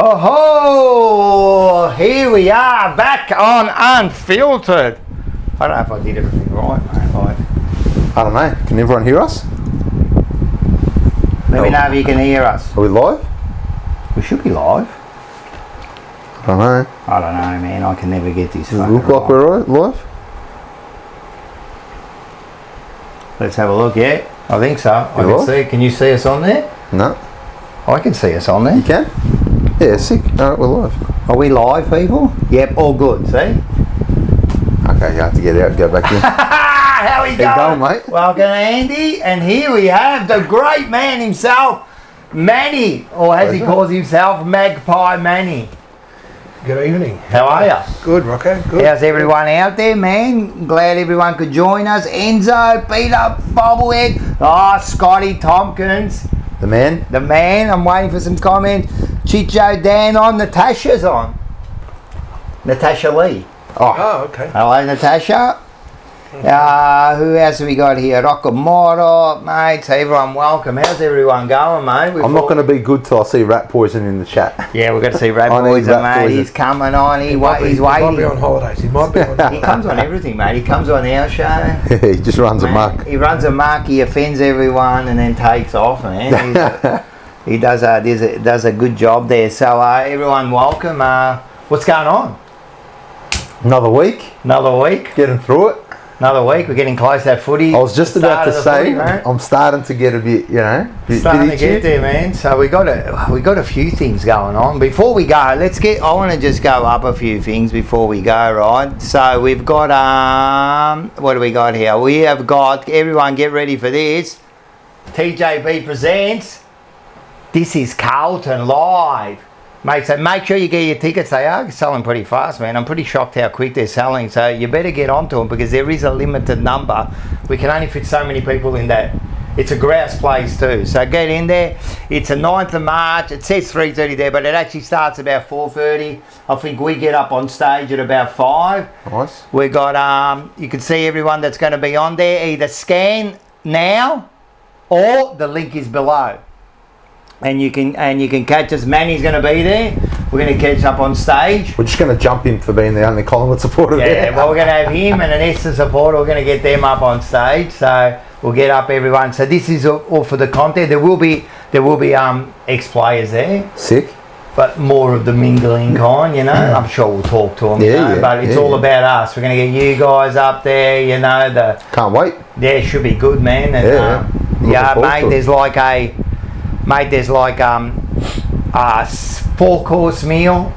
Ho ho! Here we are, back on Unfiltered. I don't know if I did everything right, mate. I don't know. Can everyone hear us? Let me know if you can hear us. Are we live? We should be live. I don't know. I don't know, man. I can never get this. Does it look like we're live? Let's have a look. Yeah, I think so. I can see. Can you see us on there? No. I can see us on there. You can? Yeah, sick. Alright, we're live. Are we live, people? Yep, all good. See? Okay, you have to get out and go back in. How we going, mate? Welcome, Andy. And here we have the great man himself, Manny, or as he calls himself, Magpie Manny. Good evening. How are you? Good, Rocco. Good. How's everyone out there, man? Glad everyone could join us. Enzo, Peter, Bobblehead, Scotty Tompkins. The man? The man. I'm waiting for some comments. Chicho, Dan on. Natasha's on. Natasha Lee. Oh, okay. Hello, Natasha. Who else have we got here? Rocco Moro, mate. Everyone, welcome. How's everyone going, mate? I'm not going to be good till I see Rat Poison in the chat. Yeah, we're going to see Rat Poison, mate. He's coming on. He's waiting. He might be on holidays. He might be on holidays. He comes on everything, mate. He comes on our show. He just runs amok. He runs amok. He offends everyone and then takes off, man. He does a good job there. So everyone, welcome. What's going on? Another week. Getting through it. Another week. We're getting close to that footy. I was just about to say, footy, I'm starting to get a bit, starting to get there, man. So we got a few things going on. Before we go, I want to just go up a few things before we go, right? So we've got what do we got here? We have got, everyone get ready for this. TJB presents. This is Carlton live. Mate, so make sure you get your tickets. They are selling pretty fast, man. I'm pretty shocked how quick they're selling. So you better get onto them because there is a limited number. We can only fit so many people in that. It's a grouse place too. So get in there. It's the 9th of March. It says 3:30 there, but it actually starts about 4:30. I think we get up on stage at about 5. Nice. We got, you can see everyone that's going to be on there. Either scan now or the link is below. And you can catch us. Manny's going to be there. We're going to catch up on stage. We're just going to jump in for being the only Collingwood supporter there. Yeah, well, we're going to have him and an Esther supporter. We're going to get them up on stage. So we'll get up everyone. So this is all for the content. There will be ex-players there. Sick. But more of the mingling kind, I'm sure we'll talk to them. But it's all about us. We're going to get you guys up there. Can't wait. Yeah, it should be good, man. And, mate. There's like a 4-course meal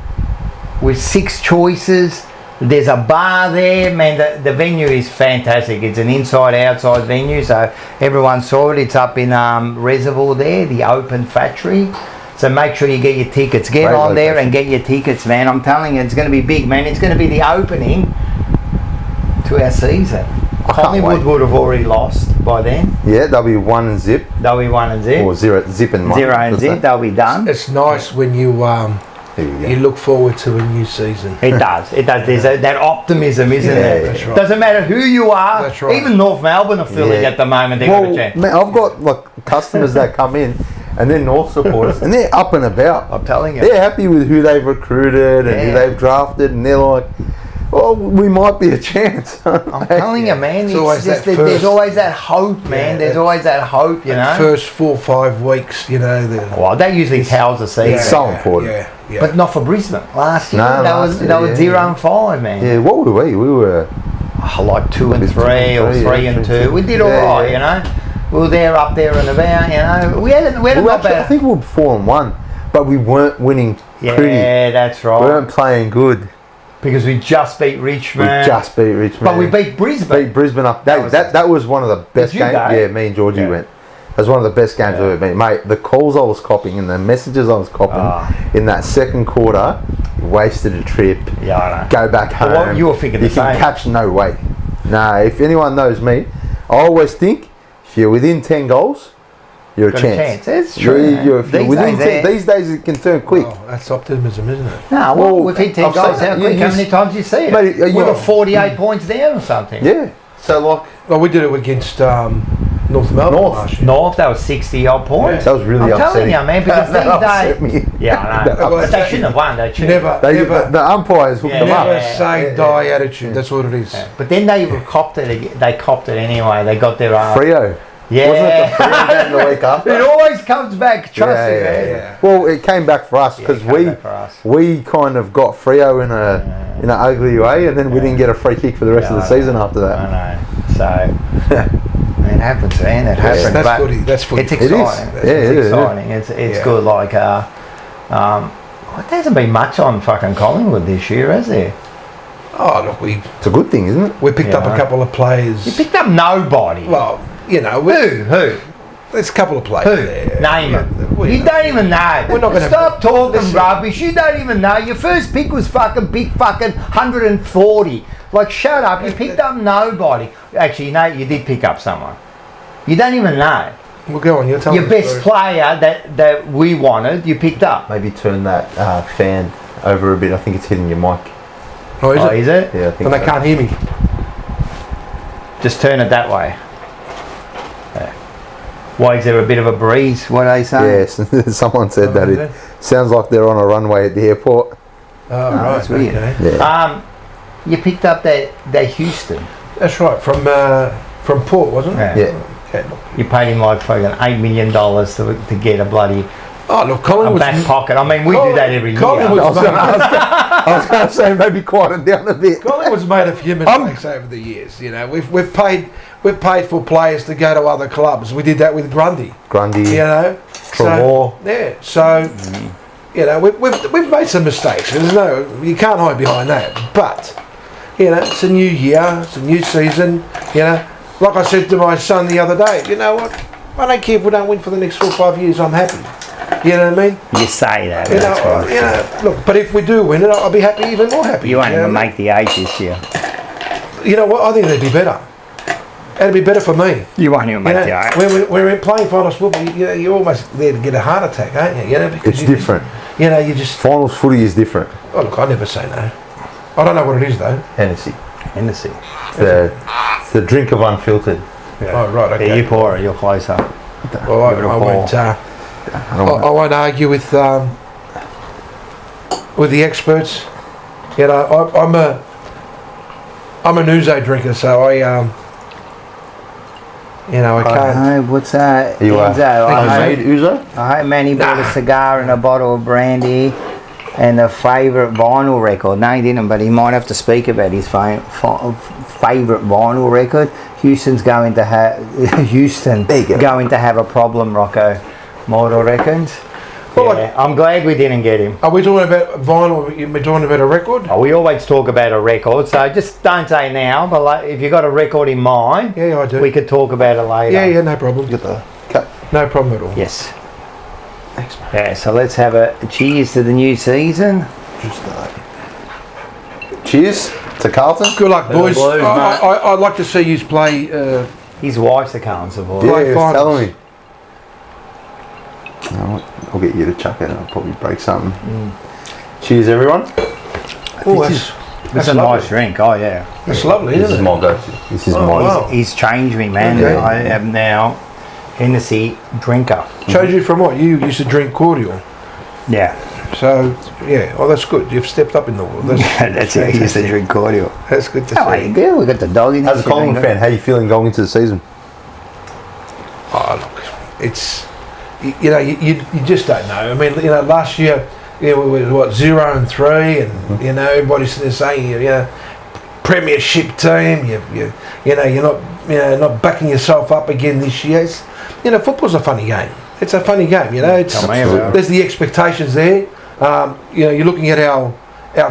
with 6 choices. There's a bar there, man. The venue is fantastic. It's an inside-outside venue, so everyone saw it. It's up in Reservoir there, the open factory. So make sure you get your tickets. Get Great on location. there and get your tickets, man. I'm telling you, it's going to be big, man. It's going to be the opening to our season. Collingwood would have already lost by then. Yeah, they'll be 1 and zip. Or 0 zip and 1. 0 and zip, they'll be done. It's nice when you look forward to a new season. It does. There's that optimism, isn't there? That's right. Doesn't matter who you are. That's right. Even North Melbourne are feeling at the moment they've got a chance. Man, I've got customers that come in and they're North supporters and they're up and about. I'm telling you. They're happy with who they've recruited and who they've drafted, and they're like, oh, we might be a chance. I'm telling you, man. There's always that hope, man. There's always that hope, First 4 or 5 weeks, Well, that usually tells the season. It's so important. Yeah. But not for Brisbane. Last year, No, that was 0 and 5, man. Yeah, what were we? We were like 2 and 3 or 3 and 2. We did all right, We were there, up there and about, We had not bad. I think we were 4 and 1, but we weren't winning pretty. Yeah, that's right. We weren't playing good. Because we just beat Richmond. But we beat Brisbane. Beat Brisbane up. That was one of the best games. Yeah, me and Georgie went. It was one of the best games I've ever been. Mate, the calls I was copying and the messages I was copying in that second quarter, wasted a trip. Yeah, I know. Go back home. Well, you were thinking the same. You can catch no way. No, if anyone knows me, I always think if you're within 10 goals, you're a chance. It's true. These days it can turn quick. Oh, that's optimism, isn't it? No, well, we've hit 10 goals. How many times do you see it? Mate, we were 48 points down or something. Yeah. So well, we did it against North Melbourne last year. North, they were 60 odd points. That was really I'm upsetting. telling you, man, because these days. Yeah, I know. Well, They shouldn't have won. They should. Never. The umpires hooked them up. Never say die attitude. That's what it is. Yeah. But then they copped it. They copped it anyway. They got their Freo. Yeah. Wasn't it the Freo game the week after? It always comes back. Trust me, man. Yeah. Well, it came back for us because we kind of got Freo in an ugly way, and then we didn't get a free kick for the rest of the season after that. I know. So it happens, man. It happens. That's footy. That's footy. It's exciting. It's exciting. It's good. Like, there hasn't been much on fucking Collingwood this year, has there? Oh, look, it's a good thing, isn't it? We picked up a couple of players. You picked up nobody. Well, you know, who? There's a couple of players Who? there. Name them. You don't even know. We're not going to stop talking rubbish. You don't even know. Your first pick was fucking 140. Like, shut up. You picked up nobody. Actually, no, you did pick up someone. You don't even know. Well, go on. You're telling your best player that we wanted, you picked up. Maybe turn that fan over a bit. I think it's hitting your mic. Oh, is it? Yeah, I think and they can't hear me. Just turn it that way. Why is there a bit of a breeze? What are they saying? Yes, someone said that it sounds like they're on a runway at the airport. Oh, right. That's weird. Okay. Yeah. You picked up that Houston. That's right. From Port, wasn't it? Yeah. You paid him like fucking $8 million to get a bloody Collingwood's back pocket. I mean, we do that every year. I was going to say maybe quieten down a bit. Collingwood's made a few mistakes over the years. You know, we've paid for players to go to other clubs. We did that with Grundy. You know, Trelaw. You know, we've made some mistakes. You can't hide behind that. But you know, it's a new year, it's a new season. You know, like I said to my son the other day, you know what? I don't care if we don't win for the next 4 or 5 years. I'm happy. You know what I mean? You say that. You know, look. But if we do win it, I'll be happy, even more happy. You won't even make the 8 this year. You know what? I think it'd be better. It'd be better for me. You won't even make the 8. When we're playing finals football, you're almost there to get a heart attack, aren't you? You know, because it's different. You know, you just finals footy is different. Oh look, I never say no. I don't know what it is though. Hennessy. The drink of Unfiltered. Yeah. Oh right, okay. Yeah, you pour it. You're closer. Well, I won't argue with the experts. You know, I'm a Nuzo drinker, so I can't. What's that? You made Uzo? I hope Manny bought a cigar and a bottle of brandy and a favourite vinyl record. No, he didn't, but he might have to speak about his favourite vinyl record. Houston's going to have a problem, Rocco. Mortal reckons. Well, yeah, I'm glad we didn't get him. Are we talking about vinyl? We're talking about a record? Oh, we always talk about a record, so just don't say now. But like, if you've got a record in mind, yeah, I do. We could talk about it later. Yeah, no problem. Get the cut. No problem at all. Yes. Thanks, mate. Yeah, so let's have a cheers to the new season. Cheers to Carlton. Good luck, boys. I'd like to see you play. His wife's a Carlton supporter. Yeah, he was telling me. I'll get you to chuck it. I'll probably break something. Cheers, everyone. Oh, that's a nice drink. Oh yeah, that's lovely. This is my go-to. This is my. Wow. He's changed me, man. Okay. I am now Hennessy drinker. Changed you from what? You used to drink cordial. Yeah. So yeah. Oh, that's good. You've stepped up in the world. That's it. He used to drink cordial. That's good to see. Oh, you good. We got the dog in. As a Collingwood fan, how are you feeling going into the season? Oh look, it's. You know, you just don't know. I mean, you know, last year, we were 0-3, and you know, everybody's saying, you know, premiership team. You're not backing yourself up again this year. You know, football's a funny game. It's a funny game. You know, there's the expectations there. You know, you're looking at our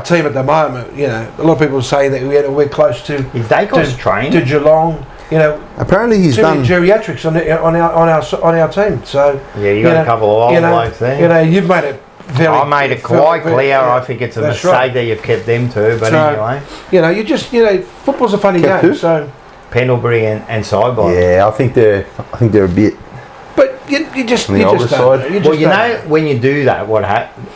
team at the moment. You know, a lot of people are saying that we're close to. If they got trained to Geelong. You know, apparently he's done geriatrics on our team. So yeah, you got a couple of old blokes there. You know, you've made it very. I made it quite clear. Yeah, I think it's a mistake that you've kept them too. But anyway, you know, football's a funny game. Who? So Pendlebury and Saigon. Yeah, I think they're a bit. But you just on the older side. Well, you know, when you do that, what happens?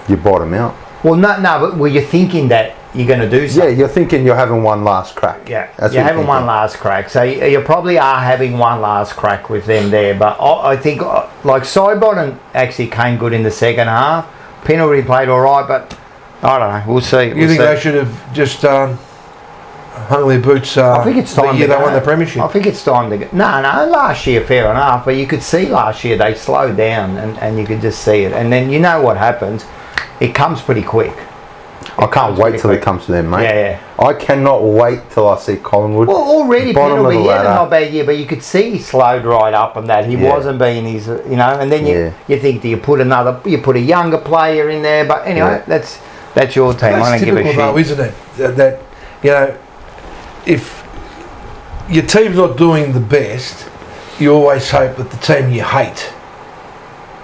You bottom out. Well, no, but you're thinking that you're going to do something. Yeah, you're thinking you're having one last crack. Yeah, you're having one last crack. So you probably are having one last crack with them there. But I think like Saigon actually came good in the second half. Penalty played all right, but I don't know. We'll see. You think they should have just hung their boots? I think it's time. They won the premiership. I think it's time to go. No, last year fair enough, but you could see last year they slowed down, and you could just see it. And then you know what happens? It comes pretty quick. I can't wait till it comes to them, mate. Yeah. I cannot wait till I see Collingwood. Well, already penalty, he had a not bad year, but you could see he slowed right up on that. He wasn't being his, and then you think, do you put a younger player in there? But anyway, that's your team. I don't give a shit. Though, isn't it? That if your team's not doing the best, you always hope that the team you hate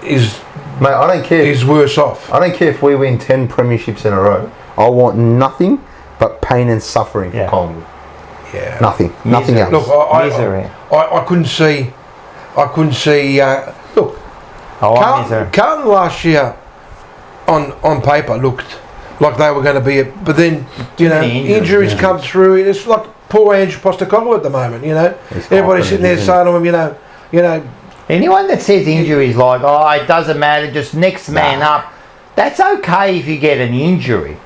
is. Mate, I don't care. Is worse off. I don't care if we win 10 premierships in a row. I want nothing but pain and suffering for Collingwood. Yeah. Nothing else. Look, I couldn't see. Look, Carlton last year on paper looked like they were going to be it, but then injuries come through. It's like poor Andrew Postecoglou at the moment. Everybody's sitting there saying to him, Anyone that says injuries like, it doesn't matter, just next man up, that's okay if you get an injury.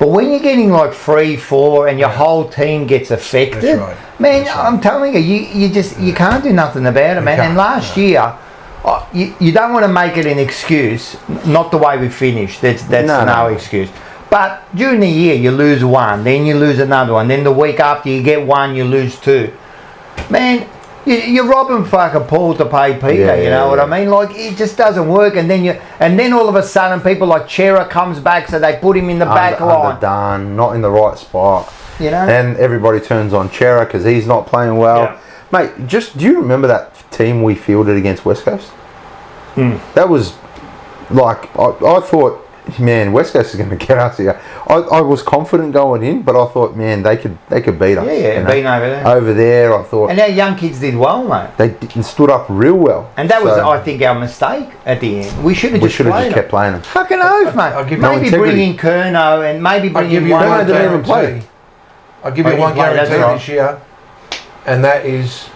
But when you're getting like 3-4 and your whole team gets affected, man, I'm telling you, you can't do nothing about it, man. And last year, you don't want to make it an excuse, not the way we finished. That's no excuse. But during the year, you lose one, then you lose another one, then the week after you get one, you lose two. Man, you're robbing fucking Paul to pay Peter, you know what I mean? Like, it just doesn't work, and then all of a sudden people like Chera comes back, so they put him in the back line. Underdone, not in the right spot. And everybody turns on Chera because he's not playing well. Yeah. Mate, do you remember that team we fielded against West Coast? That was like, I thought, man, West Coast is going to get us here. I was confident going in, but I thought, man, they could beat us. Beating over there. Over there, I thought. And our young kids did well, mate. They stood up real well. And that was, I think, our mistake at the end. We should have just kept playing them. Fucking oath, mate. Maybe bring in Kerno and maybe bring in one. Kerno didn't even play. I'll give you one guarantee this year, and that is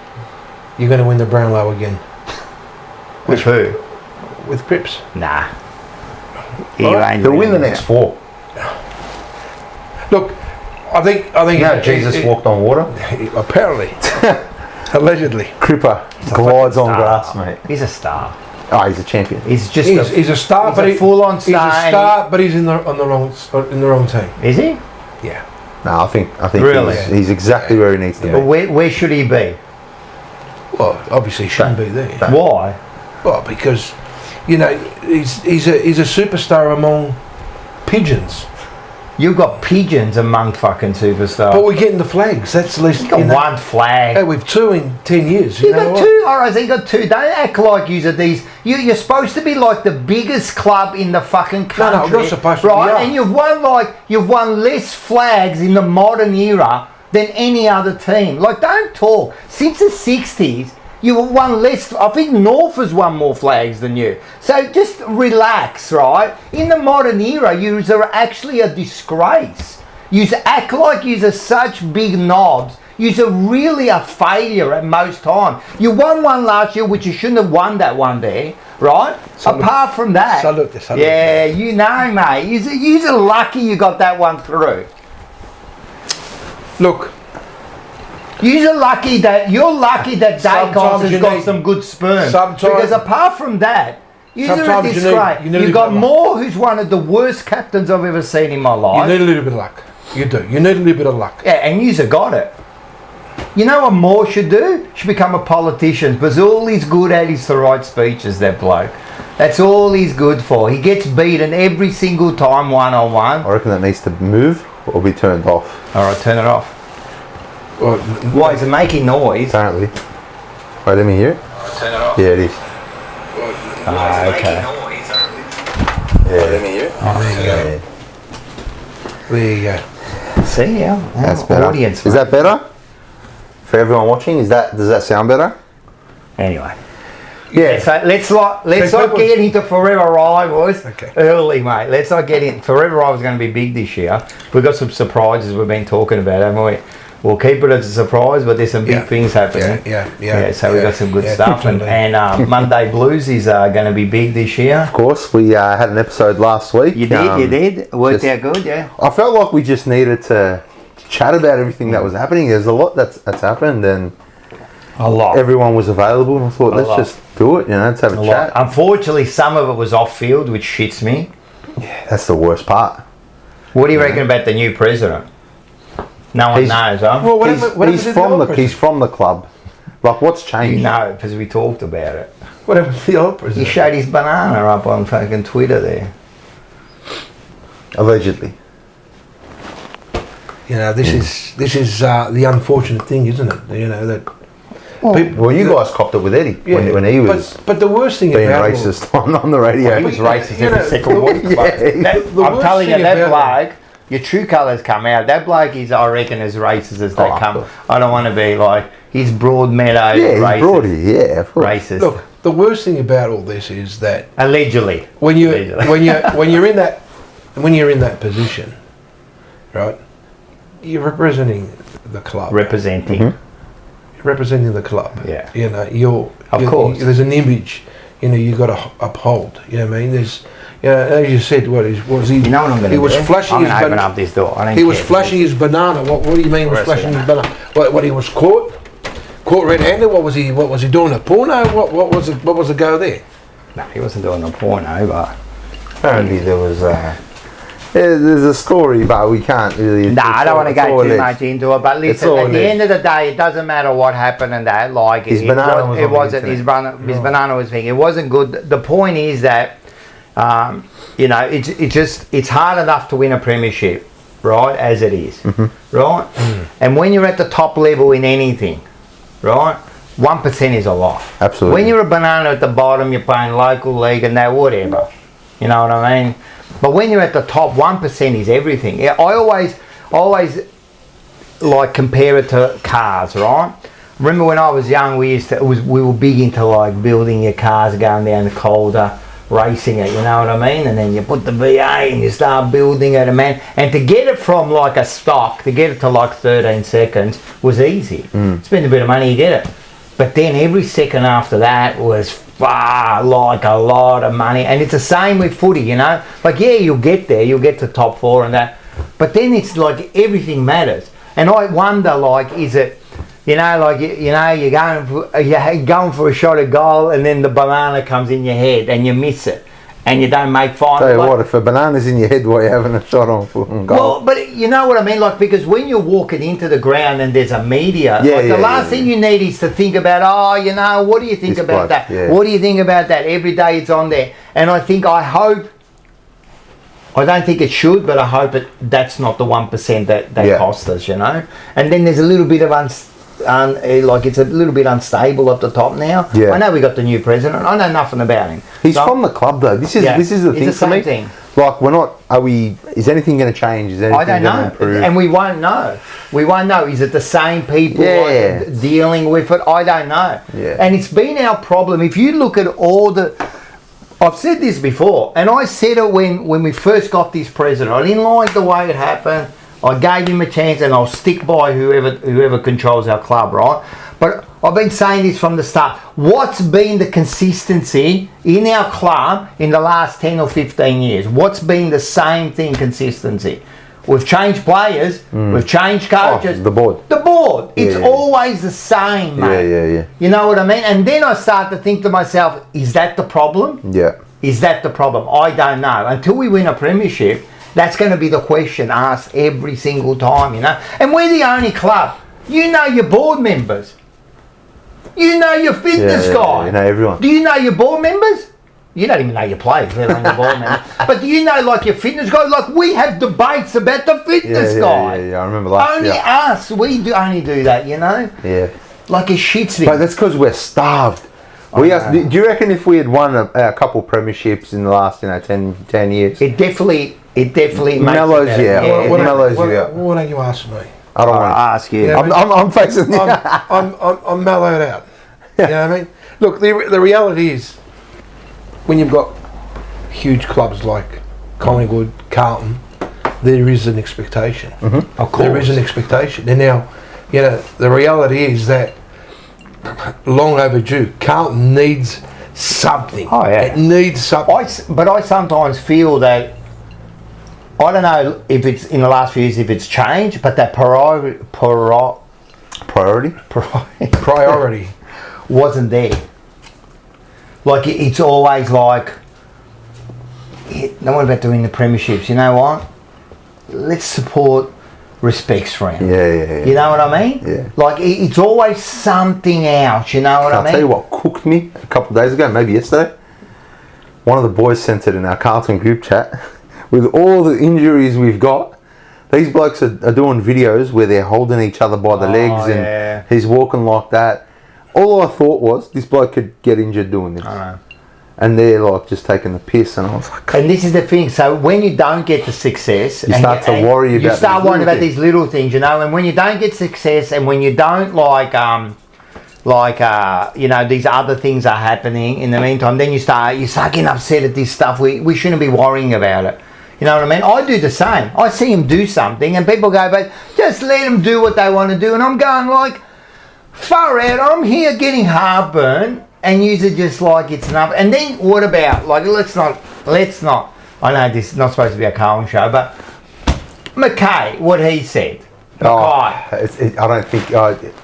you're going to win the Brownlow again. With who? With Cripps. Nah. They'll win the next 4. Look, I think. Jesus walked on water. Apparently, allegedly. Cripper glides on grass, mate. He's a star. Oh, he's a champion. He's just he's a star, but full-on star. He's a star, but he's in the wrong team. Is he? Yeah. No, I think really? he's exactly where he needs to be. But where should he be? Well, obviously he shouldn't be there. Why? Well, because he's a superstar among pigeons. You've got pigeons among fucking superstars. But we're getting the flags. That's at least. You got one flag. Hey, we've 2 in 10 years. You got 2. All right, so you got 2. Don't act like you're these. You're supposed to be like the biggest club in the fucking country. No, we're not supposed to be. Right, and you've won less flags in the modern era than any other team. Like, don't talk. Since the 60s. You've won less. I think North has won more flags than you. So just relax, right? In the modern era, you are actually a disgrace. You act like you're such big knobs. You're really a failure at most times. You won one last year, which you shouldn't have won that one there, right? Salute. Apart from that. Salute. Yeah, you know, mate. You're lucky you got that one through. Look. You're lucky that Dacos has got some good sperm. Because apart from that, you're a disgrace. You've got Moore, who's one of the worst captains I've ever seen in my life. You need a little bit of luck. You do. You need a little bit of luck. Yeah, and you've got it. You know what Moore should do? Should become a politician, because all he's good at is to write speeches, that bloke. That's all he's good for. He gets beaten every single time one-on-one. I reckon that needs to move or be turned off. All right, turn it off. Why is it making noise? Apparently. Wait, let me hear it. Turn it off. Yeah, it is. Okay. Yeah, let me hear it. There you go. See, that's better. Audience. Is that better? For everyone watching, does that sound better? Anyway. Yeah. So let's not get into forever rivals early, mate. Let's not get in. Forever rivals going to be big this year. We've got some surprises we've been talking about, haven't we? We'll keep it as a surprise, but there's some big things happening. So we've got some good stuff. And Monday Blues is going to be big this year. Of course, we had an episode last week. You did. Worked out good, yeah. I felt like we just needed to chat about everything that was happening. There's a lot that's happened, and a lot. Everyone was available, and I thought, let's just do it. Let's have a chat. Unfortunately, some of it was off field, which shits me. Yeah, that's the worst part. What do you reckon about the new president? No one knows, huh? Well, he's from the club. Like, what's changed? You know, because we talked about it. What happened to the old president? He showed his banana up on fucking Twitter there. Allegedly. This is the unfortunate thing, isn't it? That. Well, you guys copped it with Eddie when he was. But the worst thing being about racist on the radio. He was racist every second week. I'm telling you, that bloke. Your true colours come out. That bloke is, I reckon, as racist as they come. I don't want to be like, he's Broadmeadow racist. Of course. Racist. Look, the worst thing about all this is that allegedly, when you're in that position, right? You're representing the club. Representing the club. Yeah. Of course. There's an image, you got to uphold. You know what I mean? There's. As you said, what was he? You know what I'm going to do? He was flashing I'm his going to open up this door. He was flashing his banana. What do you mean he was flashing his banana? What he was caught red-handed? What was he doing? A porno? What was the go there? No, he wasn't doing a porno, but apparently there was there's a story, but we can't really. No, I don't want to go too much into it. But listen, at the end of the day, it doesn't matter what happened and that. Like his banana his banana was thing. It wasn't good. The point is that. It's hard enough to win a premiership, right, as it is, right? And when you're at the top level in anything, right, 1% is a lot. Absolutely. When you're a banana at the bottom, you're playing local league and that, whatever. You know what I mean? But when you're at the top, 1% is everything. I always like compare it to cars, right? Remember when I was young, we were big into like building your cars, going down the Calder, racing it, you know what I mean? And then you put the VA and you start building it, and to get it from like a stock, to get it to like 13 seconds was easy. Spend a bit of money, you get it. But then every second after that was like a lot of money. And it's the same with footy, Like, you'll get there, you'll get to top 4 and that. But then it's like everything matters. And I wonder, like, is it, you're going for a shot at goal and then the banana comes in your head and you miss it and you don't make final. Tell you what, if a banana's in your head while you're having a shot on goal. Well, but you know what I mean? Like, because when you're walking into the ground and there's a media, the last thing you need is to think about, what do you think about that? Yeah. What do you think about that? Every day it's on there. And I don't think it should, but I hope that's not the 1% that cost us, And then there's a little bit of it's a little bit unstable up the top now. I know we got the new president. I know nothing about him. He's from the club though. This is the thing for me. Thing. Like, is anything going to change? Is anything going to improve? And we won't know. Is it the same people dealing with it? I don't know. And it's been our problem. If you look at I've said this before, and I said it when we first got this president. I didn't like the way it happened. I gave him a chance, and I'll stick by whoever controls our club, right? But I've been saying this from the start. What's been the consistency in our club in the last 10 or 15 years? What's been the same thing, consistency? We've changed players, we've changed coaches. The board. It's always the same, mate. Yeah. You know what I mean? And then I start to think to myself, is that the problem? Yeah. Is that the problem? I don't know. Until we win a premiership, that's going to be the question asked every single time, And we're the only club. You know your board members. You know your fitness guy. You know everyone. Do you know your board members? You don't even know your players, let alone your board members. But do you know, like, your fitness guy? Like, we have debates about the fitness guy. Yeah, I remember last Only us. We only do that, Yeah. Like, it shits me. But that's because we're starved. Do you reckon if we had won a couple premierships in the last 10 years? It definitely mellows you out. Mellows you out. Why don't you ask me? I don't want to ask you. I'm facing you. I'm mellowed out. You know what I mean? Look, the reality is, when you've got huge clubs like Collingwood, Carlton, there is an expectation. Of course. There is an expectation. And now, the reality is that long overdue. Carlton needs something. Oh, yeah. It needs something. But I sometimes feel that, I don't know if it's in the last few years if it's changed, but that priority wasn't there. Like it's always like, no one about doing the premierships. You know what? Let's support respects friend. Yeah. You know what I mean? Yeah. Like it's always something else. You know what I mean? I'll tell you what cooked me a couple of days ago, maybe yesterday. One of the boys sent it in our Carlton group chat. With all the injuries we've got, these blokes are doing videos where they're holding each other by the legs and he's walking like that. All I thought was this bloke could get injured doing this. I know. And they're like just taking the piss, and I was like, and this is the thing. So when you don't get the success, you start to worry about. You start worrying about these little things, And when you don't get success, and when you don't these other things are happening in the meantime, then you start getting upset at this stuff. We shouldn't be worrying about it. You know what I mean? I do the same. I see him do something, and people go, "But just let them do what they want to do," and I'm going like, far out. I'm here getting heartburn. And use it just like it's enough. And then what about, like, let's not, I know this is not supposed to be a Carlton show, but McKay, what he said. I don't think,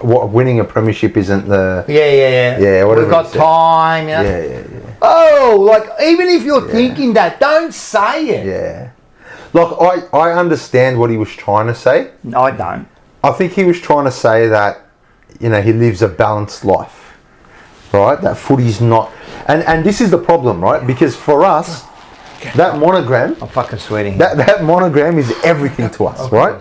winning a premiership isn't the... Yeah. Yeah, whatever. We've got time, Yeah. Oh, like, even if you're thinking that, don't say it. Yeah. Like, I understand what he was trying to say. No, I don't. I think he was trying to say that, he lives a balanced life. Right, that footy's not, and this is the problem, right? Because for us, that monogram, I'm fucking sweating. That monogram is everything to us, right?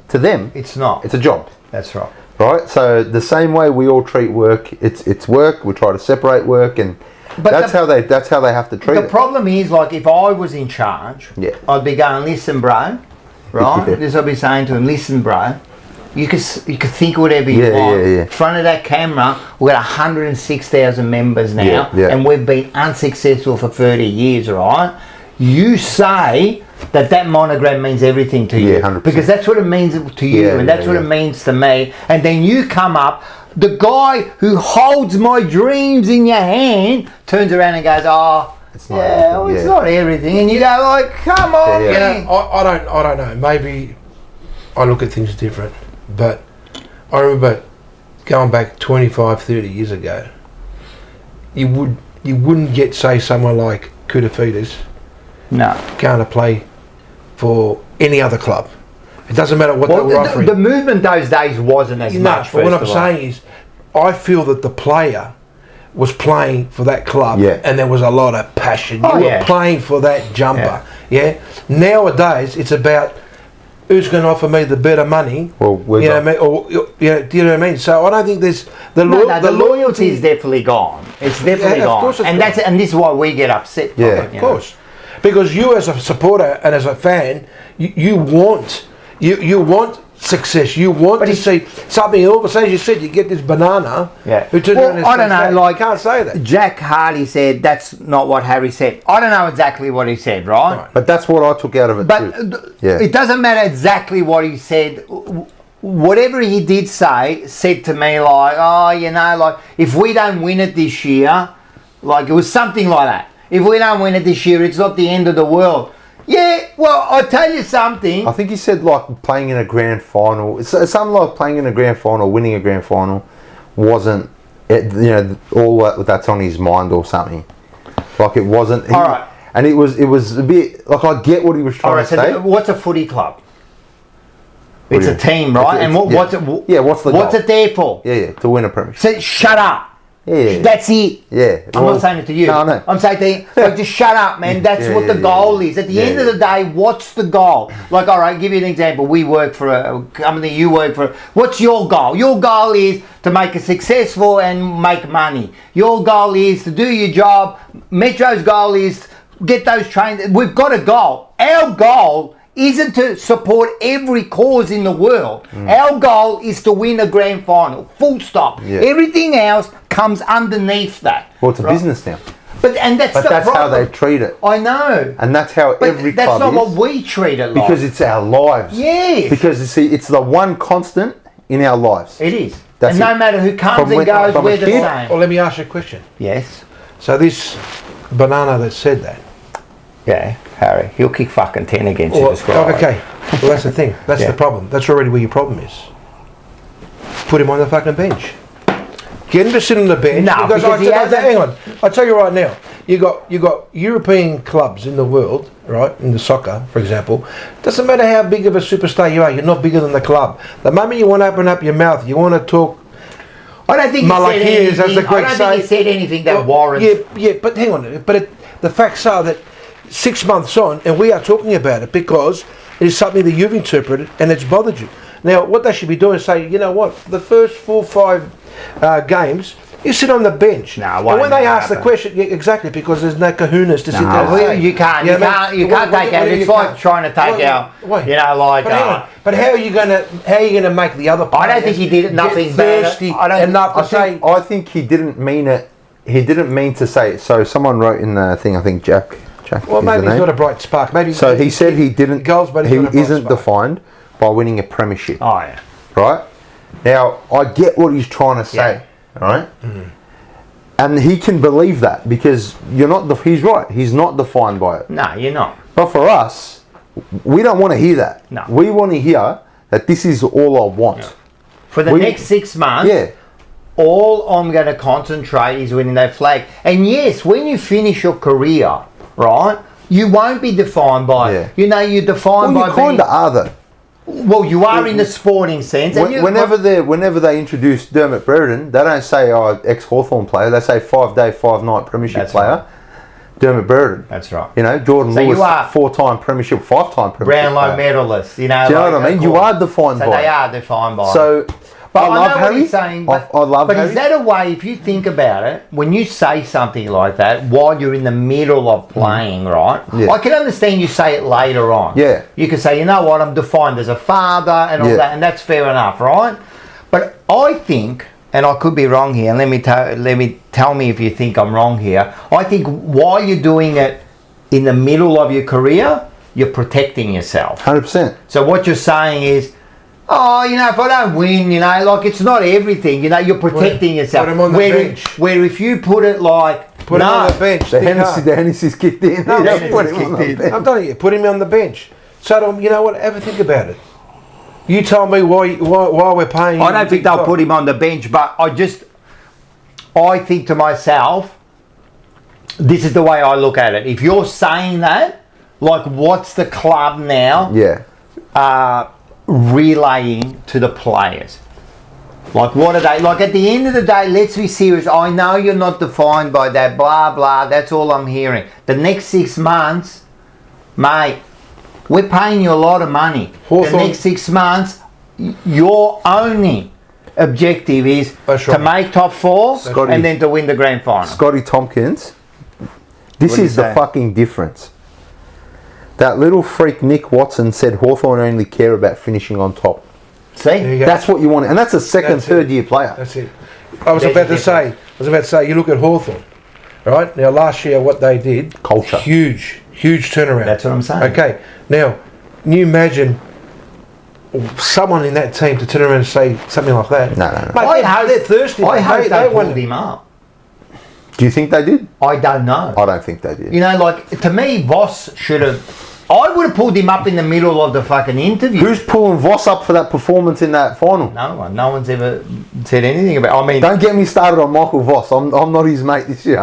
To them, it's not. It's a job. That's right. Right. So the same way we all treat work, it's work. We try to separate work, and that's how they have to treat it. The problem is, like, if I was in charge, I'd be going, listen, bro, right? This I'd be saying to him, listen, bro. You could think whatever you want. In front of that camera, we've got 106,000 members now, and we've been unsuccessful for 30 years, right? You say that monogram means everything to you. 100%. Because that's what it means to you, and that's what it means to me. And then you come up, the guy who holds my dreams in your hand turns around and goes, oh, it's not everything. And you go like, come on, man. I don't know. Maybe I look at things different. But I remember going back 25, 30 years ago, you wouldn't get, say, someone like Kudafidis going to play for any other club. It doesn't matter what they were offering. The movement those days wasn't as much. But what I'm saying is, I feel that the player was playing for that club, and there was a lot of passion. You were playing for that jumper. Nowadays, it's about who's going to offer me the better money? Well, do you know what I mean? So I don't think there's the loyalty is definitely gone. It's definitely gone. Of course it's gone. And this is why we get upset. Of course, because you as a supporter and as a fan, you want success. You want to see something. All of a sudden, you said you get this banana. I don't know. Like, can't say that. Jack Hardy said that's not what Harry said. I don't know exactly what he said, right? But that's what I took out of it. But it doesn't matter exactly what he said. Whatever he did say, said to me like, like if we don't win it this year, like it was something like that. If we don't win it this year, it's not the end of the world. Yeah, well, I'll tell you something. I think he said like playing in a grand final. Something like playing in a grand final, winning a grand final, wasn't all that's on his mind or something. Like it wasn't. All right. And it was a bit like I get what he was trying to say. So what's a footy club? It's a team, right? And what's it? What's the goal? What's it there for? Yeah, to win a premiership. So shut up. Yeah. That's it. Yeah. I'm not saying it to you. No. I'm saying to you, like, just shut up, man. That's what the goal is. At the end of the day, what's the goal? Like, all right, give you an example. We work for a company, you work for what's your goal? Your goal is to make it successful and make money. Your goal is to do your job. Metro's goal is get those trains. We've got a goal. Our goal isn't to support every cause in the world. Our goal is to win a grand final. Full stop. Yeah. Everything else comes underneath that. Well, it's a business now. But that's how problem. they treat it. I know. And that's how every That's club not is. what we treat it like. Because it's our lives. Yes. Because you see, it's the one constant in our lives. It is. That's and no it. matter who comes From and goes, from a we're the kid- same. Well, let me ask you a question. Yes. So this banana that said that. Yeah, Harry. He'll kick fucking 10 against you Well, to describe. okay. Well, that's the thing. That's Yeah. the problem. That's already where your problem is. Put him on the fucking bench. Get him to sit on the bench. No, because he hasn't- hang on. I'll tell you right now. You got European clubs in the world, right? In the soccer, for example. Doesn't matter how big of a superstar you are. You're not bigger than the club. The moment you want to open up your mouth, you want to talk. I don't think he said Malachias, as anything. the I Greeks don't think he say. said anything that Well, warrants. Yeah, but hang on. But the facts are that 6 months on, and we are talking about it because it is something that you've interpreted and it's bothered you. Now, what they should be doing is say, you know what, the first 4 or 5 games, you sit on the bench. No, and won't when they ask happen. the question, yeah, exactly, because there's no kahunas to sit there and Well, say. you can't. Yeah, You but can't. You what- can't what- take what it. do you It's like can't? trying to take out. Wait. You know, like. But hang on. But how are you gonna make the other players I don't think he did nothing get bad. thirsty I don't enough to say? I think he didn't mean it. He didn't mean to say it. So someone wrote in the thing, I think Jack Well, is the maybe he's name. got a bright spark. Maybe. So he said he didn't. Goals, but he's he got a bright isn't spark. defined by winning a premiership. Oh yeah. Right? Now, I get what he's trying to say, all right? And he can believe that because you're not. He's right. He's not defined by it. No, you're not. But for us, we don't want to hear that. No. We want to hear that this is all I want. For the next 6 months, Yeah. all I'm going to concentrate is winning that flag. And yes, when you finish your career, right, you won't be defined by. Yeah. You know, you're defined Well, by you kind of are though. Well, you are in the sporting sense. And Whenever they introduce Dermot Brereton, they don't say ex-Hawthorn player. They say 5-day, 5-night premiership That's player. right. Dermot Brereton. That's right. You know, Jordan So you Lewis, are 4-time premiership, 5-time premiership Brownlow player. medalists, you know. Do you know like, what I mean? of You course. are defined So by they it. are defined by. So, But I I love know Harry. what he's saying. But, I love but Harry. is that a way, if you think about it, when you say something like that while you're in the middle of playing, right? Yeah. I can understand you say it later on. Yeah. You can say, you know what, I'm defined as a father and all Yeah. that, and that's fair enough, right? But I think, and I could be wrong here, and tell me if you think I'm wrong here. I think while you're doing it in the middle of your career, you're protecting yourself. 100%. So what you're saying is, oh, you know, if I don't win, you know, like it's not everything. You know, you're protecting yourself. put him on the bench. Where if you put it like, Put him on the bench. The think hard. Hennessy's kicked in. No, Yeah, Hennessy's put him on the kicked in. bench. I'm telling you, put him on the bench. So you know what? Have a think about it. You tell me why we're paying. I don't think they'll put him on the bench, but I think to myself, this is the way I look at it. If you're saying that, like, what's the club now? Yeah. Relaying to the players. Like, what are they? Like, at the end of the day, let's be serious. I know you're not defined by that, blah, blah. That's all I'm hearing. The next 6 months, mate, we're paying you a lot of money. The next 6 months, your only objective is to make top 4 and then to win the grand final. Scotty Tompkins, this What do you is the say? fucking difference. That little freak Nick Watson said Hawthorn only care about finishing on top. See? There you go. That's what you want. And that's a second, That's it. third year player. That's it. I was There's about a to say. You look at Hawthorn, right? Now last year, what they did, Culture. huge turnaround. That's what I'm saying. Okay. Now, can you imagine someone in that team to turn around and say something like that? No. Mate, they're thirsty. I hope they want pulled him up. Do you think they did? I don't know. I don't think they did. You know, like, to me, Voss should have... I would have pulled him up in the middle of the fucking interview. Who's pulling Voss up for that performance in that final? No one. No one's ever said anything about... I mean... Don't get me started on Michael Voss. I'm not his mate this year.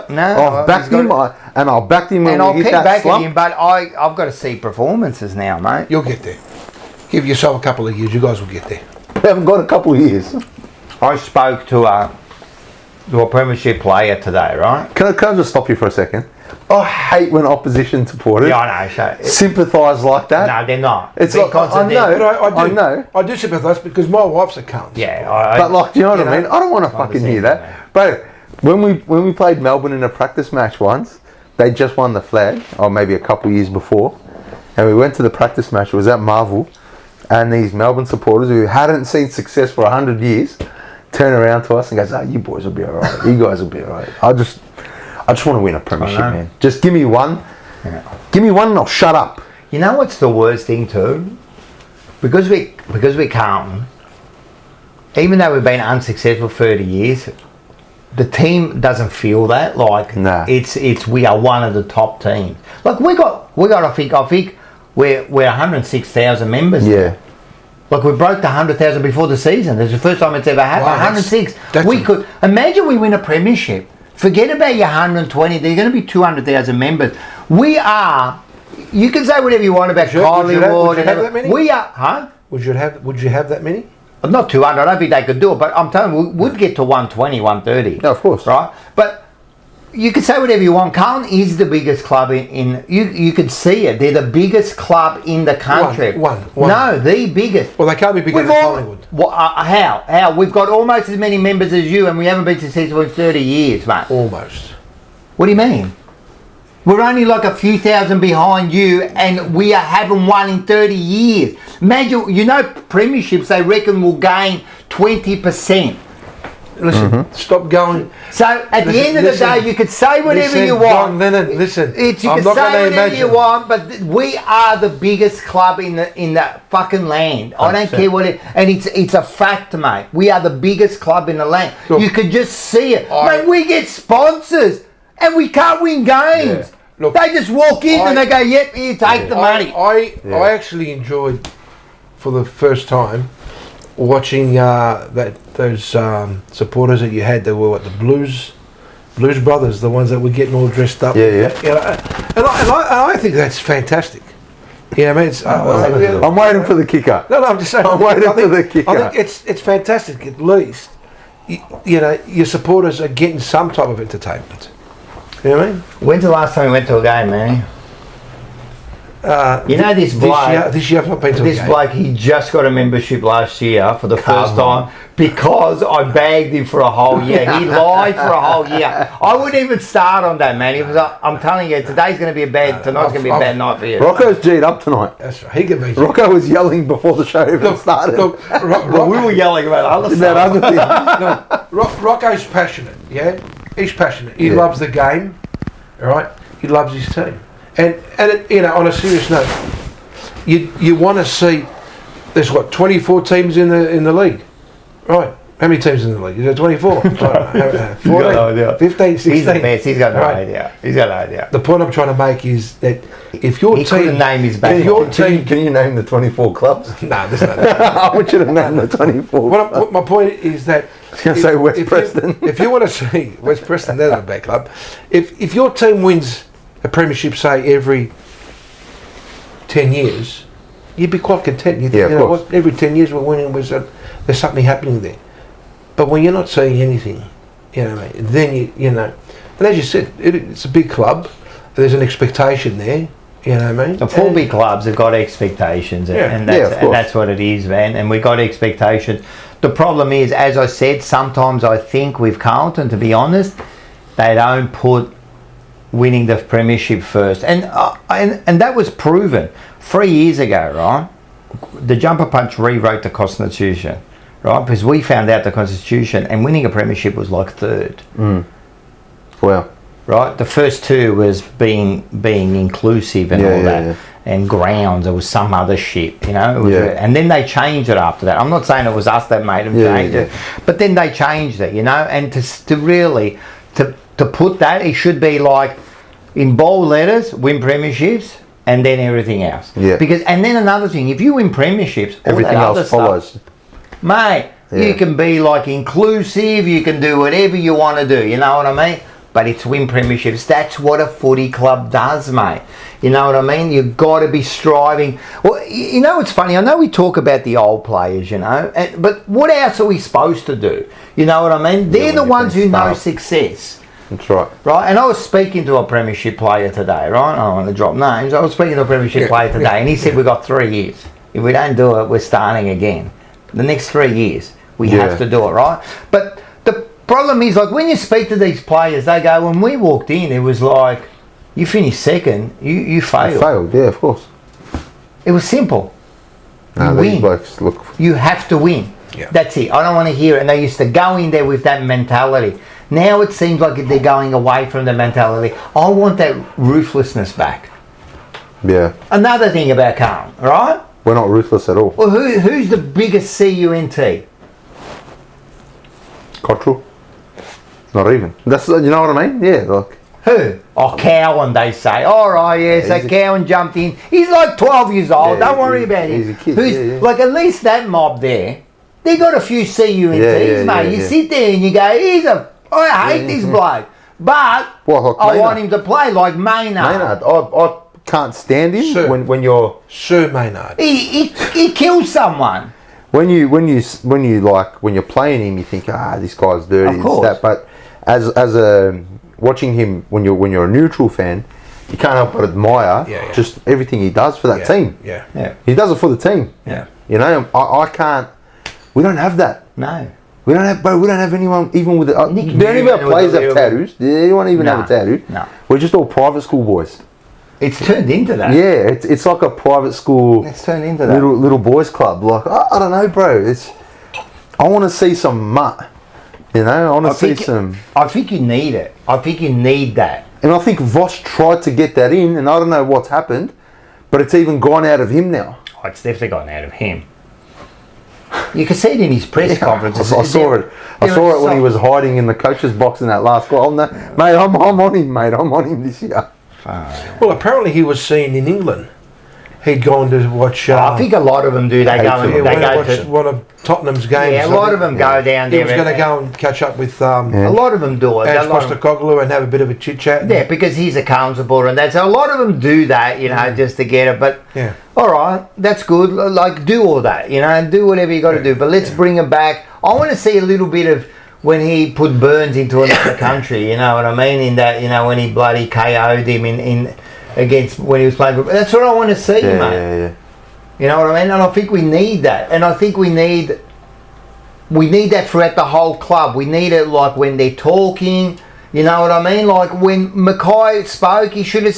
No, I've backed him, and I'll back him when and I'll we keep hit that backing slump. him, but I've got to see performances now, mate. You'll get there. Give yourself a couple of years. You guys will get there. We haven't got a couple of years. I spoke to a premiership player today, right? Can I just stop you for a second? I hate when opposition supporters Yeah, I know. So, sympathise like that. no, they're not. It's They're like, I constantly- know. But I know. I do sympathise because my wife's a cunt. Yeah, But like, do you know what I know, mean? I don't want to fucking hear understand, that. But when we played Melbourne in a practice match once, they just won the flag, or maybe a couple of years before, and we went to the practice match. It was at Marvel, and these Melbourne supporters who hadn't seen success for 100 years turn around to us and goes, "Oh, you boys will be all right. You guys will be all right." I just want to win a premiership, man. Just give me one. Yeah. Give me one and I'll shut up. You know what's the worst thing too? Because we're Carlton, even though we've been unsuccessful 30 years, the team doesn't feel that. Like it's we are one of the top teams. Like we got I think we're 106,000 members. Yeah. Like we broke the 100,000 before the season. It's the first time it's ever happened. Wow, 106. That's we could imagine we win a premiership. Forget about your 120. There's going to be 200,000 members. We are. You can say whatever you want about Collingwood. Would you have that many? We are. Huh? Would you have that many? Not 200. I don't think they could do it. But I'm telling you, we would get to 120, 130. No, of course. Right. But you can say whatever you want. Carlton is the biggest club in you can see it. They're the biggest club in the country. One. No, the biggest. Well, they can't be bigger than Collingwood. How? We've got almost as many members as you, and we haven't been successful in 30 years, mate. Almost. What do you mean? We're only like a few thousand behind you, and we haven't won in 30 years. Imagine, premierships, they reckon will gain 20%. Listen, stop going. So at the end of the day, you could say whatever you want. John Lennon, listen. You can say whatever you want, but we are the biggest club in the fucking land. I don't care what it. And it's a fact, mate. We are the biggest club in the land. Look, you could just see it, mate. We get sponsors, and we can't win games. Yeah. Look, they just walk in and they go, "Yep, here, take the money." I actually enjoyed, for the first time, watching those supporters that you had. They were the Blues Brothers, the ones that were getting all dressed up. Yeah. And I think that's fantastic. Yeah, I mean, I'm waiting for the kicker. No, I'm just saying. I'm waiting for the kicker. I think it's fantastic. At least, your supporters are getting some type of entertainment. You know what I mean? When's the last time you went to a game, man? This bloke. This year I've not been to a game. This bloke, he just got a membership last year for the first time because I bagged him for a whole year. He lied for a whole year. I wouldn't even start on that, man. He was. I'm telling you, tonight's going to be a bad night for you. Rocco's G'd up tonight. That's right. He can be. Rocco was yelling before the show even started. Look, we were yelling about other stuff. Rocco's passionate. Yeah, he's passionate. He loves the game. All right. He loves his team. And on a serious note, you want to see. There's 24 teams in the league, right? How many teams in the league? Is there 24? 14, no 15, 16. He's the best. He's got no idea. He's got no idea. The point I'm trying to make is that if your team name his back. Can you name the 24 clubs? No, there's not. I want you to name the 24. My point is that I was going to say West Preston. If you want to see West Preston, they're the back club. If your team wins a premiership, say every 10 years, you'd be quite content. You think, every 10 years we're winning. There's something happening there. But when you're not seeing anything, then and as you said, it's a big club. There's an expectation there. You know what I mean? The four big clubs have got expectations, and that's what it is, man. And we got expectations. The problem is, as I said, sometimes I think with Carlton, to be honest, they don't put winning the premiership first, and that was proven 3 years ago, right? The Jumper Punch rewrote the Constitution, right? Because we found out the Constitution, and winning a premiership was like third. Well, right. The first two was being inclusive and all that, and grounds. There was some other shit, and then they changed it after that. I'm not saying it was us that made them change it, but then they changed it, and to really to put that, it should be like in bold letters, win premierships, and then everything else. Yeah. And then another thing, if you win premierships, everything else follows. Mate, you can be like inclusive, you can do whatever you want to do, you know what I mean? But it's win premierships. That's what a footy club does, mate. You know what I mean? You've got to be striving. Well, it's funny. I know we talk about the old players, but what else are we supposed to do? You know what I mean? They're the ones who know success. That's right. Right, and I was speaking to a premiership player today, right? I don't want to drop names. I was speaking to a premiership player today, and he said, we've got 3 years. If we don't do it, we're starting again. The next 3 years, we have to do it, right? But the problem is, like, when you speak to these players, they go, when we walked in, it was like, you finished second, you failed. You failed, yeah, of course. It was simple. No, You these win. blokes look. You have to win. Yeah. That's it. I don't want to hear it. And they used to go in there with that mentality. Now it seems like they're going away from the mentality. I want that ruthlessness back. Yeah, Another thing about Carlton, right? we're not ruthless at all. Well, who's the biggest CUNT? Cottrell. Not even. That's, you know what I mean? Yeah, like. Who? Oh, Cowan, they say. All right, yeah, so Cowan jumped in. He's like 12 years old. Yeah, Don't worry about him. he's a kid, Who's, yeah. Like, at least that mob there, they got a few CUNTs, Yeah, mate. You sit there and you go, I hate this bloke. But Well, like I Maynard. want him to play like Maynard. Maynard, I can't stand him Sir. when you're Sir Maynard. He kills someone. when you're playing him, you think, this guy's dirty, Of course. this, that. But as a watching him when you're a neutral fan, you can't help but admire Yeah. just everything he does for that Yeah. team. Yeah. Yeah. He does it for the team. Yeah. You know, I can't. We don't have that. No. We don't have anyone even with. Nick Do any of our Newman players with a have little tattoos? Does anyone even have a tattoo? No. We're just all private school boys. It's turned into that. Yeah, it's like a private school. It's turned into that. little boys club. Like I don't know, bro. I want to see some mutt. You know, I want to see some. I think you need it. I think you need that. And I think Voss tried to get that in, and I don't know what's happened, but it's even gone out of him now. Oh, it's definitely gone out of him. You can see it in his press conferences. I saw it. I saw it when he was hiding in the coach's box in that last goal. Mate, I'm on him, mate. I'm on him this year. Well, apparently he was seen in England. He'd gone to watch. I think a lot of them do. They go and Yeah, they went to go watch to. one of Tottenham's games. Yeah, a lot of them go down He there. was going to go and catch up with A lot of them do it. Ash A lot of- Postecoglou and have a bit of a chit chat. Yeah, because he's a Carlton supporter and that. So a lot of them do that, you know, just to get it. But Yeah. all right, that's good. Like, do all that, you know, and do whatever you got to do. But let's bring him back. I want to see a little bit of when he put Burns into another country. You know what I mean? In that, you know, when he bloody KO'd him in against when he was playing. That's what I want to see, mate. Yeah. You know what I mean? And I think we need that. And I think we need that throughout the whole club. We need it like when they're talking. You know what I mean? Like when Mackay spoke, he should have,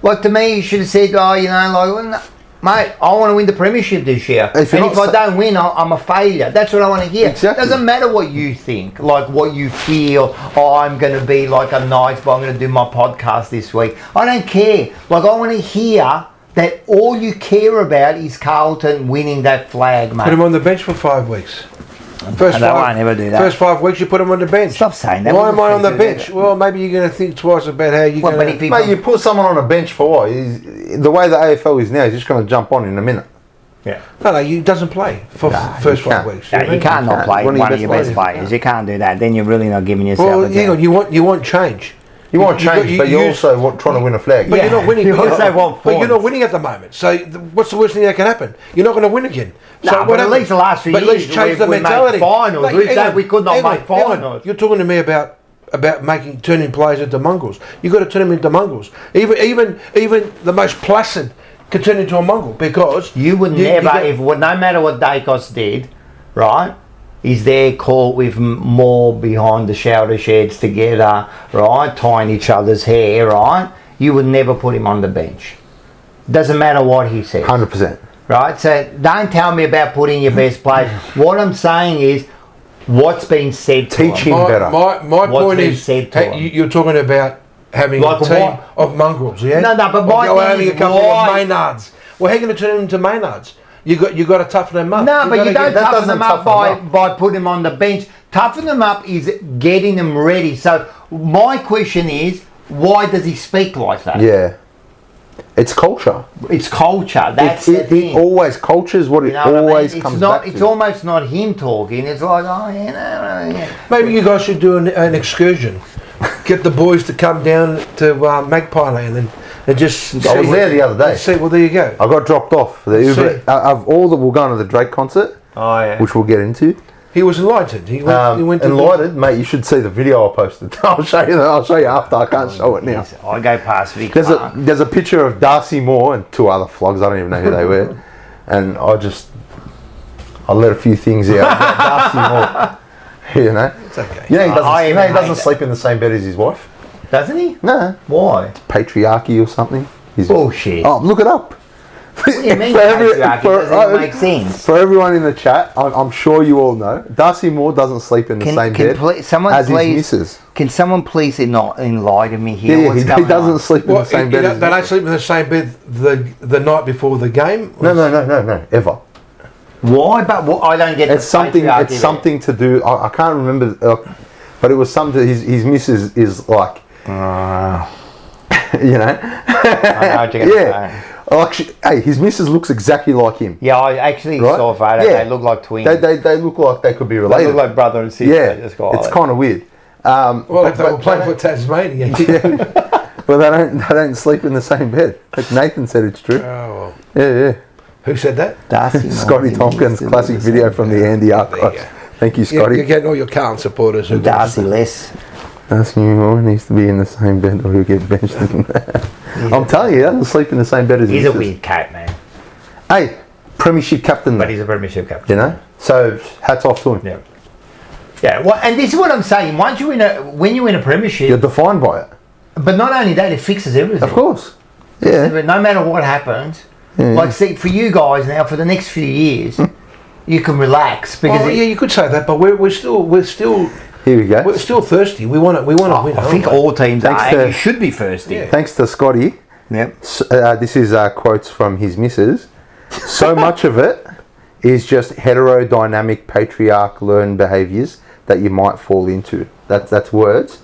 like to me, he should have said, oh, you know, like, well, no, mate, I want to win the premiership this year. If And you're if not I don't win, I'm a failure. That's what I want to hear. Exactly. Doesn't matter what you think, like what you feel. Oh, I'm going to be like a nice boy. I'm going to do my podcast this week. I don't care. Like I want to hear that all you care about is Carlton winning that flag, mate. Put him on the bench for 5 weeks. First They won't ever do that. First 5 weeks, you put him on the bench. Stop saying that. Why What am I on the do that? bench? Well, maybe you're going to think twice about how you're Well, going but if to. he- Mate, you put someone on a bench for what? The way the AFL is now, he's just going to jump on in a minute. Yeah. No, he doesn't play for first you 5 can't. weeks. No, know what I you mean? can't not play One one of of your your best best players. players. You can't do that. Then you're really not giving yourself Well, a hang on, chance. you want change. You want You got- change, you- but you're you- also trying to win a flag. But Yeah. you're not winning. You but also want but you're not points. winning at the moment. So what's the worst thing that can happen? You're not going to win again. So No, but at least the last few but at least years change the we made mentality. finals. Like, We hang said on, we could not hang on, make hang on. finals. You're talking to me about turning players into mongrels. You've got to turn them into mongrels. Even the most placid can turn into a mongrel because You would you never, got- no matter what Dacos did, right? Is there caught with more behind the shoulder sheds together, right? Tying each other's hair, right? You would never put him on the bench. Doesn't matter what he says. 100%. Right? So don't tell me about putting your best players. What I'm saying is what's been said to Teach him. him better. My What's point been is, said to hey, him. you're talking about having Like a team what? of mongrels, yeah? No, but my Or thing having is a couple why- of Maynards. Well, how are you going to turn them into Maynards? You got to toughen them up. No, but you don't that toughen doesn't them up toughen them by putting them on the bench. Toughen them up is getting them ready. So my question is, why does he speak like that? Yeah. It's culture. It's culture. That's the It thing. always, culture is what You it know what I mean? always It's comes not. back It's to. almost not him talking. It's like, oh yeah. Maybe you guys should do an excursion. Get the boys to come down to Magpie Land and just. I was there the other day. See, well, there you go. I got dropped off. The Uber, See. of all that, we're going to the Drake concert, Oh yeah. which we'll get into. He was enlightened. He went to Enlightened, mate. You should see the video I posted. I'll show you. I'll show you after. I can't show it now. I go past Vic There's Park. there's a picture of Darcy Moore and 2 other flogs. I don't even know who they were, and I let a few things out about Darcy Moore. You know, It's okay. he doesn't. I You know, he even doesn't hate sleep in the same bed as his wife. Doesn't he? No, Why? patriarchy or something. Bullshit. Oh, look it up. What do you mean? For every- patriarchy? for- Doesn't make sense. For everyone in the chat, I'm sure you all know, Darcy Moore doesn't sleep in the same bed someone as please, his missus. Can someone please enlighten me here? Yeah, What's he going doesn't on? sleep in the same bed as They don't his sleep in the same bed the night before the game? No, ever. Why? But I don't get It's the something. patriarchy It's something to do. I can't remember, but it was something. His missus is like, you know. I know what you're gonna say. Actually, hey, his missus looks exactly like him. Yeah, I actually Right? saw a photo. Yeah. They look like twins. They look like they could be They related. look like brother and sister. yeah, Just got it's it. kind of weird. Well, if they were playing for Tasmania. But they don't sleep in the same bed. Like Nathan said, it's true. Oh, well. Yeah. Who said that? Darcy Scotty Moore, Tompkins, he's classic still video the from same. the Andy There archives. you go. Thank you, Scotty. You're getting all your Carlton supporters. Who Darcy less. Darcy Moore needs to be in the same bed or he'll get benched. I'm telling you, he doesn't sleep in the same bed as He's his a weird cat, man. Hey, Premiership captain, But though, he's a premiership captain. you know? So, hats off to him. Yeah. Yeah. Well, and this is what I'm saying. Once you when you win a premiership, You're defined by it. but not only that, it fixes everything. Of course. Yeah. But no matter what happens, like see for you guys now for the next few years, you can relax because Oh, yeah, you could say that, but we're still Here we go. we're still thirsty. We want to win. I think all teams Thanks are. to- And you should be first. Yeah. Thanks to Scotty. Yep. This is quotes from his missus. So much of it is just heterodynamic patriarch learned behaviours that you might fall into. That's words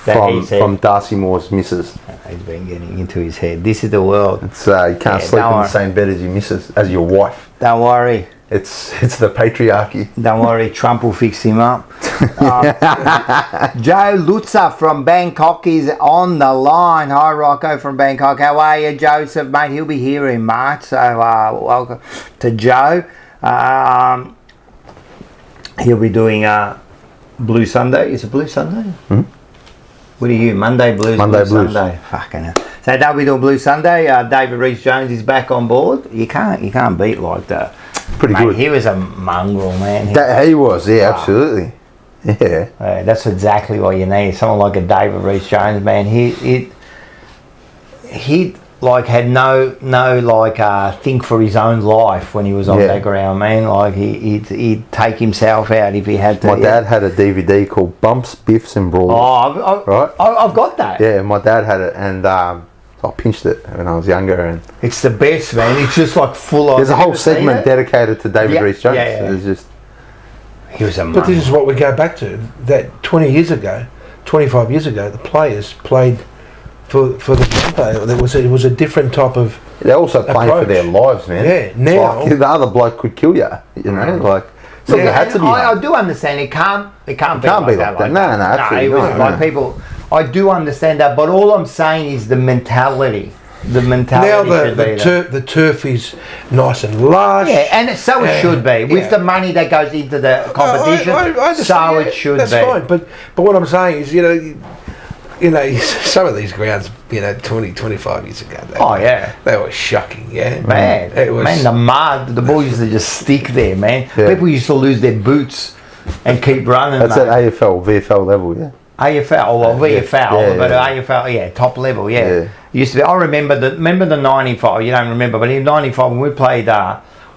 That he said. from Darcy Moore's missus. He's been getting into his head. This is the world. It's you can't sleep don't in the worry. same bed as your missus, as your wife. Don't worry. It's the patriarchy. Don't worry, Trump will fix him up. Joe Lutzer from Bangkok is on the line. Hi, Rocco from Bangkok. How are you, Joseph, mate? He'll be here in March, so welcome to Joe. He'll be doing Blue Sunday. Is it Blue Sunday? What are you? Monday Blues? Monday Blue Blues. Sunday. Fucking hell. So they'll be doing Blue Sunday. David Rees-Jones is back on board. You can't beat like that. Pretty Mate, good. he was a mongrel, man. He was, yeah, absolutely. Yeah. That's exactly what you need. Someone like a David Rees-Jones, man. He like had no think for his own life when he was on that ground, man. Like he'd take himself out if he had to. My dad had a DVD called Bumps, Biffs and Brawls. Oh, I've got that. Yeah, my dad had it, and I pinched it when I was younger. And It's the best, man. It's just like full of. there's a Have you whole ever seen segment it? dedicated to David Yeah, Rees-Jones. yeah, yeah. It's just He was a But mongrel. this is what we go back to. That 20 years ago, 25 years ago, the players played for the jumper. It was a different type of. they're also playing for approach. their lives, man. Yeah, It's now- like, the other bloke could kill you. You know, like so Yeah, it had to be. I do understand it can't be can't be like like that. that. No, absolutely it was not, like no. people. I do understand that, but all I'm saying is the mentality. The mentality Now should be there. the turf is nice and lush. Yeah, and so it should be with yeah. the money that goes into the competition. I understand, so yeah, it should that's be. fine. But what I'm saying is, you know, some of these grounds, 20, 25 years ago, they were shocking. Yeah, Man, it was. man, the mud, the ball used to just stick there, man. Yeah. People used to lose their boots and keep running. That's mate. at AFL, VFL level, yeah. AFL or VFL, yeah, but yeah. AFL, top level, yeah. Yeah. Used to be. I remember the 95. You don't remember, but in '95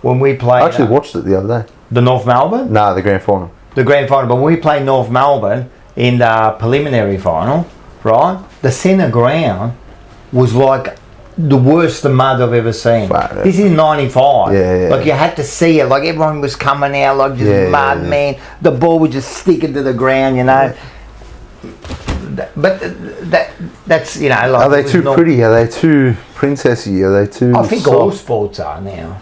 when we played, I actually watched it the other day. the North Melbourne, Nah, the grand final. the grand final. But when we played North Melbourne in the preliminary final, right? The centre ground was like the worst the mud I've ever seen. Wow. This is '95. Yeah. Like you had to see it. Like everyone was coming out, like just mud, man. The ball would just stick into the ground, you know. But that's like. Are they it was too not- pretty? Are they too princessy? Are they too I think soft? all sports are now.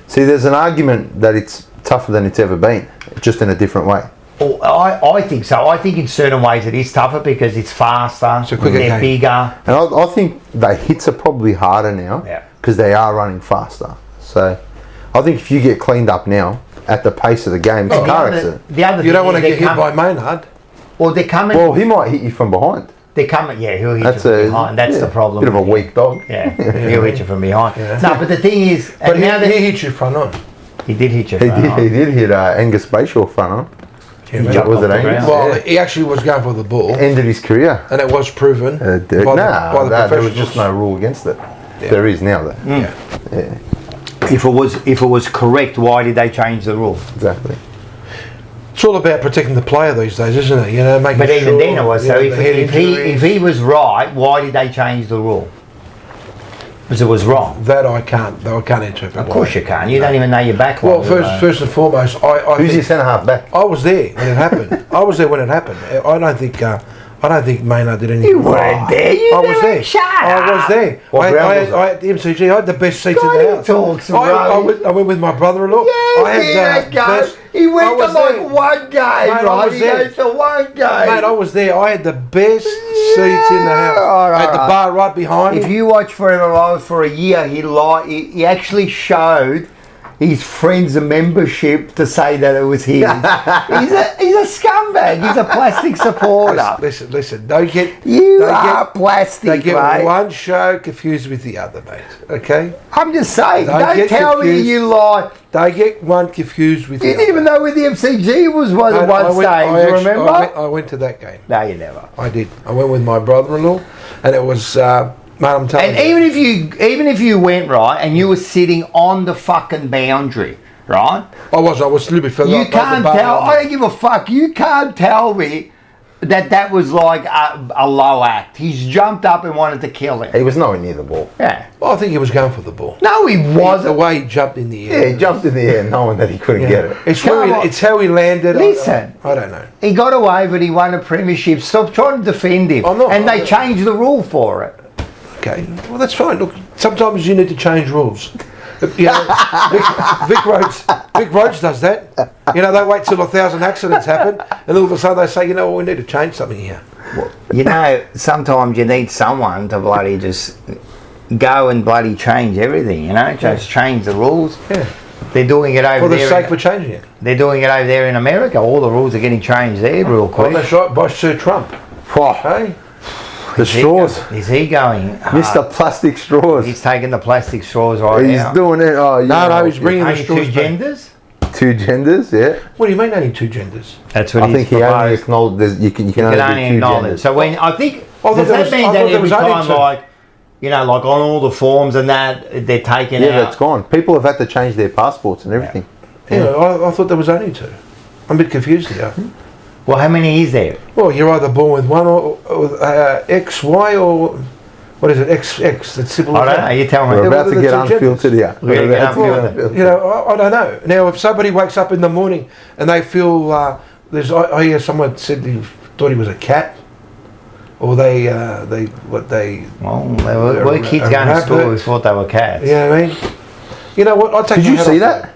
See, there's an argument that it's tougher than it's ever been, just in a different way. Oh, I think so. I think in certain ways it is tougher because it's faster. It's a quicker they're game. bigger. And I think the hits are probably harder now Yeah. because they are running faster. So I think if you get cleaned up now at the pace of the game, it's a car accident. The other You thing don't want is to get hit by Maynard. Well, they're coming. Well, he might hit you from behind. They're coming. Yeah, he'll hit That's you from behind. That's the problem. Bit of a weak dog. Yeah, he'll hit you from behind. No, but the thing is, But and now that he hit you front on. he did hit you. He front did. on. He did hit Angus Bayshaw front on. Yeah, jumped was off it the Angus? ground. Well, Yeah. he actually was going for the ball, Ended his career. and it was proven by the There was professionals. just no rule against it. There is now, though. Yeah. If it was correct, why did they change the rule? Exactly. It's all about protecting the player these days, isn't it? You know, making But even sure, then it was. So if he was right, why did they change the rule? Because it was wrong. That I can't interpret. Of course you can't. You don't even know your back line. Well, first and foremost, Who's your centre half back? I was there when it happened. I was there when it happened. I don't think Maynard did anything. You weren't there. I was there. Shut I was there. What ground was it? I had the MCG. I had the best seats in God, the he house. talks I went with my brother-in-law. Yeah, I had the best. He went to I was like there. one game, I right? was He there. goes to one game. Mate, I was there. I had the best seats in the house. All right, I had the all right. bar right behind If me. you watch Forever Live for a year, he actually showed his friends a membership to say that it was his. he's a scumbag. He's a plastic supporter. Listen. Don't get Plastic, They get mate. one show confused with the other, mate. Okay? I'm just saying. Don't Don't get tell me confused. you lie. They get one confused with the You other. didn't even know where the MCG was at one stage. Remember? I went to that game. No, you never. I did. I went with my brother-in-law, and it was, mate, I'm telling And you. even if you went right and you were sitting on the fucking boundary, right? I was a little bit further You up, can't but tell. I don't give a fuck. You can't tell me that was like a low act. He's jumped up and wanted to kill him. He was nowhere near the ball. Yeah. Well, I think he was going for the ball. No, he The wasn't. way he jumped in the air. Yeah, he jumped in the air knowing that he couldn't get it. It's, Come on. it's how he landed. Listen. I don't know. He got away, but he won a premiership. Stop trying to defend him. I'm not. And they changed the rule for it. Okay, well that's fine. Look, sometimes you need to change rules. You know, Vic Roach does that. You know, they wait till 1,000 accidents happen, and all of a sudden they say, you know, we need to change something here. You know, sometimes you need someone to bloody just go and bloody change everything, you know? Just change the rules. Yeah. They're doing it over For the there. sake of changing it. They're doing it over there in America. All the rules are getting changed there real Well, quick. that's right, by Sir Trump. Hey? The straws. Is he going? Mr. Plastic Straws. He's taking the plastic straws right He's now. doing it. Oh, yeah. No, he's bringing the Only straws two back. genders? Two genders, yeah. What do you mean only two genders? That's what I he's think he only proposed. acknowledged you can You can only only do two acknowledge. genders. So when I think thought does there that was- mean I that thought there every was only time two. like you know, like on all the forms and that they're taken Yeah, out. that's gone. People have had to change their passports and everything. Yeah, I thought there was only two. I'm a bit confused here. Well, how many is there? Well, you're either born with one or with X, Y, or what is it? XX. That's simple. I as don't that. know. You tell me. We're Yeah, about what to are the get two unfiltered here. We're gonna get Unfiltered. You know, I don't know. Now, if somebody wakes up in the morning and they feel I hear someone said he thought he was a cat, or they Well, there A were kids going to rabbit. school who thought they were cats. you know what I mean? You know what? I take. Did my you hat see off that?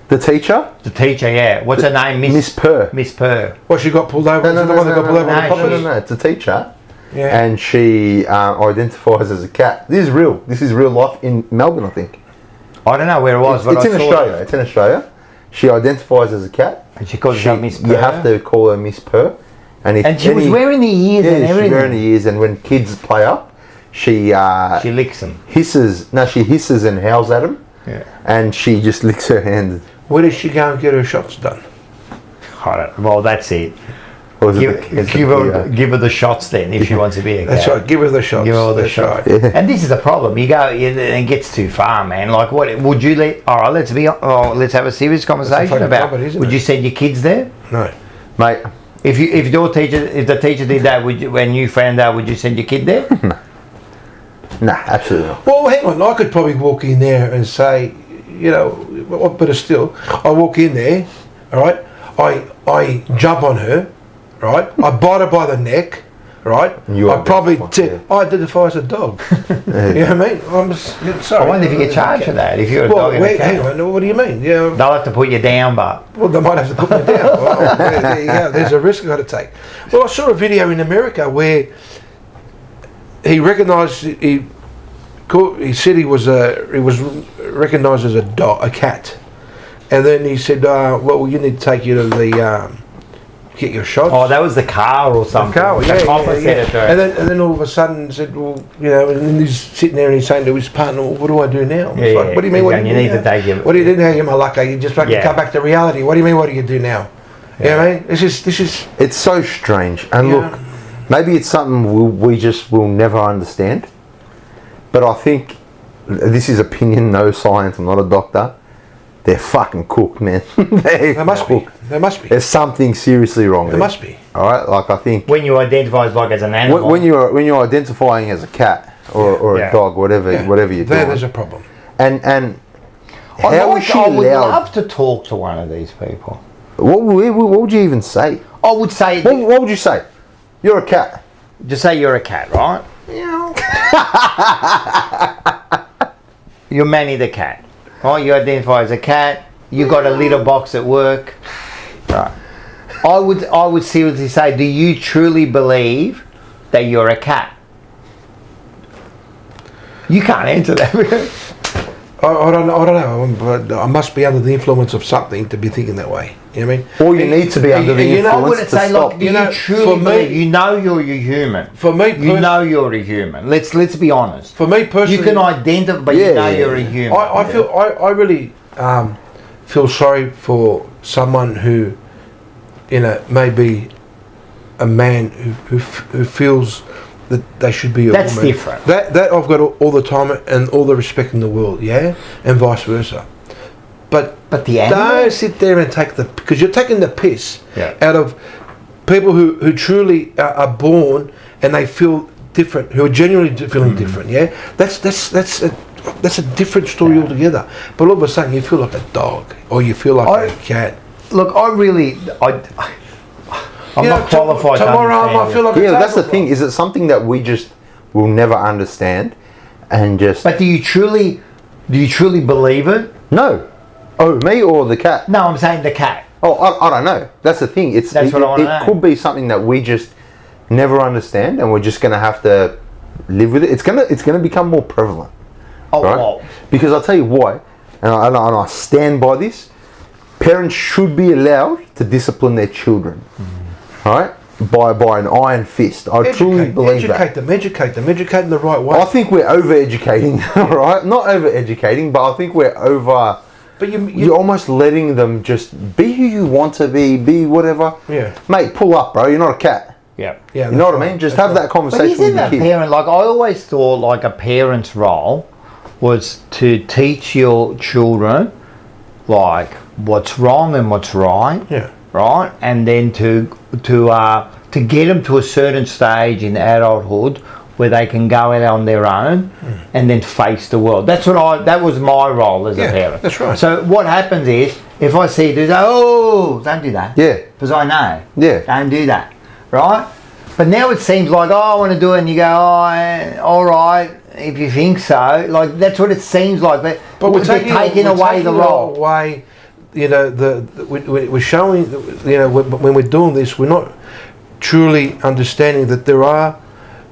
The teacher? The teacher, yeah. What's her name? Miss Purr. Miss Purr. Well, she got pulled over. No, Is it the one that got pulled over no, on the no, property? No, it's a teacher. Yeah. And she identifies as a cat. This is real. This is real life in Melbourne, I think. I don't know where it was, but It's I in saw Australia. It's in Australia. She identifies as a cat. And she calls herself Miss Purr. You have to call her Miss Purr. And, if And she was any- wearing the ears yeah, and she's everything. wearing the ears. And when kids play up, she She licks them. hisses. No, she hisses and howls at them. Yeah. And she just licks her hand. Where does she go and get her shots done? I don't, well, that's it. Or is it Give her the shots then if she wants to be a cat. That's right. Give her the shots. Give her all the That's shots. right. And this is the problem. You go, it gets too far, man. Like, what would you let? All right, let's have a serious conversation fucking about. problem, isn't Would it? you send your kids there? No. Mate, If the teacher did that, would you, when you found out, would you send your kid there? nah, absolutely not. Well, hang on. I could probably walk in there and say, you know, but still, I walk in there, all right. I jump on her, right. I bite her by the neck, right. You I probably identify, I identify as a dog. You know what I mean? I'm sorry. I wonder if you get charged for that. If you're a Well, dog and a hang cat, on. What do you mean? Yeah. they'll have to put you down, but Well, they might have to put me down. Well, there you go. There's a risk I've got to take. Well, I saw a video in America where he recognised he said he was recognised as a cat, and then he said, "Well, you need to take you to the get your shots." oh, that was the car or something. The copper said it to her. And then all of a sudden said, "Well, you know," and then he's sitting there and he's saying to his partner, well, "What do I do now?" It's Yeah, like, what do you mean? yeah, What do you you do need now? to take him. What do you do now, you malaka? You just fucking Yeah. come back to reality. What do you mean? What do you do now? You know what I mean? This is. It's so strange. And Yeah. look, maybe it's something we just will never understand. But I think this is opinion, no science. I'm not a doctor. They're fucking cooked, man. They must be. They must be. There's something seriously wrong. There must be. All right, like I think when you identify as an animal, when you're identifying as a cat or a dog, whatever you're doing, there's a problem. And how is she I would allowed? love to talk to one of these people. What would you even say? I would say, What would you say? You're a cat. just say you're a cat, right? Meow. You're Manny the cat. Right? You identify as a cat. You got a litter box at work. Right. I would seriously say, do you truly believe that you're a cat? You can't answer that. I don't know, but I must be under the influence of something to be thinking that way. You know what I mean? Or you need to be under the influence I wouldn't say, stop. look, do you truly believe? You know you're a human. For me, you know you're a human. Let's be honest. For me personally, you can identify, but you know you're a human. I really feel sorry for someone who, maybe a man who feels that they should be a woman. That's different. That I've got all the time and all the respect in the world, yeah, and vice versa. But the animal? Don't sit there and because you're taking the piss Yeah. out of people who truly are born and they feel different, who are genuinely feeling different. Yeah, that's a different story altogether. But all of a sudden you feel like a dog or you feel like a cat. Look, I'm not qualified. Tomorrow I feel like a that's the thing. Is it something that we just will never understand, and just? But do you truly believe it? No. Oh, me or the cat? No, I'm saying the cat. Oh, I don't know. That's the thing. It could be something that we just never understand, and we're just going to have to live with it. It's gonna become more prevalent. Oh, right? wow. Because I'll tell you why, and I stand by this. Parents should be allowed to discipline their children, right? By an iron fist. I truly believe that. Educate them the right way. I think we're over-educating, right? Not over-educating, but I think we're over... But you're almost letting them just be who you want to be whatever. Yeah. Mate, pull up, bro. You're not a cat. Yeah. You know what I mean? Just have that conversation with your kid. Parent, like, I always thought like a parent's role was to teach your children like what's wrong and what's right. Yeah. Right? And then to get them to a certain stage in adulthood where they can go out on their own and then face the world. That was my role as a parent. That's right. So what happens is, if I see you do that, don't do that. Yeah. Because I know. Yeah. Don't do that. Right? But now it seems like, I want to do it, and you go, all right, if you think so. Like, that's what it seems like. But we're taking away the role. We're showing, when we're doing this, we're not truly understanding that there are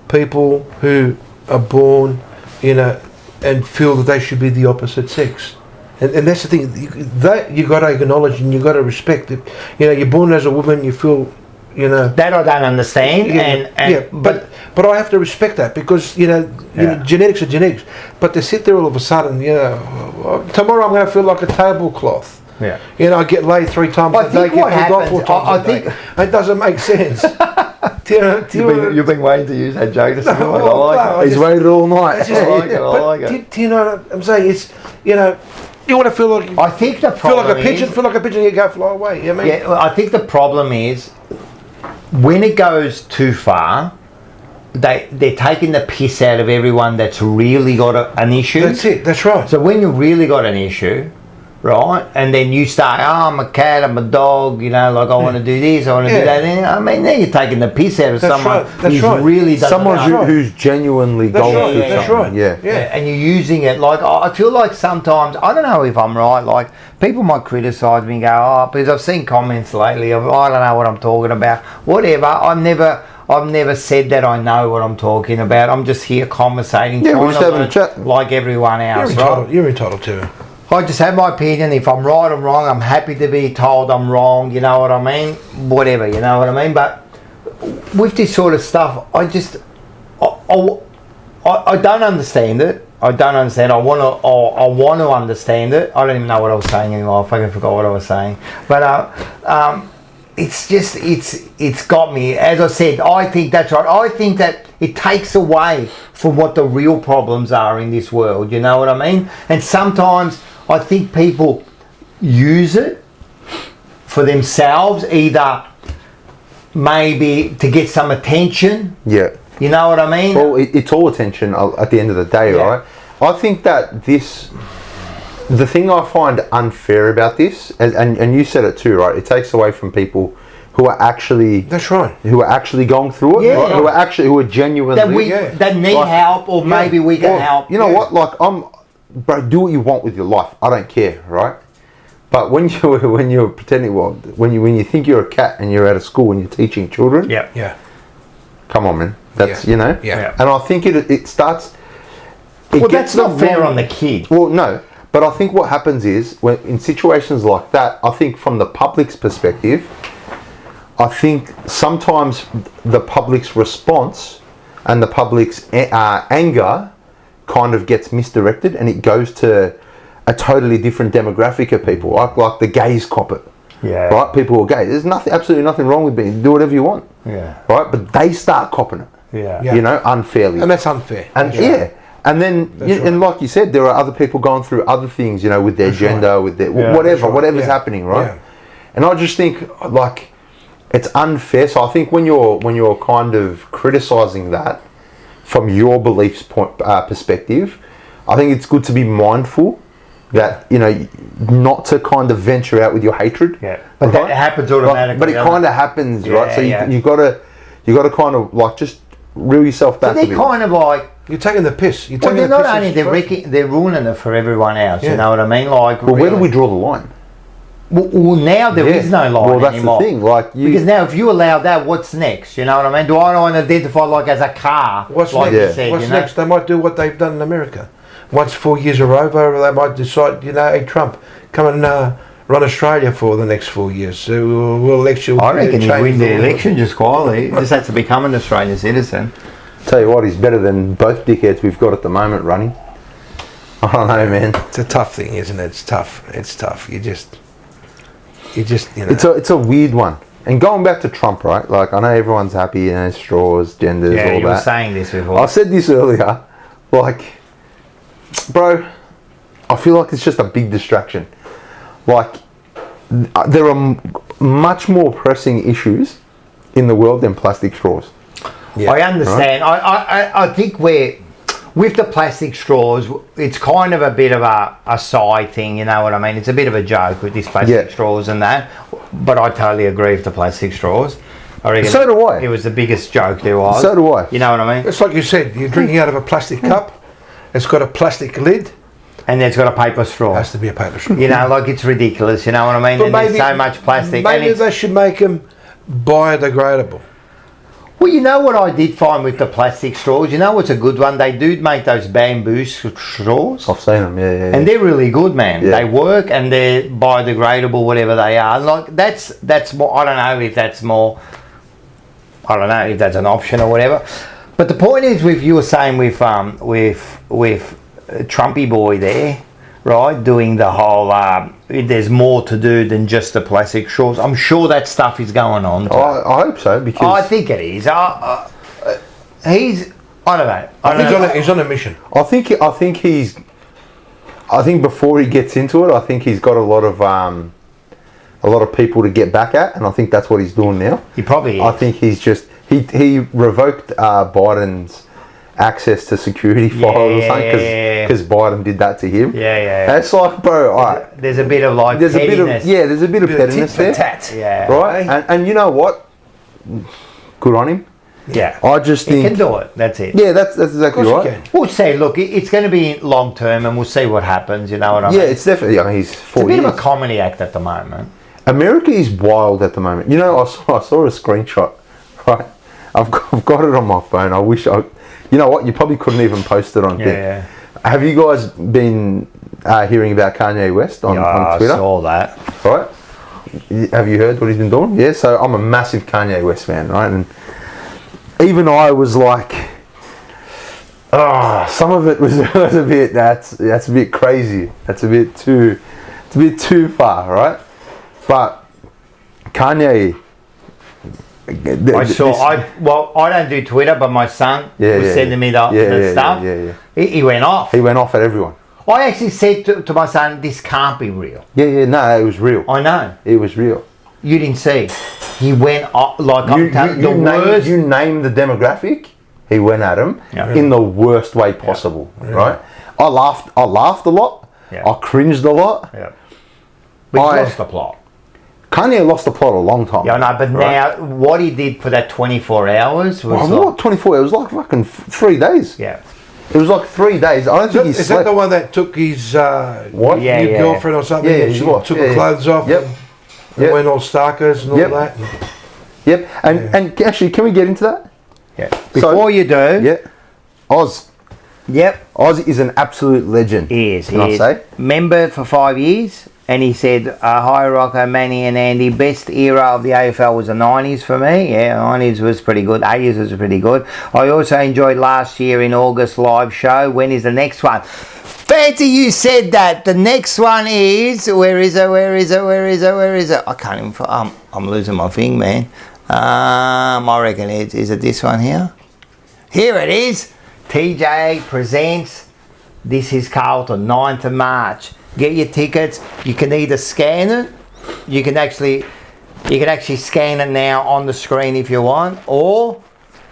people who are born, and feel that they should be the opposite sex, and that's the thing. That you got to acknowledge and you got to respect it. You're born as a woman. You feel, that I don't understand. But I have to respect that because genetics are genetics. But to sit there all of a sudden, tomorrow I'm going to feel like a tablecloth. Yeah. I get laid 3 times a day, get pulled off 4 times a day. It doesn't make sense. You've been waiting to use that joke. He's waited all night. I like it. Do you know what I'm saying? It's, you want to feel like... I think the problem feel like a pigeon, you go fly away. You know what I mean? Yeah, I think the problem is when it goes too far, they're taking the piss out of everyone that's really got an issue. That's it. That's right. So when you really got an issue, right, and then you start, I'm a cat, I'm a dog, like I want to do this, I want to do that. And, now you're taking the piss out of someone who's really doesn't someone who's genuinely going through something. That's right. Yeah. And you're using it like, I feel like sometimes, I don't know if I'm right, like people might criticise me and go, because I've seen comments lately of, I don't know what I'm talking about, whatever. I've never said that I know what I'm talking about. I'm just here conversating, we're just having a chat like everyone else. You're entitled to it. I just have my opinion. If I'm right or wrong, I'm happy to be told I'm wrong. You know what I mean? Whatever, you know what I mean? But with this sort of stuff, I don't understand it. I don't understand. I want to understand it. I don't even know what I was saying anymore. I fucking forgot what I was saying. But it's just it's got me. As I said, I think that's right. I think that it takes away from what the real problems are in this world. You know what I mean? And sometimes I think people use it for themselves, either maybe to get some attention. Yeah. You know what I mean? Well, it's all attention at the end of the day, right? I think that the thing I find unfair about this, and you said it too, right? It takes away from people who are actually That's right. who are actually going through it, Yeah. right? who are genuinely that need help, or maybe we can help. You know what? Like bro, do what you want with your life. I don't care, right? But when you're pretending, well, when you think you're a cat and you're out of school and you're teaching children, Yeah. come on, man. That's you know. Yeah. And I think it starts. Well, that's not fair on the kid. Well, no. But I think what happens is, when in situations like that, I think from the public's perspective, I think sometimes the public's response and the public's anger kind of gets misdirected, and it goes to a totally different demographic of people, like the gays cop it. Yeah. Right? People who are gay. There's absolutely nothing wrong with being, do whatever you want. Yeah. Right? But they start copping it. Yeah. You know, unfairly. And that's unfair. And and then, and like you said, there are other people going through other things, you know, with their gender, with their whatever's happening, right? Yeah. And I just think, like, it's unfair. So I think when you're kind of criticising that from your beliefs perspective, I think it's good to be mindful that, you know, not to kind of venture out with your hatred. Yeah. But that happens automatically. But it kind of happens, right? So you got to kind of like just reel yourself back. So they're kind of like. You're taking the piss. Well, they're not only they're ruining it for everyone else. You know what I mean? Like, well, where do we draw the line? Well, now there is no line well, that's anymore. the thing. Like, because now if you allow that, what's next? You know what I mean? Do I want to identify like as a car? What's like next? You said, What's you know? next? They might do what they've done in America. Once 4 years are over, they might decide, you know, hey, Trump, come and run Australia for the next 4 years. So we'll elect you. I reckon you win the election just quietly. You just have to become an Australian citizen. Tell you what, he's better than both dickheads we've got at the moment running. I don't know, man. It's a tough thing, isn't it? It's tough. It's tough. You just, you know. It's a weird one. And going back to Trump, right? Like, I know everyone's happy, you know, straws, genders, all that. Yeah, you were saying this before. I said this earlier. Like, bro, I feel like it's just a big distraction. Like, there are much more pressing issues in the world than plastic straws. Yeah. I understand. Right? I think with the plastic straws, it's kind of a bit of a side thing, you know what I mean? It's a bit of a joke with these plastic straws and that. But I totally agree with the plastic straws. I reckon so do I. It was the biggest joke there was. So do I. You know what I mean? It's like you said, you're drinking out of a plastic cup. It's got a plastic lid. And there's got a paper straw. It has to be a paper straw. You know, like it's ridiculous, you know what I mean? But and maybe, there's so much plastic. Maybe they should make them biodegradable. Well, you know what I did find with the plastic straws? You know what's a good one? They do make those bamboo straws. I've seen them, yeah. And they're really good, man. Yeah. They work and they're biodegradable, whatever they are. Like that's more. I don't know if that's more. I don't know if that's an option or whatever. But the point is, with you were saying with Trumpy boy there, right? Doing the whole. There's more to do than just the plastic straws. I'm sure that stuff is going on. I hope so, because I think it is. He's. I don't know. He's on a mission. I think before he gets into it, I think he's got a lot of people to get back at, and I think that's what he's doing now. He probably is. I think he's just he revoked Biden's access to security files or something because Biden did that to him. Yeah. It's like, bro, all right. There's a bit of like pettiness. There's a bit of pettiness there. Yeah. Right? And you know what? Good on him. Yeah. I just think he can do it. That's it. Yeah, that's exactly right. We'll see. Look, it's going to be long term, and we'll see what happens. You know what I mean? Yeah, it's definitely. I mean, he's 40 It's a bit of a comedy act at the moment. America is wild at the moment. You know, I saw a screenshot. Right, I've got it on my phone. I wish I. You know what? You probably couldn't even post it on here. Yeah. Have you guys been hearing about Kanye West on Twitter? I saw that. Right. Have you heard what he's been doing? Yeah. So I'm a massive Kanye West fan, right? And even I was like, some of it was a bit. That's a bit crazy. That's a bit too far, right? But Kanye I don't do Twitter, but my son was sending me the stuff. He went off. He went off at everyone. I actually said to my son, "This can't be real." No, it was real. I know. It was real. You didn't see. He went off like you named the demographic. He went at him in the worst way possible. Right? I laughed a lot. I cringed a lot. Yeah. But he lost the plot. Kanye lost the plot a long time. Yeah, I know, but now what he did for that 24 hours was what 24? It was like fucking 3 days. Yeah. It was like 3 days. I don't think he slept. Is that the one that took his what? new girlfriend or something? Yeah, she took her clothes off. And went all starkers and all that. Yep. And actually, can we get into that? Yeah. Before you do. Yeah. Oz. Yep. Oz is an absolute legend. He is. Can I say? Member for 5 years. And he said, hi Rocco, Manny and Andy, best era of the AFL was the 90s for me. Yeah, 90s was pretty good, 80s was pretty good. I also enjoyed last year in August live show. When is the next one? Fancy you said that. The next one is, where is it? I can't even, I'm losing my thing, man. I reckon is it this one here? Here it is. TJ presents, this is Carlton, 9th of March. Get your tickets. You can either scan it. You can actually scan it now on the screen if you want, or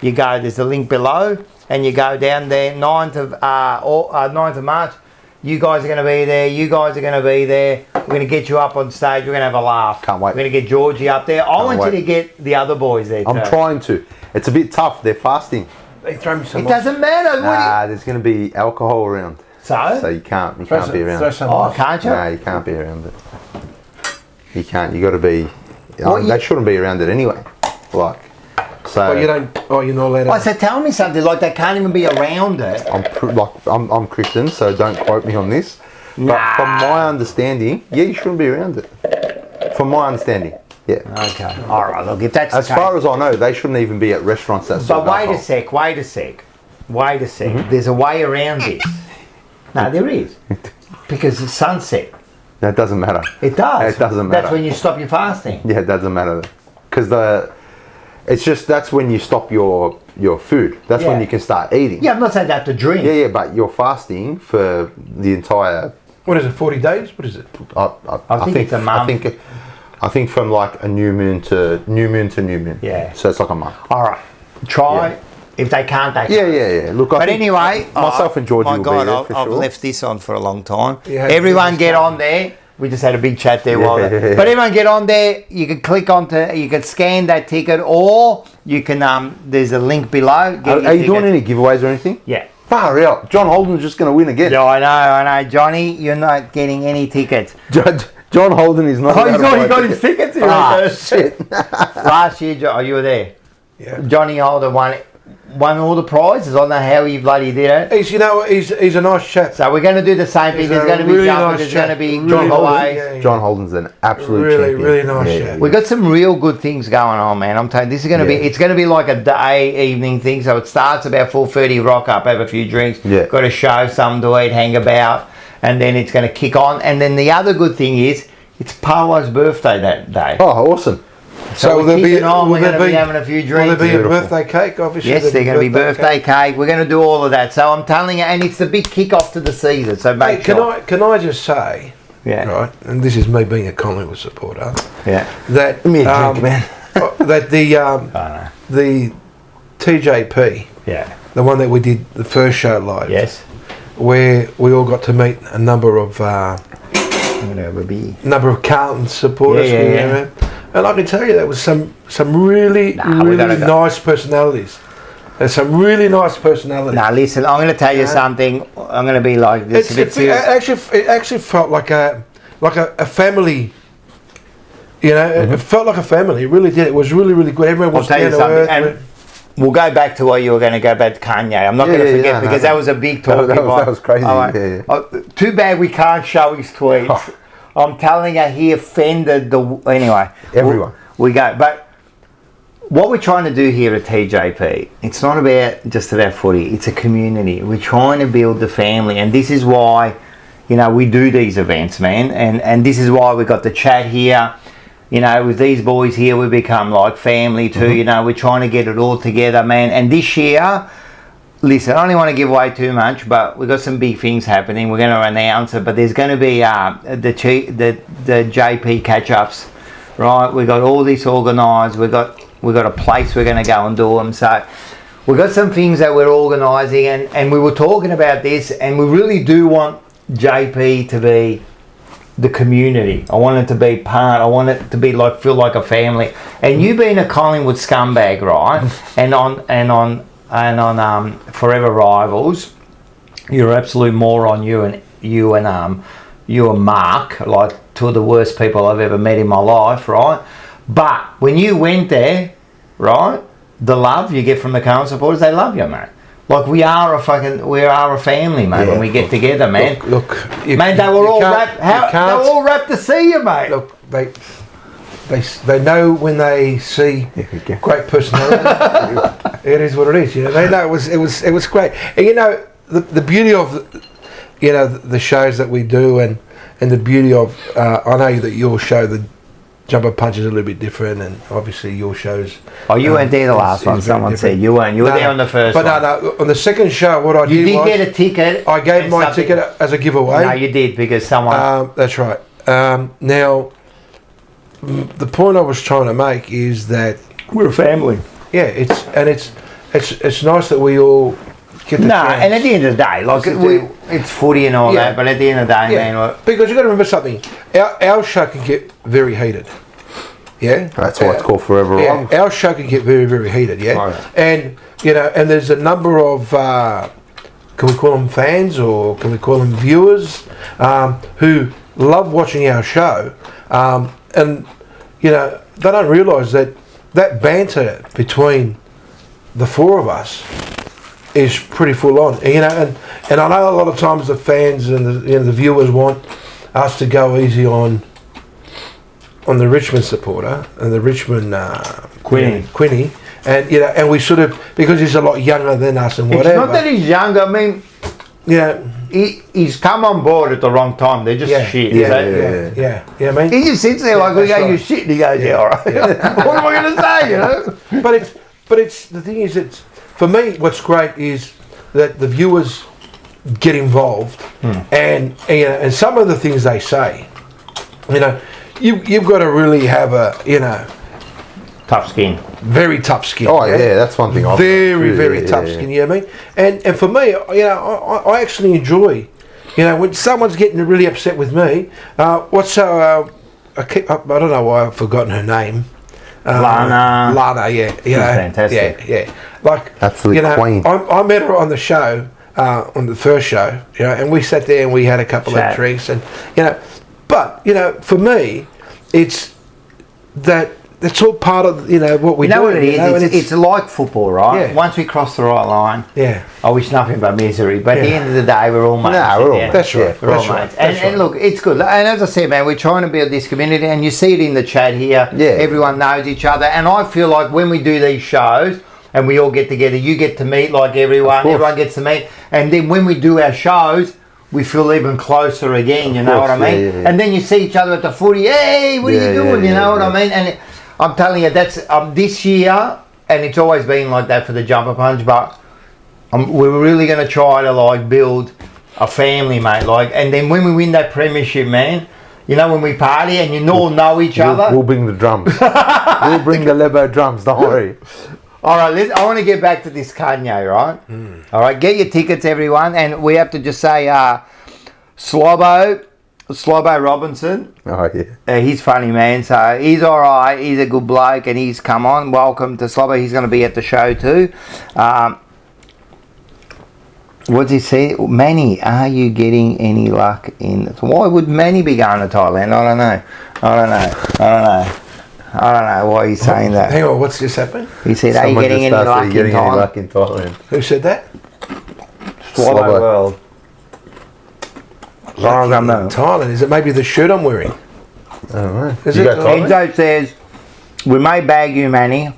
you go. There's a link below, and you go down there. 9th of March. You guys are going to be there. You guys are going to be there. We're going to get you up on stage. We're going to have a laugh. Can't wait. We're going to get Georgie up there. I want you to get the other boys there. I'm trying to. It's a bit tough. They're fasting. They throw me some. It doesn't matter. Nah, there's going to be alcohol around. So you can't be around it. Oh, can't you? No, you can't be around it. You can't. You got to be. They shouldn't be around it anyway. So. Oh, you don't. Oh, you're not allowed. I said, tell me something. Like they can't even be around it. I'm Christian, so don't quote me on this. But from my understanding, you shouldn't be around it. From my understanding, yeah. Okay. All right. Look, if that's as far as I know, they shouldn't even be at restaurants that. But wait a sec. Mm-hmm. There's a way around this. No, there is. Because it's sunset. That doesn't matter. It does. It doesn't matter. That's when you stop your fasting. Yeah, it doesn't matter. Because that's when you stop your food. That's when you can start eating. Yeah, I'm not saying that to drink. Yeah, but you're fasting for the entire. What is it? 40 days? What is it? I think it's a month. I think from like a new moon to new moon. Yeah. So it's like a month. All right. Try. Yeah. If they can't, they can't. Yeah. Look, anyway, myself and Georgie will be there for I've sure. left this on for a long time. Yeah, everyone get on there. We just had a big chat there while. But everyone get on there. You can click you can scan that ticket, or you can. There's a link below. Are you doing any giveaways or anything? Yeah. Far out. John Holden's just going to win again. Yeah, I know, Johnny. You're not getting any tickets. John Holden is not. Oh, he's already got his tickets. Shit. Last year, you were there. Yeah. Johnny Holden won all the prizes. I don't know how he bloody did it. He's a nice chap. So we're going to do the same thing. There's going to be really jumpers. Nice there's going to be really giveaways. Yeah. John Holden's an absolute champion. Really nice chap. We got some real good things going on, man. I'm telling you, this is going to be. It's going to be like a evening thing. So it starts about 4:30. Rock up, have a few drinks. Yeah. Got a show, some to eat, hang about, and then it's going to kick on. And then the other good thing is, it's Paolo's birthday that day. Oh, awesome. So we're going to be having a few drinks. Will there be a birthday cake, obviously? Yes, there's going to be birthday cake. We're going to do all of that. So I'm telling you, and it's the big kick-off to the season. So make sure. Can I just say, right, and this is me being a Collingwood supporter, that give me a drink, man. That the TJP, the one that we did the first show live, where we all got to meet a number of Carlton supporters. And I can tell you, there was some really nice personalities. There's some really nice personalities. Now listen, I'm going to tell you something. I'm going to be like this. It actually felt like a family. You know, it felt like a family. It really did. It was really, really good. Everyone was down to earth. And we'll go back to what you were going to go back to Kanye. I'm not going to forget because that was a big talk. That was crazy. Too bad we can't show his tweets. I'm telling you, he offended everyone. We go, but what we're trying to do here at TJP, it's not just about footy. It's a community. We're trying to build the family, and this is why, we do these events, man. And this is why we got the chat here. you know, with these boys here, we become like family too. You know, we're trying to get it all together, man. And this year, listen, I don't want to give away too much, but we've got some big things happening. We're going to announce it, but there's going to be the JP catch-ups, right? We've got all this organised. We've got a place we're going to go and do them. So we've got some things that we're organising, and we were talking about this, and we really do want JP to be the community. I want it to be part. I want it to be like, feel like a family. And you being a Collingwood scumbag, right? and on Forever Rivals, you're an absolute moron. You and Mark, like two of the worst people I've ever met in my life, right? But when you went there, right, the love you get from the Carlton supporters, they love you, mate. Like we are a family, mate. When we get together, man. Look, mate, they were all wrapped to see you, mate. Look, they know when they see great personality. It is what it is. You know, they know it was great. And you know the beauty of the shows that we do, and the beauty of I know that your show, the Jumper Punch, is a little bit different, and obviously your shows. Oh, you weren't there the last one. Someone said you weren't. You were there on the first one. But no, on the second show, what I did was... You did get a ticket. I gave my ticket as a giveaway. No, you did, because someone... That's right. Now, the point I was trying to make is that... We're a family. Yeah, it's nice that we all get the chance. And at the end of the day, like it's footy and all that, but at the end of the day, man... Like, because you've got to remember something. Our show can get very heated. Yeah, that's why it's called Forever Rivals. Our show can get very, very heated. Yeah, right. And and there's a number of can we call them fans or can we call them viewers who love watching our show, and they don't realise that banter between the four of us is pretty full on. And I know a lot of times the fans and the viewers want us to go easy on the Richmond supporter and the Richmond Quinny, and we sort of, because he's a lot younger than us and whatever. It's not that he's younger. I mean, he's come on board at the wrong time. They're just shit. Yeah. I mean, he just sits there like we gave you shit, and he goes, all right. What am I going to say? But it's the thing is, it's for me. What's great is that the viewers get involved, and some of the things they say, you've got to really have a tough skin, very tough skin. Oh yeah, that's one thing. Very tough skin. You know what I mean? And for me, I actually enjoy, when someone's getting really upset with me. I don't know why I've forgotten her name. Lana, yeah, fantastic. Yeah. Like, absolute queen. I met her on the show, on the first show, and we sat there and we had a couple of drinks, and but for me, it's that. That's all part of what we do. What it is? It's like football, right? Yeah. Once we cross the right line, I wish nothing but misery. But at the end of the day, we're all mates. We're all mates. That's right. We're all mates. And look, it's good. And as I said, man, we're trying to build this community, and you see it in the chat here. Yeah. Everyone knows each other, and I feel like when we do these shows and we all get together, you get to meet like everyone. Everyone gets to meet, and then when we do our shows, we feel even closer again. You know what I mean? Yeah. And then you see each other at the footy. Hey, what are you doing? You know what I mean? And I'm telling you, that's this year, and it's always been like that for the Jumper Punch. But we're really going to try to build a family, mate. And then when we win that premiership, man, when we party and you all know each other, we'll bring the drums. We'll bring the Lebo drums. Don't worry. All right, I want to get back to this Kanye, right? All right, get your tickets, everyone, and we have to just say, Slobbo Robinson. Oh yeah. He's funny, man. So he's all right. He's a good bloke, and he's come on. Welcome to Slobbo. He's going to be at the show too. What's he say? Manny, are you getting any luck in? Why would Manny be going to Thailand? I don't know why he's saying that. Hang on, what's just happened? He said, "Are you getting any luck in Thailand?" Who said that? Slobbo World. Thailand. Is it maybe the shirt I'm wearing? I don't know. Enzo says, "We may bag you, Manny,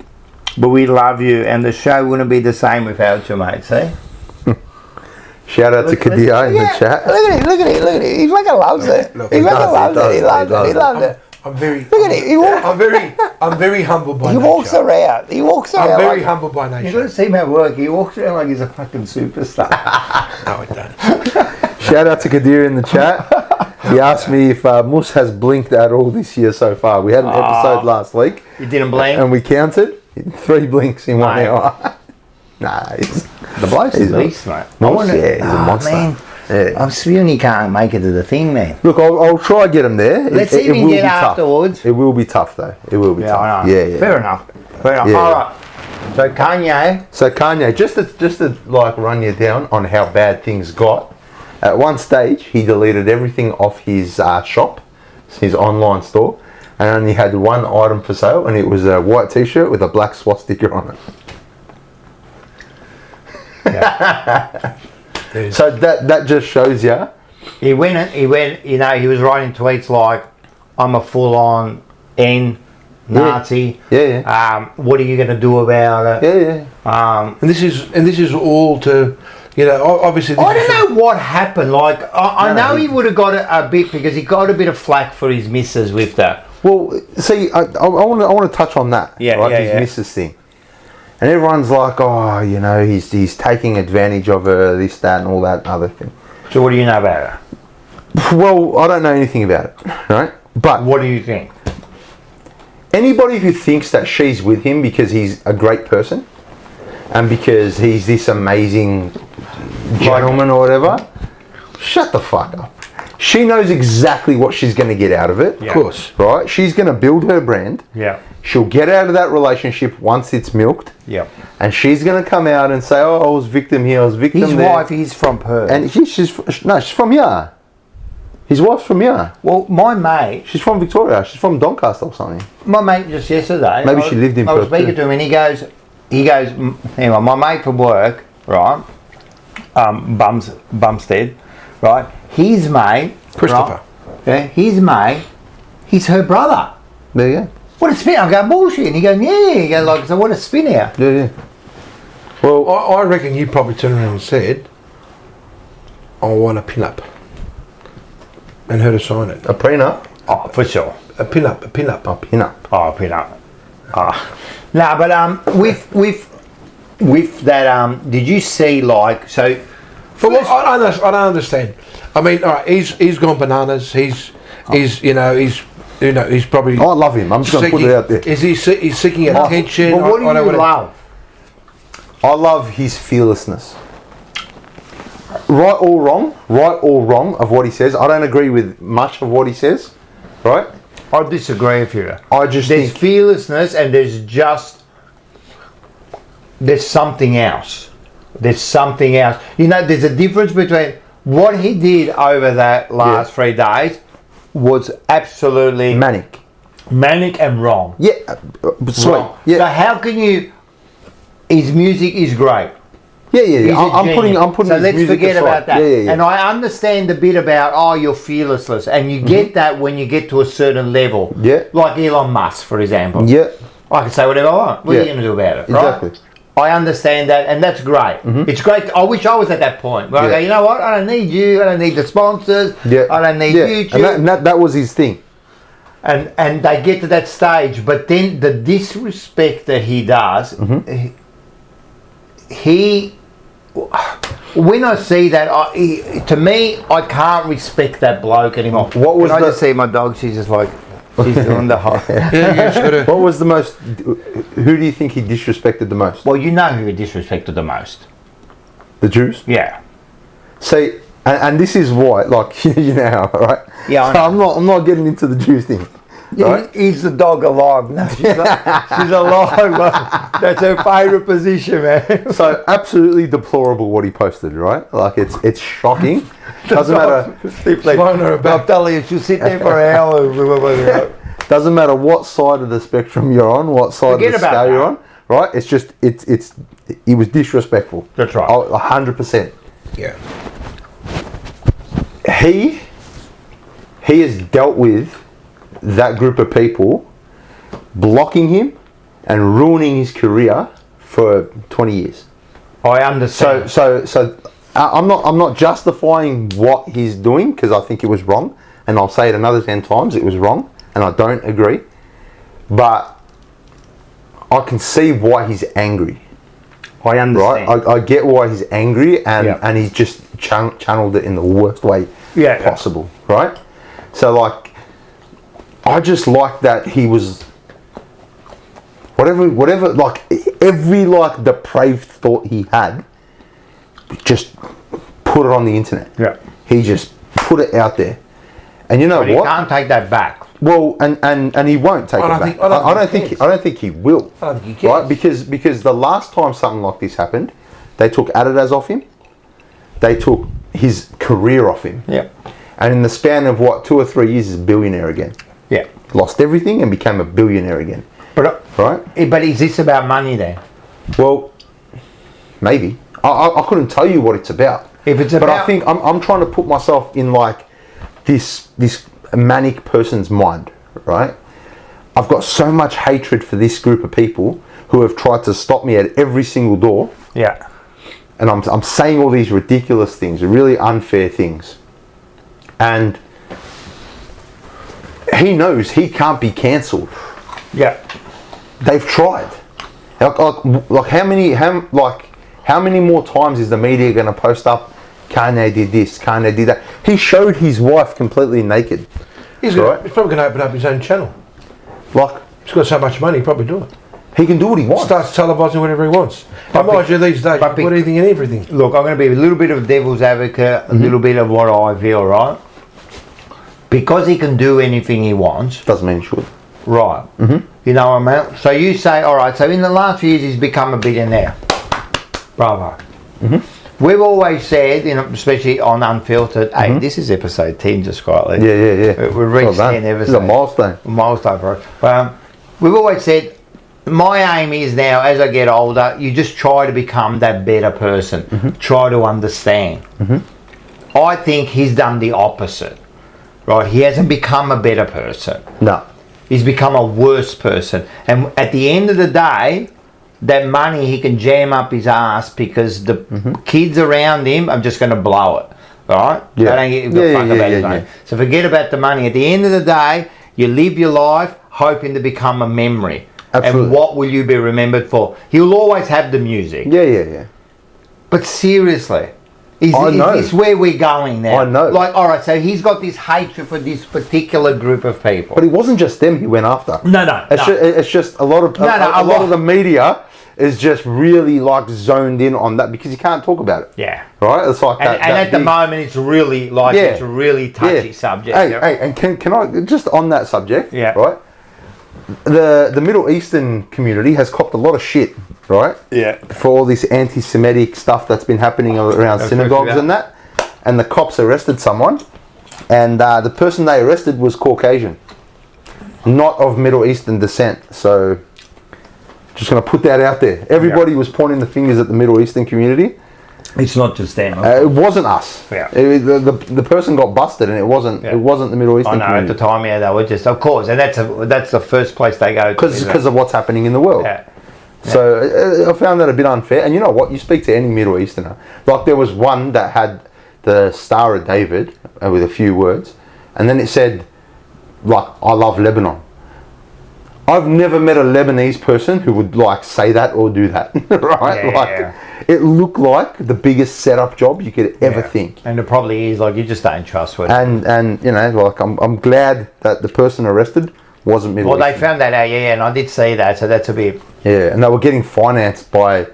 but we love you, and the show wouldn't be the same without you, mate." See? Shout out to Kadia in the chat. Look at it. He fucking loves it. He fucking loves it. He loves it. I'm very. Look at it. I'm very humble by He nature. walks around. I'm very humble by nature. You got to see him at work. He walks around like he's a fucking superstar. No, I don't. Shout out to Kadir in the chat. He asked me if Mus has blinked at all this year so far. We had an episode last week. You didn't blink? And we counted 3 blinks in 1 hour. Nah, The bloke's a beast, mate. Mus, he's a monster. Man. Yeah. I'm feeling he can't make it to the thing, man. Look, I'll try to get him there. Let's see if we can get afterwards. It will be tough, though. It will be tough. I know. Yeah. Fair enough. Yeah. All right. So Kanye. just to like run you down on how bad things got. At one stage, he deleted everything off his shop, his online store, and only had one item for sale, and it was a white T-shirt with a black swastika on it. Yeah. So that just shows you. He went, you know, he was writing tweets like, I'm a full-on Nazi. Yeah. What are you going to do about it? Yeah. And this is all to, you know, obviously. I don't know what happened. Like, I know he would have got a bit, because he got a bit of flack for his missus with that. Well, see, I want to touch on that. Yeah, right? yeah, His yeah. missus thing. And everyone's like, oh, you know, he's taking advantage of her, this, that, and all that other thing. So what do you know about it? Well, I don't know anything about it, right? But What do you think? anybody who thinks that she's with him because he's a great person and because he's this amazing gentleman or whatever, shut the fuck up. She knows exactly what she's going to get out of it. Yeah. Of course. Right? She's going to build her brand. Yeah. She'll get out of that relationship once it's milked. Yeah. And she's going to come out and say, oh, I was victim here, I was victim His there. wife is from Perth. And she's from here. His wife's from here. Well, my mate, She's from Victoria. She's from Doncaster or something. my mate just yesterday. Maybe she lived in I was Perth speaking too. to him and he goes, anyway, my mate from work, right, Bumstead, right, his mate, Christopher. right, yeah, his mate, he's her brother. There you go. What a spin! I go, bullshit. And he goes, yeah. He goes, like, so what a spin out. Yeah. Well, I reckon you probably turned around and said, I want a pin-up. And her to sign it. a prenup. Oh, for sure. A pin-up. A pinup. Oh, pin up. Oh. No, but with that, did you see, like, so... But I don't understand. I mean, all right, he's gone bananas. He's probably. I love him. I'm just going to put it out there. Is he's seeking attention? But what do you love? I love his fearlessness. Right or wrong of what he says. I don't agree with much of what he says. Right? I disagree with you. I just There's think. fearlessness and there's something else. There's something else. You know, there's a difference between what he did over that last 3 days was absolutely Manic. and wrong. Yeah. Sweet. Wrong. Yeah. So how can you... His music is great. Yeah. He's a I'm putting. genius. So So let's forget about that. Yeah. And I understand the bit about, you're fearless. And you get that when you get to a certain level. Yeah. Like Elon Musk, for example. Yeah. I can say whatever I want. What are you Yeah. going to do about it? Right? Exactly. I understand that, and that's great. It's great. I wish I was at that point where I go, you know what? I don't need you. I don't need the sponsors. Yeah. I don't need YouTube. And that was his thing. And they get to that stage, but then the disrespect that he does, he when I see that, to me, I can't respect that bloke anymore. What was Can I the- just see my dog? She's just like, she's doing the whole... What was the most? Who do you think he disrespected the most? Well, you know who he disrespected the most. The Jews. Yeah. See, and this is why, like, you know how, right? Yeah, I So I'm not getting into the Jews thing. Right? Is the dog alive? No, she's alive. But that's her favourite position, man. So absolutely deplorable what he posted, right? Like it's shocking. Doesn't matter. I'm telling you, she'll sit there for hours. Doesn't matter what side of the spectrum you're on, what side Forget of the about scale you're that. on, right? It's just he was disrespectful. That's right. 100%. Yeah. He has dealt with that group of people blocking him and ruining his career for 20 years. I understand. So I'm not justifying what he's doing because I think it was wrong, and I'll say it another 10 times. It was wrong. and I don't agree, but I can see why he's angry. I understand. Right? I get why he's angry, and he's just channeled it in the worst way possible, right? So, like, I just like that he was... Whatever, like, every, like, depraved thought he had, just put it on the internet. Yeah. He just put it out there. And you know but what? He can't take that back. Well, and he won't take it back. I don't think he will. I don't think he cares. Right? Because the last time something like this happened, they took Adidas off him. They took his career off him. Yeah. And in the span of 2 or 3 years, he's a billionaire again. Yeah. Lost everything and became a billionaire again. But right? But is this about money then? Well, maybe. I couldn't tell you what it's about. If it's but I think I'm trying to put myself in like this manic person's mind, right? I've got so much hatred for this group of people who have tried to stop me at every single door. Yeah. And I'm saying all these ridiculous things, really unfair things. And he knows he can't be cancelled. Yeah. They've tried. Like how many more times is the media going to post up Kanye did this, Kanye did that? He showed his wife completely naked. He's probably going to open up his own channel. Like, he's got so much money, he'll probably do it. He can do what he wants. Starts televising whatever he wants. And mind you, these days, you put anything in everything. Look, I'm going to be a little bit of devil's advocate, a little bit of what I feel, right? Because he can do anything he wants. Doesn't mean he should. Right. You know what I mean? So you say, all right, so in the last few years he's become a billionaire. Bravo. We've always said, especially on Unfiltered, hey, this is episode 10 just quietly. Yeah. We've reached 10 episodes. This is a milestone. Milestone for us. We've always said, my aim is now, as I get older, you just try to become that better person. Try to understand. I think he's done the opposite. Right? He hasn't become a better person. No. He's become a worse person. And at the end of the day, that money he can jam up his ass because the kids around him are just going to blow it. Right? Yeah. They don't give a fuck about his money. So forget about the money. At the end of the day, you live your life hoping to become a memory. Absolutely. And what will you be remembered for? He'll always have the music. Yeah. But seriously, is this where we're going now? I know. Like, all right, so he's got this hatred for this particular group of people. But it wasn't just them he went after. No. It's just a lot of a lot of the media is just really like zoned in on that because you can't talk about it. Yeah. Right? It's like that. And at the moment, it's really like it's a really touchy subject. Hey, and can I just on that subject? Yeah. Right. The Middle Eastern community has copped a lot of shit, right? Yeah. For all this anti-Semitic stuff that's been happening around synagogues and that, and the cops arrested someone, and the person they arrested was Caucasian, not of Middle Eastern descent. So, just going to put that out there. Everybody was pointing the fingers at the Middle Eastern community. It's not just them. It wasn't us. Yeah. The person got busted, and it wasn't the Middle Eastern community. At the time, they were just, of course, and that's the first place they go to. Because of what's happening in the world. Yeah. So I found that a bit unfair. And you know what? You speak to any Middle Easterner. Like there was one that had the Star of David with a few words, and then it said, like, I love Lebanon. I've never met a Lebanese person who would like say that or do that, right? It looked like the biggest setup job you could ever think. And it probably is. Like, you just don't trust it. And you know, like I'm glad that the person arrested wasn't Middle Eastern. Well, they found that out, and I did see that, so that's a bit. Yeah, and they were getting financed by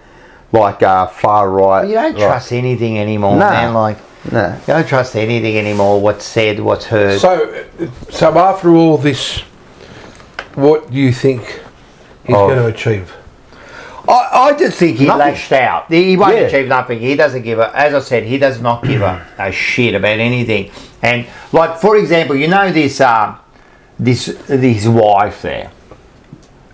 like far right. You don't trust anything anymore, man. Like, no, you don't trust anything anymore. What's said, what's heard. So after all this, what do you think he's going to achieve? I just think he lashed out. He won't achieve nothing. He doesn't give a, as I said, he does not give a shit about anything. And like, for example, you know this this wife there,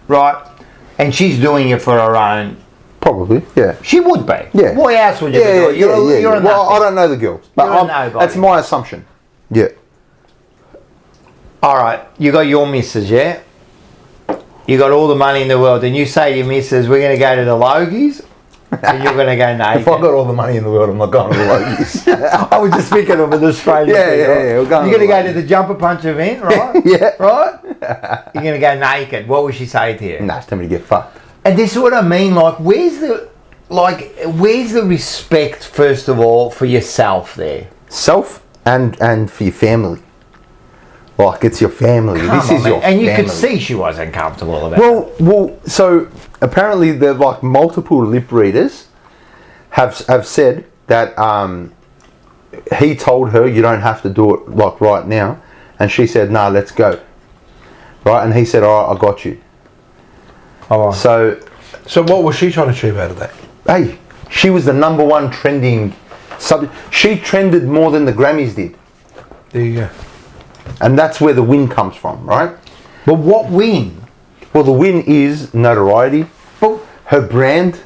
right? And she's doing it for her own. Probably, yeah. She would be. Yeah. Why else would you be doing it? You're a well, I don't know the girls, but you're a nobody. That's my assumption. Yeah. All right, you got your missus, yeah? You got all the money in the world, and you say to your missus, we're going to go to the Logies, So you're going to go naked. If I got all the money in the world, I'm not going to the Logies. I was just thinking of an Australian Yeah, thing, yeah, right? yeah, we're You're going going to to go to the Jumper Punch event, right? Yeah. Right? You're going to go naked. What would she say to you? Nah, it's time to get fucked. And this is what I mean, like, where's the respect, first of all, for yourself there? Self and for your family. Like, it's your family. This is your family. And you could see she wasn't comfortable about it. Well, so apparently the like multiple lip readers have said that he told her you don't have to do it like right now, and she said, "Nah, let's go." Right, and he said, "All right, I got you." Oh, So what was she trying to achieve out of that? hey, she was the #1 trending subject. She trended more than the Grammys did, There you go. and that's where the win comes from, right? but what win? Well, the win is notoriety. But Her brand,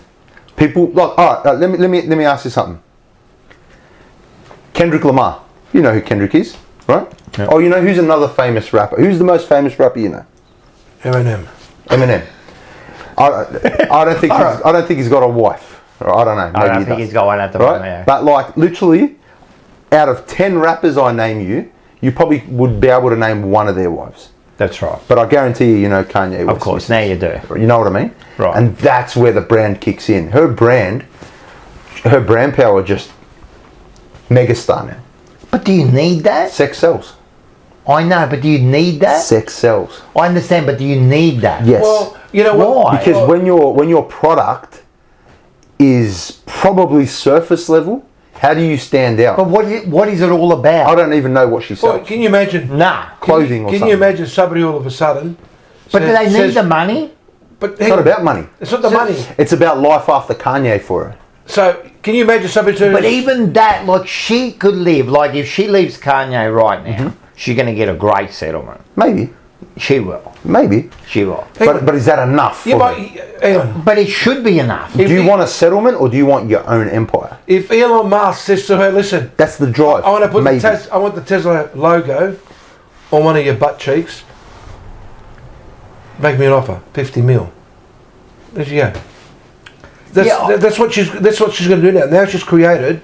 people like. All right, let me ask you something. Kendrick Lamar, you know who Kendrick is, right? Yeah. Oh, you know who's another famous rapper? Who's the most famous rapper you know? Eminem. Eminem. I don't think he's got a wife. Or I don't know. Maybe I don't think he's got one at the moment. right? Yeah. But like literally, out of 10 rappers I name you probably would be able to name one of their wives. That's right. But I guarantee you know Kanye West. Of course, now you do. You know what I mean? Right. And that's where the brand kicks in. Her brand power just megastar now. But do you need that? Sex sells. I know, but do you need that? Sex sells. I understand, but do you need that? Yes. Well, you know what? Why? Because when your product is probably surface level, how do you stand out? But what is it all I about? don't even know what she Well, sells. can you imagine? Nah. Clothing or Can something. you imagine somebody all of a sudden? But do they need the money? But It's not about money. It's not the money. It's about life after Kanye for her. So can you imagine somebody to? But even that, like, she could live, like, if she leaves Kanye right now, she's going to get a great settlement. Maybe. She will. Maybe. She will. But is that enough Yeah, for but her? hang on. But it should be enough. If Do you he- want a settlement or do you want your own empire? If Elon Musk says to her, "Listen, That's the drive. I want to put Maybe. I want the Tesla logo on one of your butt cheeks. Make me an offer, 50 mil." There you go. That's what she's going to do now. Now she's created.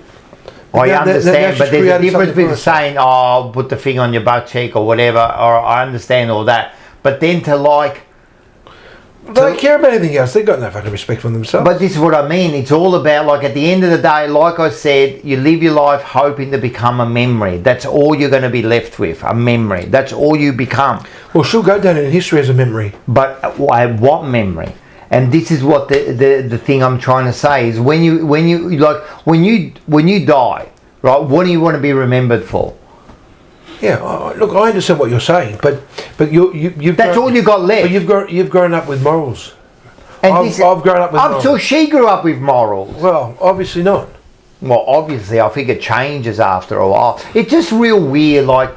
I now understand, she's but there's a created difference something for between herself. saying, "Oh, put the thing on your butt cheek" or whatever, or I understand all that. But then to like, They don't care about anything else. They've got no fucking respect for themselves. but this is what I mean. It's all about, like, at the end of the day, like I said, you live your life hoping to become a memory. That's all you're going to be left with, a memory. That's all you become. Well, she'll go down in history as a memory. But what memory? And this is what the thing I'm trying to say is when you die, right? What do you want to be remembered for? Yeah, look, I understand what you're saying, but you've That's all you got left. But you've grown up with morals. And I've grown up with I'm morals. sure she grew up with morals. Well, obviously not. Well, obviously, I think it changes after a while. It's just real weird. Like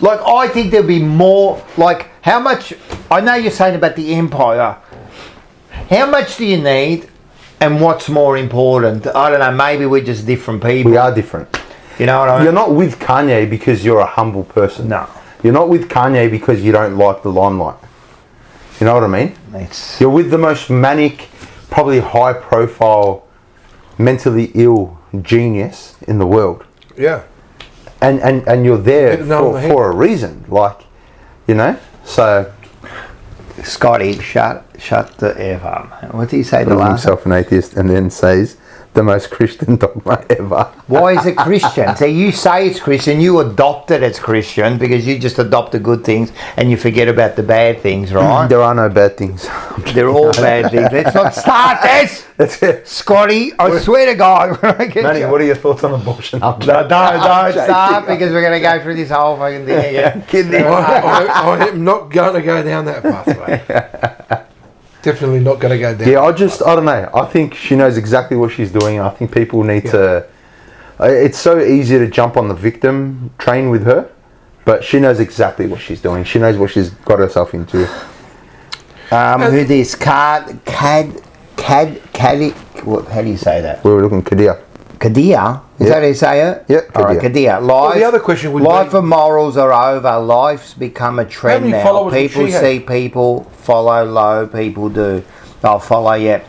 I think there'll be more. Like, how much? I know you're saying about the empire. How much do you need, and what's more important? I don't know. Maybe we're just different people. We are different. You know what I mean? You're not with Kanye because you're a humble person. No. You're not with Kanye because you don't like the limelight. You know what I mean? It's You're with the most manic, probably high profile, mentally ill genius in the world. Yeah. And you're there Hit the nail on the head. for a reason. Like, you know? So Scotty, shut the F up. Man. What did he say the calls last time? himself an atheist and then says the most Christian dogma ever. Why is it Christian? So you say it's Christian, you adopt it as Christian because you just adopt the good things and you forget about the bad things, right? There are no bad things. They're all bad things. Let's not start this! That's it. Scotty, I swear to God. Manny, what are your thoughts on abortion? Don't start because we're going to go through this whole fucking thing again. I am not going to go down that pathway. Definitely not going to go down. Yeah, I don't know. I think she knows exactly what she's doing. I think people need to... It's so easy to jump on the victim train with her, but she knows exactly what she's doing. She knows what she's got herself into. Who this? What, how do you say that? We were looking Kadir. Kadir? Is that how you say it? Yeah, All right, Kadir. Life, the other question would life be- and morals are over. Life's become a trend many now. followers would People she have? see people follow low. People do. They'll follow, yeah.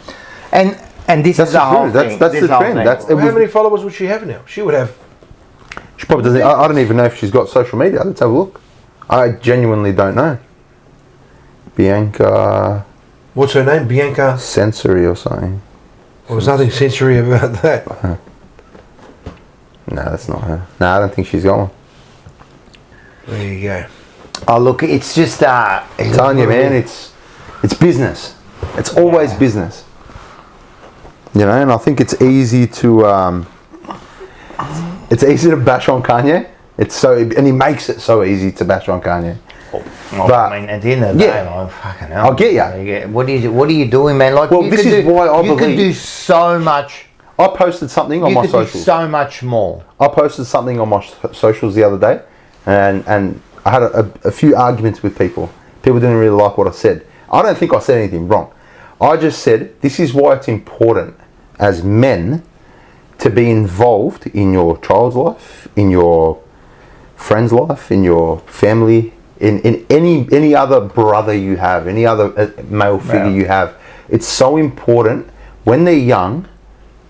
And And this is the whole thing. That's the trend. How many followers would she have now? She would have. She probably doesn't. I don't even know if she's got social media. Let's have a look. I genuinely don't know. Bianca. What's her name? Bianca. Sensory or something. Well, there's nothing sensory about that. No, that's not her. No, I don't think she's got one. There you go. Oh, look, it's just... I'm telling you, man, it's business. It's always business. You know, and I think it's easy to bash on Kanye. And he makes it so easy to bash on Kanye. Well, but, I mean, at the end of the day, like, fucking hell. I'll get you. What are you doing, man? Like, well, this is why I believe... You can do so much... I posted something on my socials. You could do so much more. I posted something on my socials the other day, and I had a few arguments with people. People didn't really like what I said. I don't think I said anything wrong. I just said, this is why it's important as men to be involved in your child's life, in your friend's life, in your family, in any other brother you have, any other male figure you have. It's so important when they're young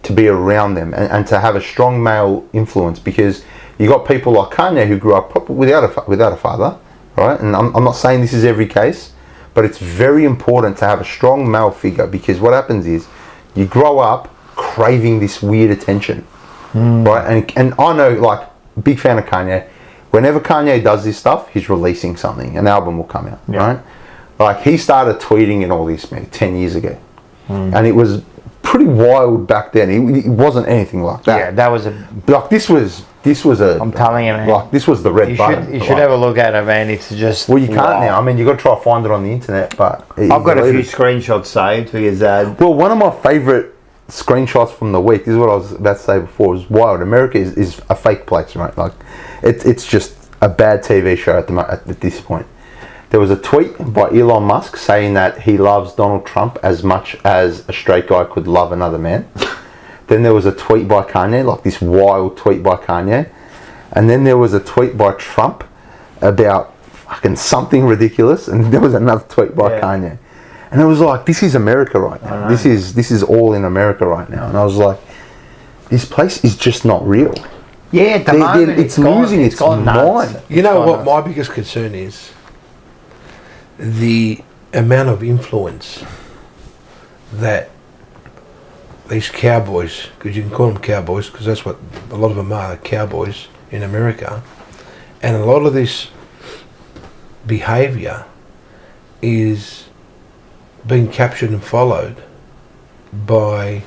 to be around them and to have a strong male influence, because you got people like Kanye who grew up without a father, right? And I'm not saying this is every case, but it's very important to have a strong male figure, because what happens is you grow up craving this weird attention, right? And I know, like, big fan of Kanye. Whenever Kanye does this stuff, he's releasing something. An album will come out, right? Like, he started tweeting and all this maybe 10 years ago. And it was pretty wild back then. It wasn't anything like that. Yeah, that was a... Like, this was a... I'm telling you, man. Like, this was the red button. You should have a look at it, man. It's just... Well, you can't now. I mean, you've got to try to find it on the internet, but... I've got a few screenshots saved because... Well, one of my favourite screenshots from the week, this is what I was about to say before, is wild. America is a fake place, right? Like, it's just a bad TV show at this point. There was a tweet by Elon Musk saying that he loves Donald Trump as much as a straight guy could love another man. Then there was a tweet by Kanye, like this wild tweet by Kanye. And then there was a tweet by Trump about fucking something ridiculous. And there was another tweet by Kanye. And it was like, this is America right now. This is all in America right now. And I was like, this place is just not real. Yeah, at the moment it's losing its mind. You know what my biggest concern is? The amount of influence that these cowboys, because you can call them cowboys, because that's what a lot of them are, cowboys in America, and a lot of this behaviour is being captured and followed by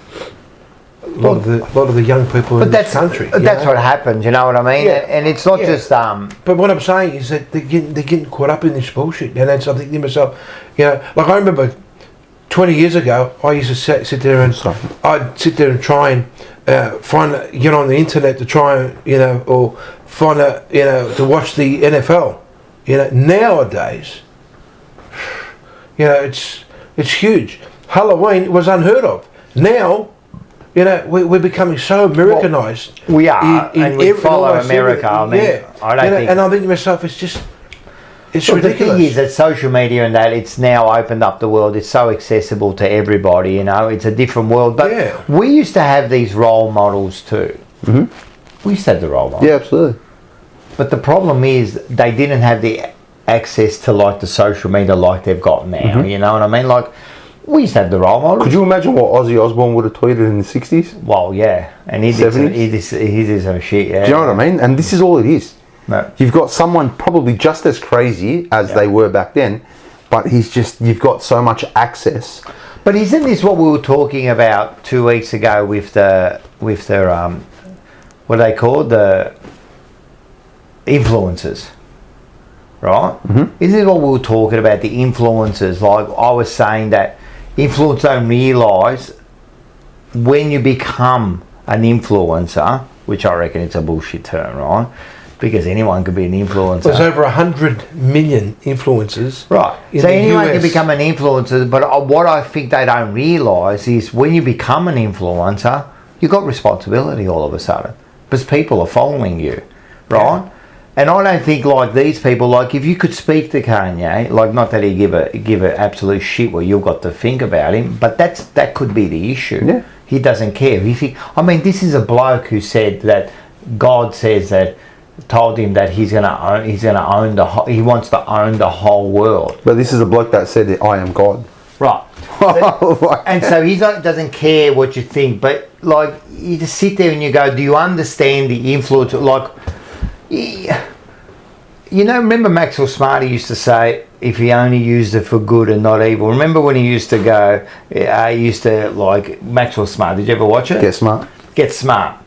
a lot of the young people in this country. That's what happens, you know what I mean? Yeah. And it's not just... But what I'm saying is that they're getting caught up in this bullshit. And that's something to myself, you know, like I remember 20 years ago, I used to sit there and try and get on the internet to try and, you know, or find out, you know, to watch the NFL. You know, nowadays, you know, it's huge. Halloween was unheard of. Now, you know, we're becoming so Americanized. We are, and we follow America. I mean, I don't think... And I think to myself, it's ridiculous. The thing is that social media and that, it's now opened up the world. It's so accessible to everybody, you know. It's a different world. But we used to have these role models too. We used to have the role models. Yeah, absolutely. But the problem is they didn't have the access to, like, the social media like they've got now. You know what I mean? Like, we used to have the role models. Could you imagine what Ozzy Osbourne would have tweeted in the 60s? Well, yeah. And he did some shit, yeah. Do you know what I mean? And this is all it is. No. You've got someone probably just as crazy as they were back then, but you've got so much access. But isn't this what we were talking about 2 weeks ago with the what are they called? The influencers, right? Isn't this what we were talking about, the influencers? Like, I was saying that influencers don't realise when you become an influencer, which I reckon it's a bullshit term, right? Because anyone could be an influencer. There's over 100 million influencers. Right. So anyone can become an influencer, but what I think they don't realise is when you become an influencer, you've got responsibility all of a sudden. Because people are following you, right? Yeah. And I don't think, like, these people, like, if you could speak to Kanye, like, not that he give a absolute shit what you've got to think about him, but that could be the issue. Yeah. he doesn't care. This is a bloke who said that God says that, told him that he wants to own the whole world. But this is a bloke that said that I am God. Right. And so he doesn't care what you think, but like you just sit there and you go, do you understand the influence? Like, remember Maxwell Smart used to say, if he only used it for good and not evil. Remember when he used to go, Maxwell Smart, did you ever watch it? Get Smart.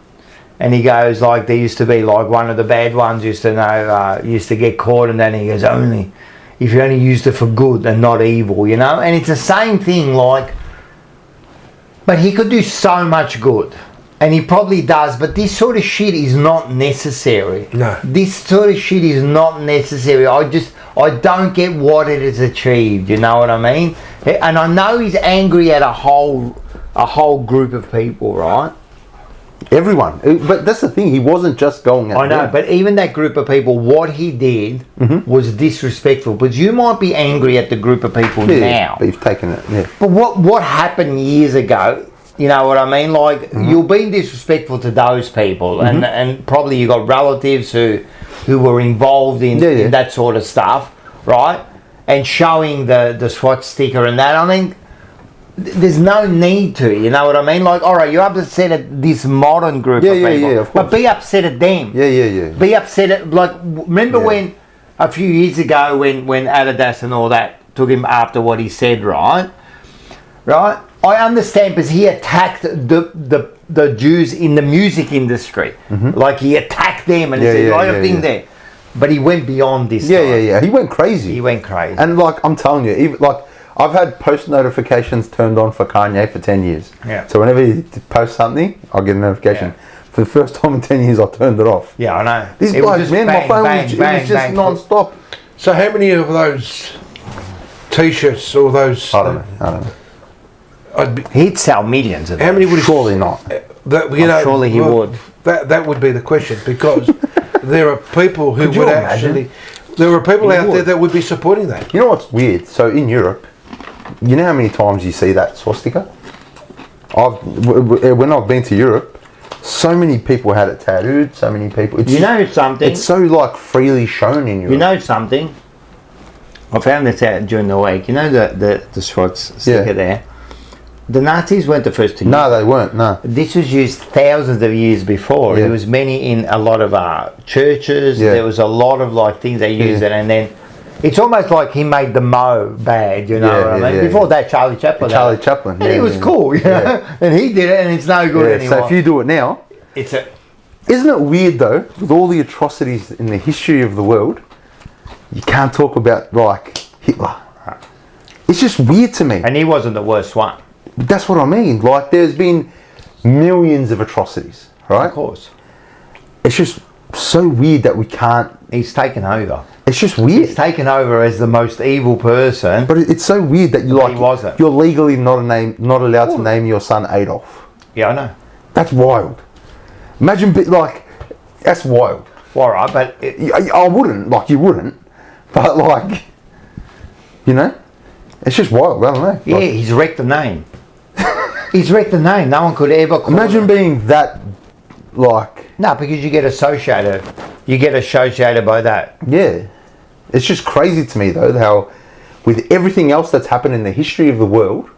And he goes, like, there used to be, like, one of the bad ones used to get caught, and then he goes, if you only used it for good and not evil, And it's the same thing, like, but he could do so much good. And he probably does, but this sort of shit is not necessary. No. This sort of shit is not necessary. I don't get what it has achieved, you know what I mean? And I know he's angry at a whole group of people, right? Everyone. But that's the thing, he wasn't just going at I know, them. but even that group of people, what he did was disrespectful. But you might be angry at the group of people now. But you've taken it, yeah. But what happened years ago, you know what I mean? Like, you're being disrespectful to those people, and probably you got relatives who were involved in that sort of stuff, right? And showing the SWAT sticker and that. I mean, there's no need to, you know what I mean? Like, all right, you're upset at this modern group of people, of course. but be upset at them. Yeah. Be upset at, like, remember when a few years ago when Adidas and all that took him after what he said, right? I understand because he attacked the Jews in the music industry. Like, he attacked them and he said, I have thing there. But he went beyond this time. Yeah. He went crazy. And, like, I'm telling you, even, like, I've had post notifications turned on for Kanye for 10 years. Yeah. So whenever he posts something, I'll get a notification. Yeah. For the first time in 10 years, I turned it off. Yeah, I know. This bloke, man, my phone was just non-stop. So how many of those T-shirts or those... I don't know. He'd sell millions of them. How many would he... Surely not. Surely he would. That would be the question, because there are people who would actually... There are people out there that would be supporting that. You know what's weird? So in Europe, you know how many times you see that swastika? When I've been to Europe, so many people had it tattooed. So many people. You know something? It's so like freely shown in Europe. You know something? I found this out during the week. You know the SWAT sticker there. The Nazis weren't the first to use it. No, they weren't. No. This was used thousands of years before. Yeah. There was many in a lot of churches. Yeah. There was a lot of like things they used it, and then. It's almost like he made the Mo bad, you know what I mean? Before that, Charlie Chaplin. And he was cool, you know? And he did it, and it's no good anymore. So if you do it now... Isn't it weird, though, with all the atrocities in the history of the world, you can't talk about, like, Hitler. It's just weird to me. And he wasn't the worst one. That's what I mean. Like, there's been millions of atrocities, right? Of course. It's just so weird that we can't... He's taken over. It's just weird. He's taken over as the most evil person. But it's so weird that you're legally not allowed to name your son Adolf. Yeah, I know. That's wild. Imagine, that's wild. All right, but... I wouldn't, like, you wouldn't. But, like, you know? It's just wild, I don't know. Yeah, he's wrecked the name. He's wrecked the name. No one could ever call Imagine being that, like... No, because you get associated. You get associated by that. Yeah. It's just crazy to me, though, how with everything else that's happened in the history of the world,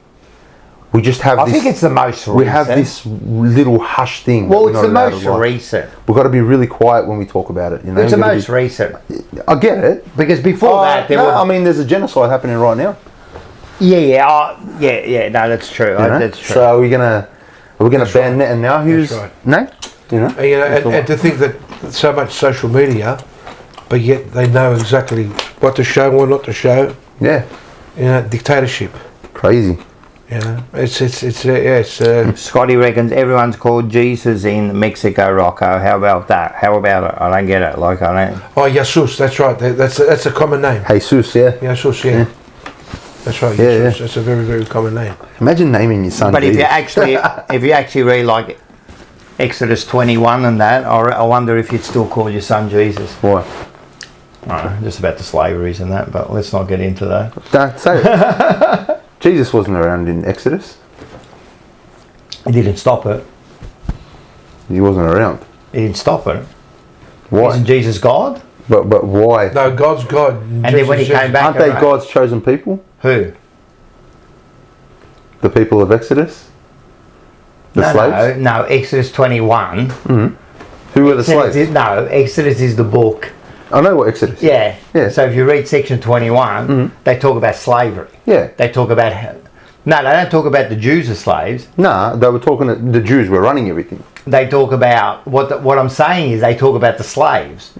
we just have I think it's the most recent. We have this little hush thing. Well, it's the most recent. We've got to be really quiet when we talk about it. You know? It's the most recent. I get it. Because before that, I mean, there's a genocide happening right now. Yeah. No, that's true. That's true. So are we gonna ban Net and now? Who's no? You know, and to think that so much social media, but yet they know exactly what to show and what not to show. Yeah. You know, dictatorship. Crazy. You know, it's Scotty reckons everyone's called Jesus in Mexico, Rocco. How about that? How about it? I don't get it. Like, I don't. Oh, Jesus, that's right. That's a common name. Jesus, yeah. Jesus, yeah. That's right. Yeah, Jesus. That's a very, very common name. Imagine naming your son. But Jesus. if you actually read like Exodus 21 and that, I wonder if you'd still call your son Jesus. Why? I don't know, just about the slaveries and that, but let's not get into that. Don't say it. Jesus wasn't around in Exodus. He didn't stop it. He wasn't around. He didn't stop it. Why? Isn't Jesus God? But why? No, God's God. And then when he came back, aren't they God's chosen people? Who? The people of Exodus? The slaves? No, Exodus 21. Who were the slaves? Exodus is the book. I know what Exodus is. Yeah. So if you read section 21, they talk about slavery. Yeah. They talk about... No, they don't talk about the Jews as slaves. No, they were talking... The Jews were running everything. They talk about... What I'm saying is they talk about the slaves.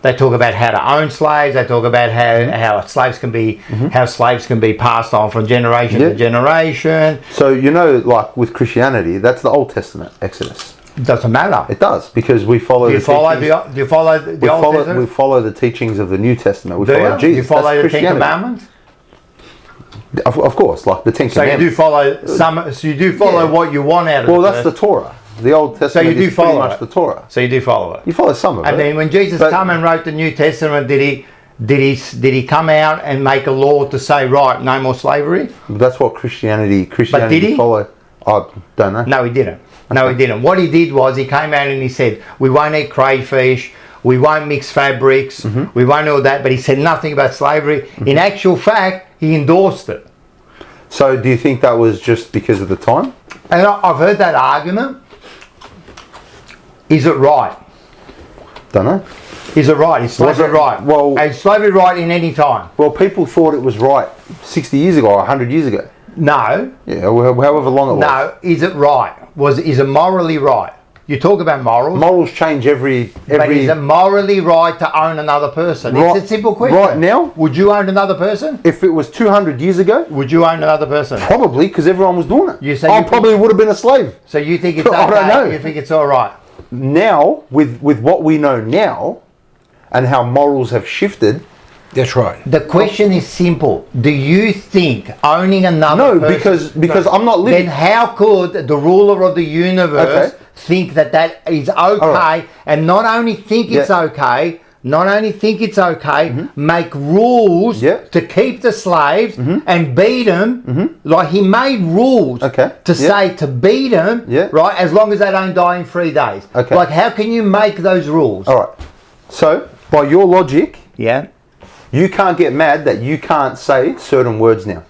They talk about how to own slaves. They talk about how slaves can be... How slaves can be passed on from generation to generation. So, you know, like with Christianity, that's the Old Testament, Exodus. It doesn't matter. It does, because we follow Do you follow the Old Testament? We follow the teachings of the New Testament. We Do follow you? Jesus. You follow That's the Ten Commandments? Of course, like the Ten So Commandments. you do follow some. So you do follow what you want out of. Well, that's the Torah. The Old Testament you do is pretty follow much it. the Torah. So you do follow it. You follow some of it. And then when Jesus come and wrote the New Testament, did he come out and make a law to say, right, no more slavery? That's what Christianity did he? follow. I don't know. No, he didn't. No, he didn't. What he did was he came out and he said, we won't eat crayfish, we won't mix fabrics, we won't do all that, but he said nothing about slavery. In actual fact, he endorsed it. So do you think that was just because of the time? And I've heard that argument. Is it right? Don't know. Is it right? Is slavery right? Well, is slavery right in any time? Well, people thought it was right 60 years ago or 100 years ago. No. Yeah, however long it was. No, is it right? Is it morally right? You talk about morals. Morals change every... But is it morally right to own another person? Right, it's a simple question. Right now? Would you own another person? If it was 200 years ago? Would you own another person? Probably, because everyone was doing it. I probably would have been a slave. So you think it's okay? I don't know. You think it's all right? Now, with what we know now, and how morals have shifted... That's right. The question is simple. Do you think owning another person... No, because I'm not living... Then how could the ruler of the universe think that is okay, and not only think it's okay, make rules to keep the slaves and beat them, like he made rules to say to beat them, right, as long as they don't die in 3 days. Like, how can you make those rules? All right. So, by your logic... Yeah. You can't get mad that you can't say certain words now.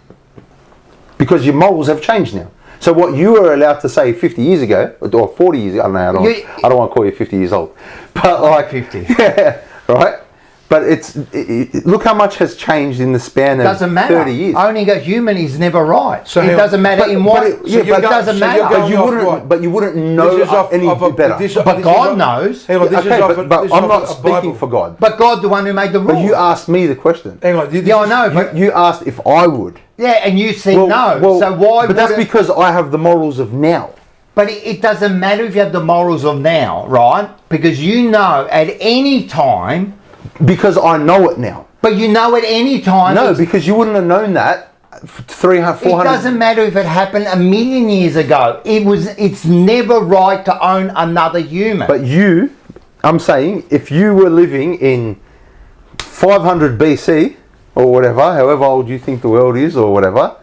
Because your morals have changed now. So what you were allowed to say 50 years ago, or 40 years ago, I don't know, I don't want to call you 50 years old. But like 50. Yeah, right? But look how much has changed in the span of 30 years. Owning a human is never right. So it doesn't matter in what... It doesn't matter. But you wouldn't know any better. But God knows. But I'm not speaking for God. But God's the one who made the rules. But you asked me the question. Hang on. Yeah, I know. But you asked if I would. Yeah, and you said no. Well, so why? But that's because I have the morals of now. But it doesn't matter if you have the morals of now, right? Because you know at any time... Because I know it now. But you know at any time... No, because you wouldn't have known that 300, 400... It doesn't matter if it happened a million years ago. It's never right to own another human. But I'm saying, if you were living in 500 BC, or whatever, however old you think the world is, or whatever...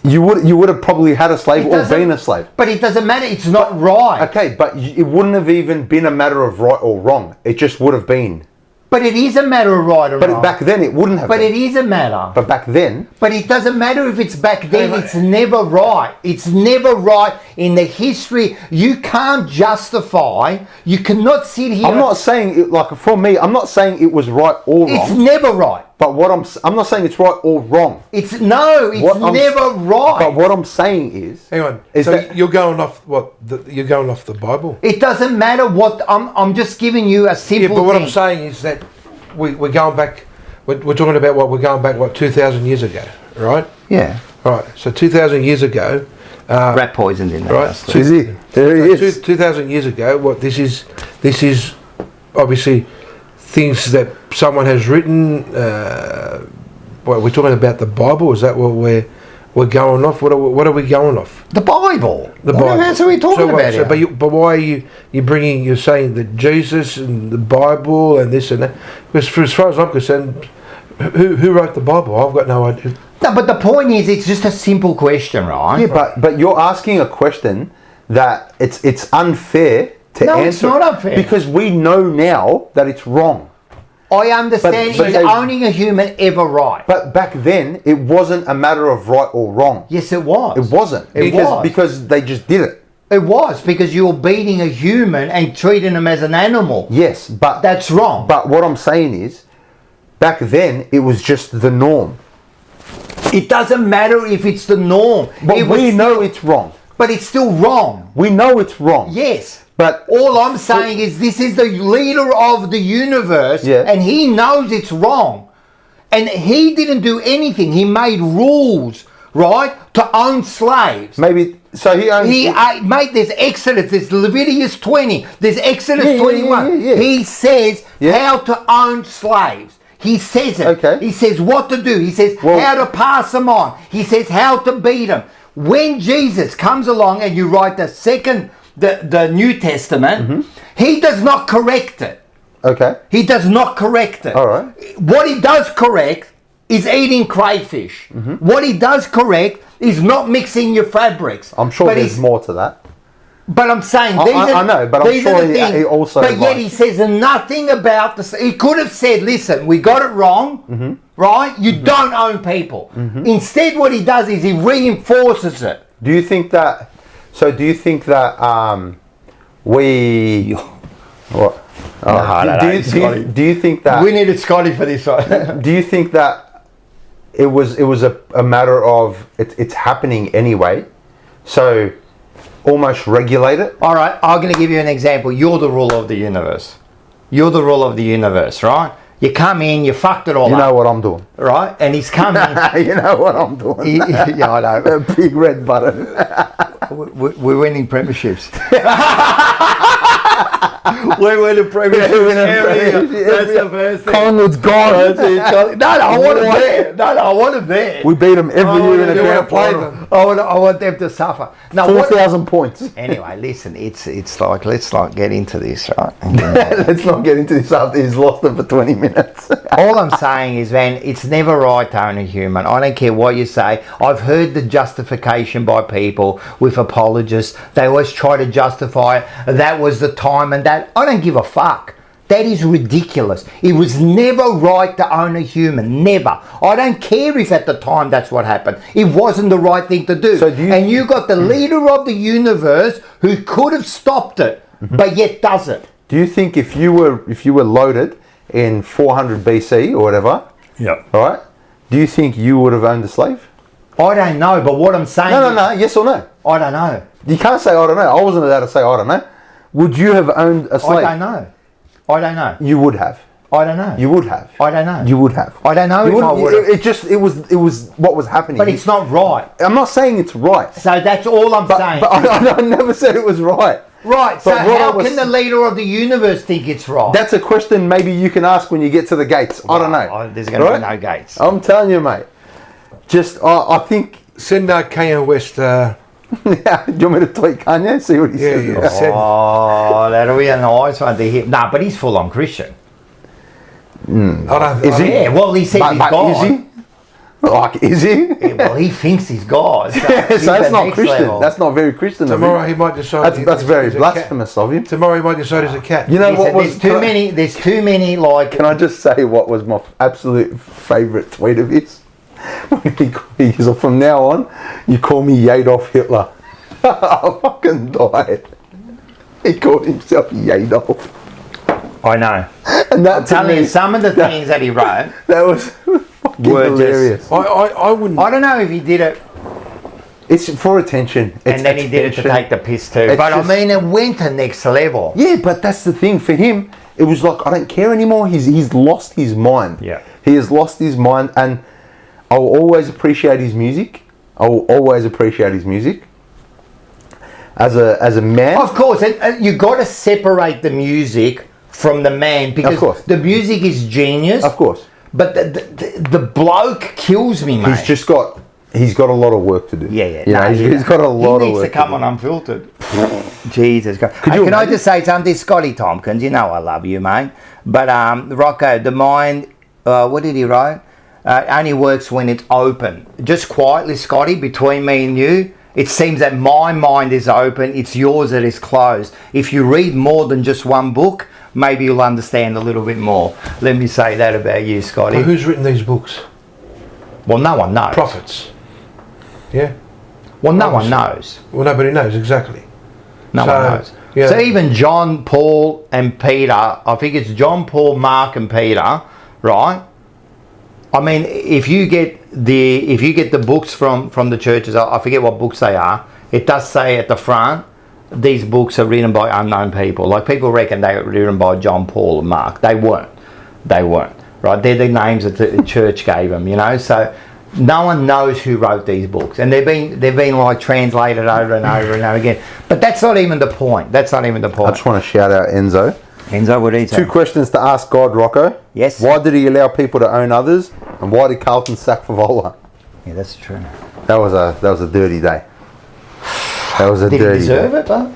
You would have probably had a slave or been a slave. But it doesn't matter. It's not right. Okay, but it wouldn't have even been a matter of right or wrong. It just would have been. But it is a matter of right or wrong. But back then it wouldn't have been. But it is a matter. But back then... But it doesn't matter if it's back then. It's never right. It's never right in the history. You can't justify. You cannot sit here... I'm not saying, for me, I'm not saying it was right or wrong. It's never right. But I'm not saying it's right or wrong. It's never right. But what I'm saying is... Hang on. You're going off what? You're going off the Bible? It doesn't matter what... I'm just giving you a simple but what I'm saying is that we're going back... We're talking about we're going back, 2,000 years ago, right? Yeah. Right. So 2,000 years ago... rat poisoned in there. Right. Is he? There he is. 2,000 years ago, this is obviously... things that someone has written. We're talking about the Bible. Is that what we're going off? What are we going off? The Bible. The Bible. What else are we talking about here? But why are you're saying that Jesus and the Bible and this and that? Because as far as I'm concerned, who wrote the Bible? I've got no idea. No, but the point is, it's just a simple question, right? Yeah, but you're asking a question that it's unfair to answer. No, it's not unfair. Because we know now that it's wrong. I understand, But is they- owning a human ever right? But back then, it wasn't a matter of right or wrong. Yes, it was. It wasn't. It was. Because they just did it. It was, because you were beating a human and treating him as an animal. Yes, but... That's wrong. But what I'm saying is, back then, it was just the norm. It doesn't matter if it's the norm. But we know it's wrong. But it's still wrong. We know it's wrong. Yes. But all I'm saying is this is the leader of the universe, Yeah. and he knows it's wrong. And he didn't do anything. He made rules, right, to own slaves. maybe... So he owns... Mate, there's Exodus, there's Leviticus 20, there's Exodus 21. Yeah. He says how to own slaves. He says it. Okay. He says what to do. He says how to pass them on. He says how to beat them. When Jesus comes along and you write the New Testament, he does not correct it. Okay. He does not correct it. All right. What he does correct is eating crayfish. What he does correct is not mixing your fabrics. I'm sure there's more to that. But I'm saying I know, but I'm sure he also... But yet he says nothing about this. He could have said, listen, we got it wrong, right? You don't own people. Instead, what he does is he reinforces it. Do you think that... So do you think that we... What? Do you think that... We needed Scotty for this one. Do you think that it was a matter of it's happening anyway, so almost regulate it? All right, I'm going to give you an example. You're the ruler of the universe. You're the ruler of the universe, right? You come in, you fucked it all up. You know what I'm doing. Right? And he's coming. You know what I'm doing. Yeah, I know. A big red button. We're winning premierships. We're winning premierships. That's the first thing. Collingwood's gone. No, I want them there. No, I want them there. We beat them every year in a grand them. final. I want them to suffer. Now, 4,000 points. Anyway, listen, it's like, let's not get into this, right? Let's not get into this after he's lost it for 20 minutes. All I'm saying is, man, it's never right to own a human. I don't care what you say. I've heard the justification by people with apologists. They always try to justify it. That was the time and that. I don't give a fuck. That is ridiculous. It was never right to own a human. Never. I don't care if at the time that's what happened. It wasn't the right thing to do. So you got the leader of the universe who could have stopped it, but yet does it. Do you think if you were loaded in 400 BC or whatever, all right, do you think you would have owned a slave? I don't know, but what I'm saying No, yes or no? I don't know. You can't say I don't know. I wasn't allowed to say I don't know. Would you have owned a slave? I don't know. You would have. I don't know. You would have. I don't know. You would have. I don't know You if I would have. It was what was happening. But it's not right. I'm not saying it's right. So that's all I'm saying. But I never said it was right. Right, so But what how can the leader of the universe think it's right? That's a question maybe you can ask when you get to the gates. I don't know. There's going to be no gates. I'm telling you, mate. Just, I think... Send Kanye West... do you want me to tweet Kanye? See what he says? Yeah. Send. Oh, that'll be a nice one to hear. Nah, but he's full on Christian. Is he? Yeah, well, he says he's God. Is he? Like, is he? Yeah, well, he thinks he's God. So, So that's not Christian. Level. That's not very Christian of him. Tomorrow he might decide... That's very he's a blasphemous cat. of him. Tomorrow he might decide he's a cat. You know Listen, what was... there's too many, like... Can I just say what was my absolute favourite tweet of his? He said, from now on, you call me Adolf Hitler. I fucking died. He called himself Adolf. I know. And that I'm telling you, some of the things that he wrote... That was fucking hilarious. I wouldn't... I don't know if he did it... It's for attention. And then he did it to take the piss too. But I mean, it went to next level. Yeah, but that's the thing. For him, it was like, I don't care anymore. He's lost his mind. Yeah. He has lost his mind, and I will always appreciate his music. I will always appreciate his music. As a man. Of course, and you got to separate the music from the man, because the music is genius. Of course. But the bloke kills me, mate. He's got a lot of work to do. Yeah. He's got a lot of work. He needs to come on Unfiltered. Jesus God. Can I just say something, Scotty Tompkins? You know I love you, mate. But Rocco, the mind. What did he write? only works when it's open. Just quietly, Scotty, between me and you, it seems that my mind is open, it's yours that is closed. If you read more than just one book, maybe you'll understand a little bit more. Let me say that about you, Scotty. Well, who's written these books? Well, no one knows. Prophets. Yeah. Well, no one knows. Well, nobody knows exactly. No one knows. Yeah. So even John, Paul, and Peter, I think it's John, Paul, Mark, and Peter, right? I mean, if you get the books from the churches, I forget what books they are. It does say at the front, these books are written by unknown people. Like, people reckon they were written by John, Paul, and Mark. They weren't. Right? They're the names that the church gave them. You know, so no one knows who wrote these books, and they've been like translated over and over and over again. But that's not even the point. I just want to shout out Enzo. Enzo, what did he say? 2 questions to ask God, Rocco. Yes. Why did he allow people to own others, and why did Carlton sack Favola? Yeah, that's true. That was a dirty day. That was a Did dirty he deserve day. it, though?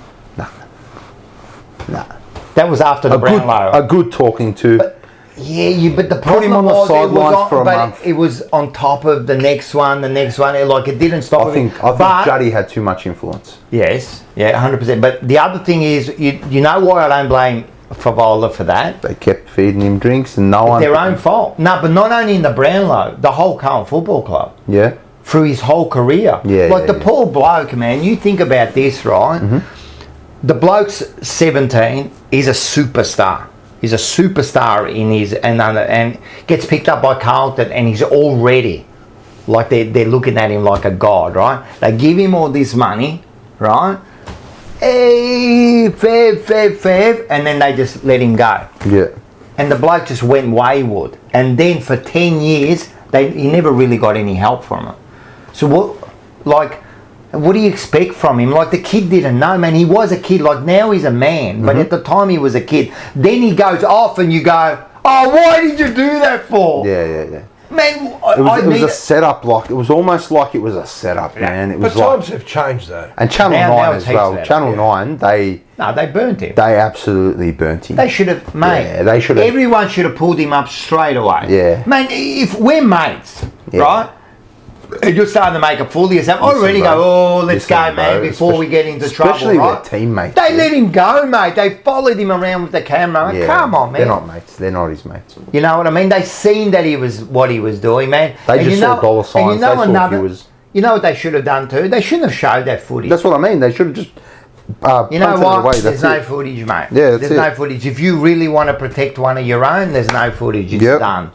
No. That was after the Brownlow. A good talking to. But the problem Put him on the was sidelines for a month. It was on top of the next one. Like, it didn't stop. I think Juddy had too much influence. Yes, 100%. But the other thing is, you know why I don't blame Favola for that? They kept feeding him drinks, and no one. Their own fault. No, but not only in the Brownlow, the whole Carlton Football Club. Yeah. Through his whole career. The poor bloke, man. You think about this, right? Mm-hmm. The bloke's 17. He's a superstar. He's a superstar in his and gets picked up by Carlton, and he's already like they're looking at him like a god, right? They give him all this money, right? Hey, Fev, and then they just let him go. Yeah. And the bloke just went wayward, and then for 10 years he never really got any help from it. So what do you expect from him? Like, the kid didn't know, man. He was a kid. Like, now he's a man. But at the time he was a kid. Then he goes off and you go, oh, why did you do that for? Yeah. Man, it was a setup. Like, it was almost like it was a setup, man. It was but times have changed, though. And Channel 9 as well. Channel 9, they burnt him. They absolutely burnt him. They should have, mate. Yeah, they should have. Everyone should have pulled him up straight away. Yeah. Man, if we're mates, right? And you're starting to make a fool of yourself. I already go, let's go, man, before we get into trouble, especially right? their teammates. They let him go, mate. They followed him around with the camera. Yeah, come on, man. They're not mates. They're not his mates. You know what I mean? They seen that he was what he was doing, man. They just saw dollar signs. They saw viewers. You know what they should have done too? They shouldn't have showed that footage. That's what I mean. They should have just you know what? away. There's no footage, mate. Yeah, there's no footage. If you really want to protect one of your own, there's no footage. It's done.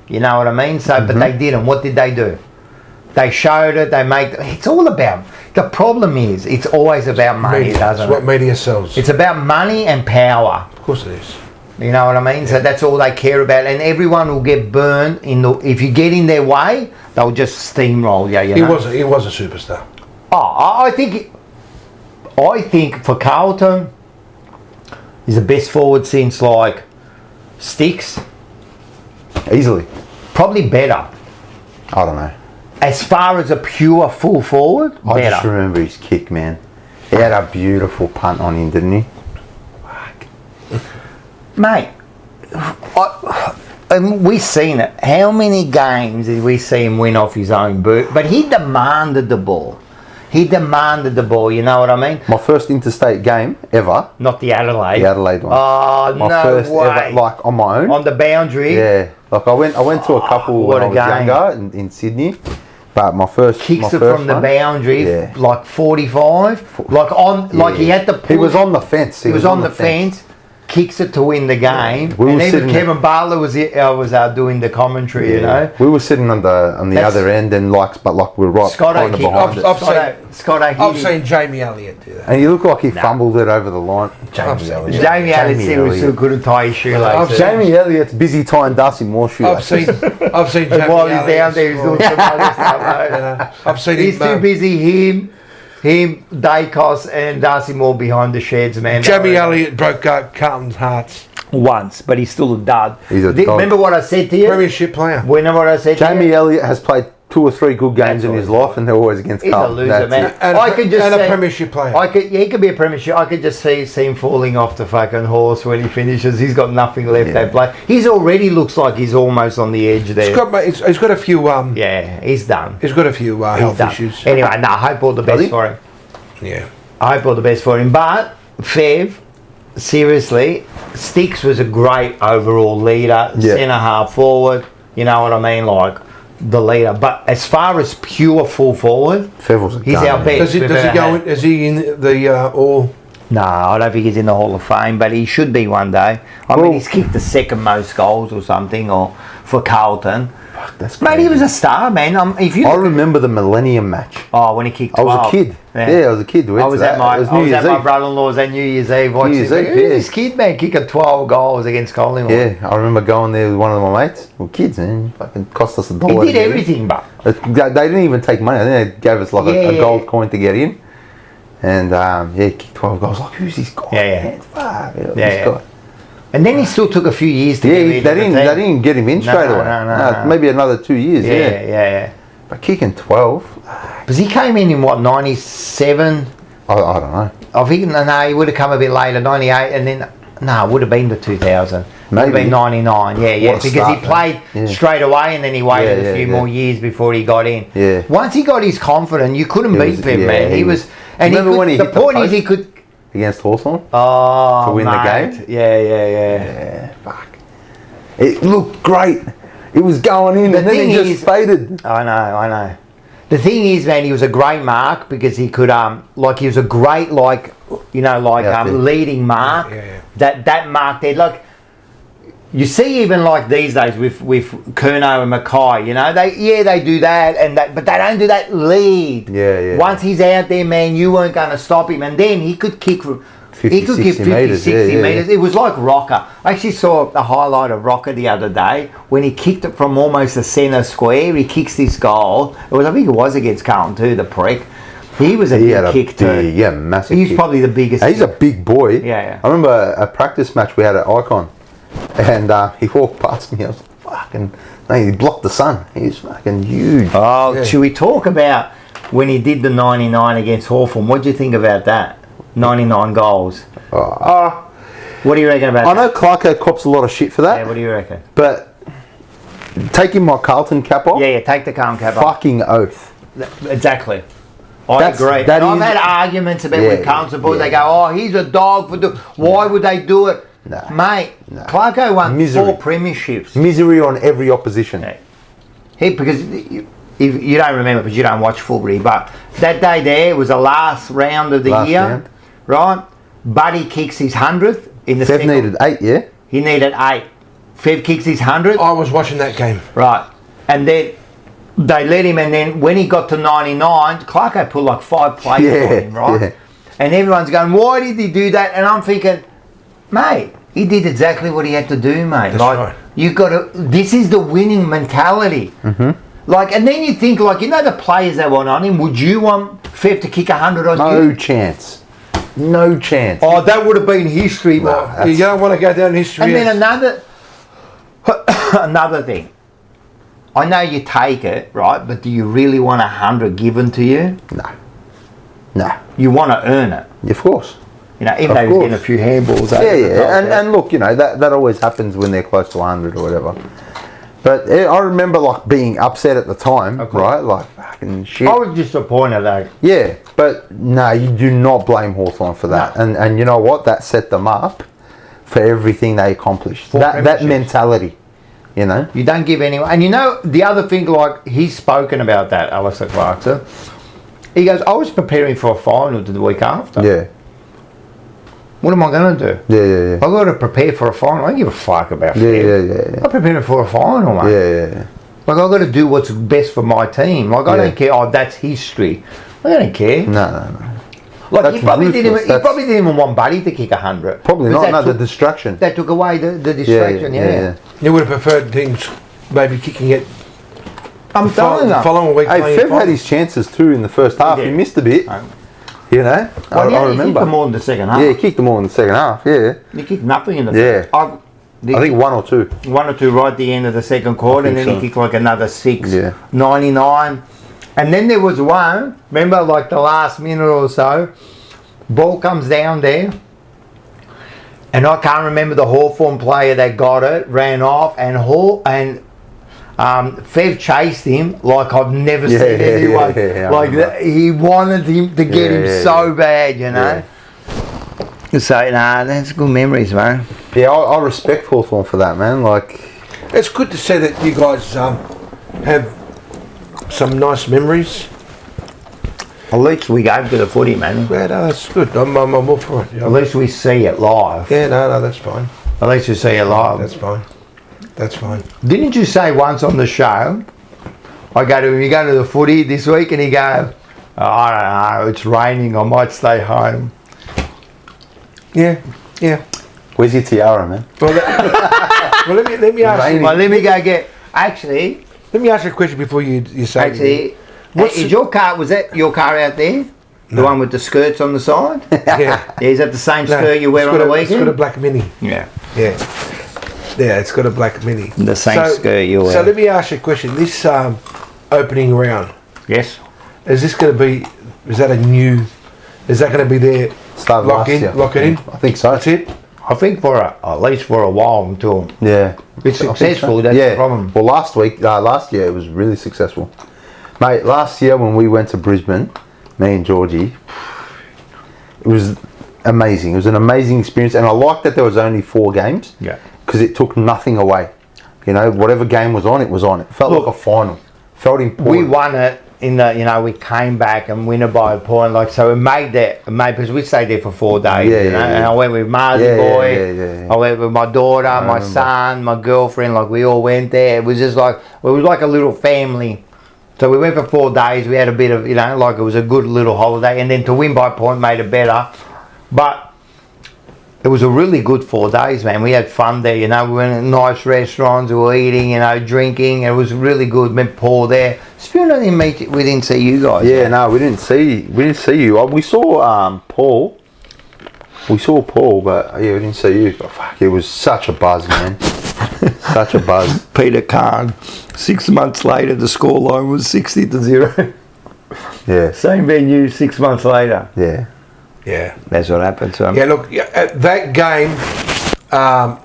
You know what I mean? So, but they didn't. What did they do? They showed it. They make. It's all about. The problem is, it's always about money, doesn't it? It's what media sells. It's about money and power. Of course it is. You know what I mean? Yeah. So that's all they care about, and everyone will get burned if you get in their way, they'll just steamroll you. You know? He was a superstar. Oh, I think for Carlton, he's the best forward since like Sticks. Easily. Probably better. I don't know. As far as a pure full forward, I just remember his kick, man. He had a beautiful punt on him, didn't he? Mate, we've seen it. How many games did we see him win off his own boot? But he demanded the ball. You know what I mean? My first interstate game ever. Not the Adelaide. The Adelaide one. Oh, my first way. ever, like on my own. On the boundary. Yeah. Like I went to a couple when I was younger in Sydney. But my first kicks it from the boundary, like 45, like he had to push. He was on the fence. He was on the fence. Kicks it to win the game, and even Kevin Bartlett was doing the commentary. You know, we were sitting on the other end, and we're right kind of behind it. I've seen Jamie Elliott do that, and he looked like he fumbled it over the line. Jamie Elliott still couldn't tie his shoelaces. Jamie Elliott's busy tying Darcy Moore shoelaces. I've seen Jamie while he's down there, he's doing some other stuff. I've seen he's too busy. Him, Dacos, and Darcy Moore behind the sheds, man. Jamie Elliott broke Carlton's hearts once, but he's still a dud. He's a dog. Remember what I said to you? Premiership player. Remember what I said to you? Jamie Elliott has played 2 or 3 good games That's in his all life, and they're always against He's Carlton. a loser, That's man. it. And, I could just and say- a premiership player. He could be a premiership. I could just see him falling off the fucking horse when he finishes. He's got nothing left Yeah. to play. He's already looks like he's almost on the edge there. He's got a few. Yeah, he's done. He's got a few He's health done. issues. Anyway, no, I hope all the Does best he? for him. Yeah. I hope all the best for him. But Fev, seriously, Sticks was a great overall leader, Yeah. centre half forward. You know what I mean, like the leader. But as far as pure full forward, Fevil's a he's gun, our man. best. Does he we've go ever had. in? Is he in the all? No, I don't think he's in the Hall of Fame, but he should be one day. I mean, Well- he's kicked the second most goals or something, or for Carlton. That's Mate, he crazy. was a star, man. If you I remember the Millennium match. when he kicked I 12. was a kid. Yeah, I was a kid. We I went was to at that. my It was I New was Year's at my Eve. brother-in-law's at New Year's Eve watching. Year's Eve, Who's yeah. this kid, man, kicking 12 goals against Collingwood? Yeah, I remember going there with one of my mates. Well, kids, man, fucking cost us $1. He to did get in. everything, but They didn't even take money. I think they gave us like a Yeah. gold coin to get in. And kicked 12 goals. Like, who's this guy? Yeah. Man? Fuck, this Yeah. guy. and then he still took a few years to Yeah, get they into the didn't. team. They didn't get him in straight away. No. Maybe another 2 years. Yeah. But kicking 12, Because he came in what, 97? I don't know. I think no, he would have come a bit later, 98, and then it would have been the 2000. Would have Maybe. been 99. Yeah, What a because start, he played man. Yeah. straight away, and then he waited a few Yeah. more years before he got in. Yeah. Once he got his confidence, you couldn't He beat was- him, yeah, man. He he was, was- and Remember he could, when he the hit the point is post? he could. Against Hawthorn Oh, to win the mate. game. Yeah. Yeah, fuck. It looked great. It was going in, The and then thing it just is- faded. I know. The thing is, man, he was a great mark because he could, he was a great, Yeah, leading mark. Yeah. That mark there, like, you see, even like these days with Curnow and Mackay, you know, they do that and that, but they don't do that lead. Yeah. Once he's out there, man, you weren't going to stop him, and then he could kick. 50, He could kick 60 50, metres, 60 yeah. metres. It was like Rocco. I actually saw a highlight of Rocco the other day when he kicked it from almost the centre square. He kicks this goal. I think it was against Carlton too, the prick. He was a He big had a kick too. massive He's kick. probably the biggest. He's a big boy. Yeah. I remember a practice match we had at Icon, and he walked past me. I was like, fucking, no, he blocked the sun. He's fucking huge. Oh, Yeah. should we talk about when he did the 99 against Hawthorn? What do you think about that? 99 goals. What do you reckon about I that? know Clarko cops a lot of shit for that, Yeah, what do you reckon? but taking my Carlton cap off, Yeah, take the calm cap off. fucking oath. Exactly. I That's- agree. that And I've is- had arguments about Yeah, with Carlton supporters. yeah. They go, "Oh, he's a dog for do." Why would they do it, No. mate? Clarko won Misery. 4 premierships. Misery on every opposition. Yeah. Because if you don't remember, because you don't watch footy, but that day there was the last round of the Last year, round. right? Buddy kicks his 100th in the Fev second. needed 8, yeah? He needed 8. Fev kicks his 100th. I was watching that game. Right. And then they let him, and then when he got to 99, Clarko put like 5 plays Yeah, on him, right? yeah. And everyone's going, why did he do that? And I'm thinking, mate, he did exactly what he had to do, mate. That's like, right. you got to, this is the winning mentality. Mm-hmm. Like, and then you think, like, you know the players that went on him, would you want Fev to kick 100 on No you? chance. No chance. Oh, that would have been history, No. boy. You don't want to go down history. And then as- another thing. I know you take it, right? But do you really want 100 given to you? No. You want to earn it. Of course. You know, even Of though he's getting a course. few handballs. Yeah, over the yeah. top there. And look, you know, that always happens when they're close to 100 or whatever. But I remember, like, being upset at the time, Okay. right? Like, fucking shit. I was disappointed though. Yeah, but no, you do not blame Hawthorn for that. No. And you know what? That set them up for everything they accomplished. 4 That premierships. mentality, you know? You don't give anyone. And you know, the other thing, like, he's spoken about that, Alistair Clarkson. He goes, I was preparing for a final the week after. Yeah. What am I going to do? Yeah. I've got to prepare for a final. I don't give a fuck about Yeah, Fev. yeah. I'm preparing for a final, mate. Yeah. Like, I've got to do what's best for my team. Like, I Yeah. don't care, oh, that's history. I don't care. No. Like, That's he probably didn't ruthless. even, he didn't even want Buddy to kick 100. Probably Because not. that No, the took- distraction. That took away the distraction, yeah. You would have preferred teams maybe kicking it I'm telling the you. following week. Hey, playing Fev had final. his chances too in the first half. did. He missed a bit, you know? Well, I he remember. kicked them all in the second half. Yeah, he kicked them all in the second half, yeah. He kicked nothing in the Yeah. first. I think 1 or 2. 1 or 2 right at the end of the second quarter, and then he kicked like another 6. Yeah. 99. And then there was one, remember, like the last minute or so, ball comes down there, and I can't remember the Hawthorn player that got it, ran off, and Fev chased him like I've never seen anyone. Like that, he wanted him to get him so bad, you know. So, that's good memories, man. Yeah, I respect Hawthorn for that, man. Like, it's good to see that you guys have some nice memories. At least we go to the footy, man. Yeah, no, that's good. I'm all for it. At least we see it live. Yeah, no, that's fine. At least we see it live. That's fine. That's fine. Didn't you say once on the show, you go to the footy this week, and you go, I don't know, it's raining, I might stay home. Yeah. where's your tiara, man? Well, let me ask you. Well, let me go get. Actually, let me ask you a question before you say. Actually, is your car? Was that your car out there? No. The one with the skirts on the side? Yeah. Is that the same skirt you wear on the weekend? It's got a black Mini. Yeah. Yeah, it's got a black Mini. The same skirt you wear. So let me ask you a question. This opening round. Yes. Is this going to be? Is that going to be there? Start lock it in. I think so. That's it. I think at least for a while until it's successful. So. That's the problem. Well, last year it was really successful, mate. Last year when we went to Brisbane, me and Georgie, it was amazing. It was an amazing experience, and I liked that there was only 4 games. Yeah. Because it took nothing away. You know, whatever game was on, it was on. It felt like a final. Felt important. We won it in the, we came back and win it by a point. Like, so we made because we stayed there for 4 days. And I went with Marzi boy. I went with my daughter, my son, my girlfriend. Like, we all went there. It was just like, it was like a little family. So we went for 4 days. We had a bit of, like it was a good little holiday. And then to win by a point made it better. But it was a really good 4 days, man. We had fun there, we went to nice restaurants, we were eating, drinking. It was really good. Met Paul there. We didn't see you guys. Yeah, man. No, we didn't see you. We saw Paul. We saw Paul, but we didn't see you. But fuck, it was such a buzz, man. Such a buzz. Peter Kahn. 6 months later, the scoreline was 60-0. Yeah. Same venue 6 months later. Yeah. Yeah, that's what happened to him. Yeah, look, that game. Why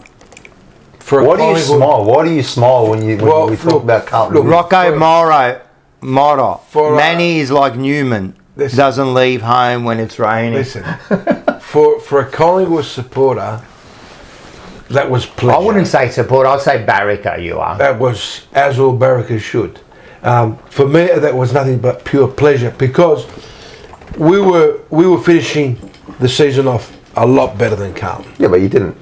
do you smile? Why do you smile when we talk about Carlton? Look, Rocco motto. Manny is like Newman. Doesn't leave home when it's raining. Listen, for a Collingwood supporter, that was pleasure. I wouldn't say support. I'd say barracker. You are. That was as all barrackers should. For me, that was nothing but pure pleasure because we were finishing the season off a lot better than Carlton. Yeah, but you didn't.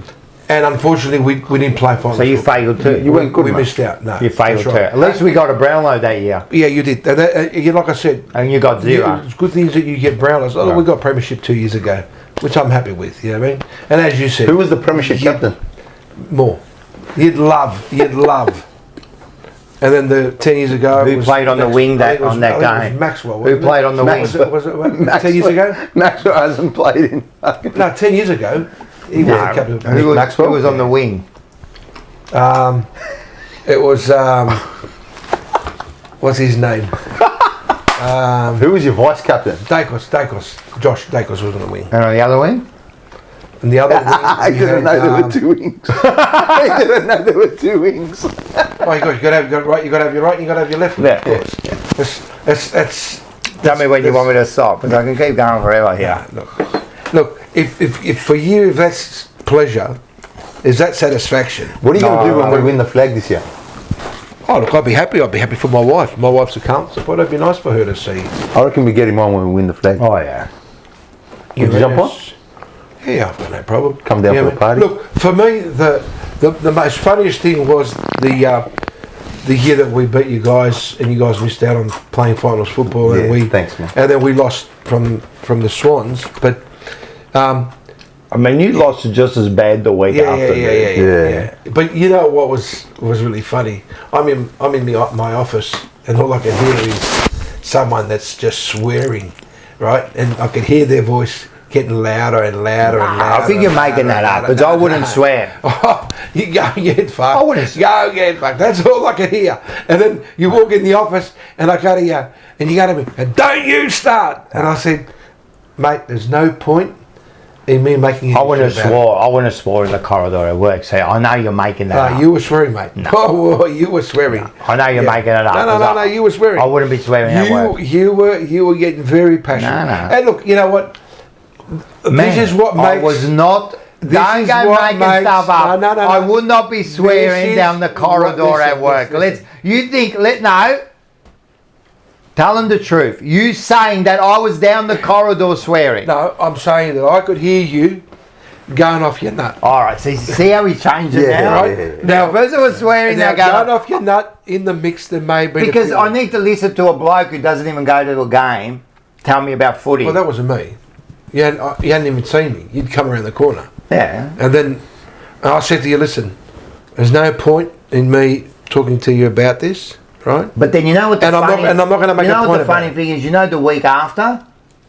And unfortunately, we didn't play finals. So you failed too. You weren't good. We missed out. No, you failed too. Right. At least we got a Brownlow that year. Yeah, you did. And like I said, and you got 0. It's good things that you get Brownlows. Oh, we got Premiership 2 years ago, which I'm happy with. You know what I mean? And as you said, who was the Premiership captain? More. You'd love. And then the 10 years ago, who played on the wing on that game? It was Maxwell. Who played on the wing? Was it 10 years ago? Maxwell hasn't played in. No, 10 years ago. He was the captain. Maxwell was on the wing. It was what's his name? Who was your vice captain? Dacos. Josh Dacos was on the wing. And on the other wing? And the other wing. I didn't know there were 2 wings. I didn't know there were 2 wings. Oh, you got to have your right. You got to have your right. And you got to have your left. Yeah, of course. That's. Tell me when you want me to stop, because I can keep going forever here. Look. If for you that's pleasure, is that satisfaction? What are you going to do when we win the flag this year? Oh, look, I'd be happy. I'd be happy for my wife. My wife's a Carlton supporter. It'd be nice for her to see. I reckon we get him on when we win the flag. Oh yeah. You jump on? Yeah, I've got no problem. Come down for the party. Look, for me, the most funniest thing was the year that we beat you guys, and you guys missed out on playing finals football, and thanks, man. And then we lost from the Swans, but. I mean, you lost just as bad the week after. Yeah. But you know what was really funny? I'm in my office, and all I can hear is someone that's just swearing, right? And I can hear their voice getting louder and louder and louder. I think you're making that up, because I wouldn't swear. Oh, you go and get fucked. I wouldn't. Go and get fucked. That's all I can hear. And then you walk in the office, and I go to you, and you go to me, and don't you start. And I said, mate, there's no point in me making. I wouldn't have swore in the corridor at work. So I know you're making that up. You were swearing, mate. No. Oh, you were swearing. I know you're making it up. No, you were swearing. I wouldn't be swearing at work. You were getting very passionate. No. And look, you know what? Man, this is what makes. I was not. Don't go making stuff up. No. I would not be swearing down the corridor at work. Tell them the truth. You saying that I was down the corridor swearing? No, I'm saying that I could hear you going off your nut. All right. See how he changed it now, right? Yeah. Now, first I was swearing. Now going off your nut in the mix. There may be because I need to listen to a bloke who doesn't even go to a game tell me about footy. Well, that wasn't me. You hadn't even seen me. You'd come around the corner. Yeah. And then I said to you, listen, there's no point in me talking to you about this, right? But then you know what the I'm not going to make a point. You know what the funny about thing is? You know the week after,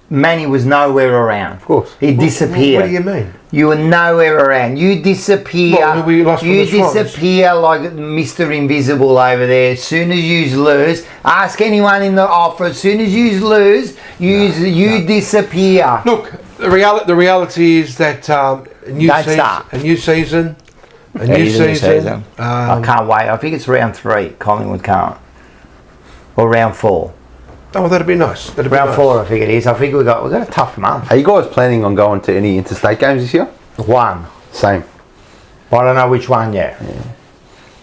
Manny was nowhere around. Of course. He disappeared. What do you mean? You were nowhere around. You disappear. Well, we lost from you the Swans. disappear like Mr. Invisible over there. As soon as you lose, ask anyone in the office. As soon as you lose, you disappear. Look, the reality is that a new season. I can't wait. I think it's round 3. Collingwood can't, or round 4. Oh, that'd be nice. Round 4, I think it is. I think we've got a tough month. Are you guys planning on going to any interstate games this year? One. Same. I don't know which one yet. Yeah.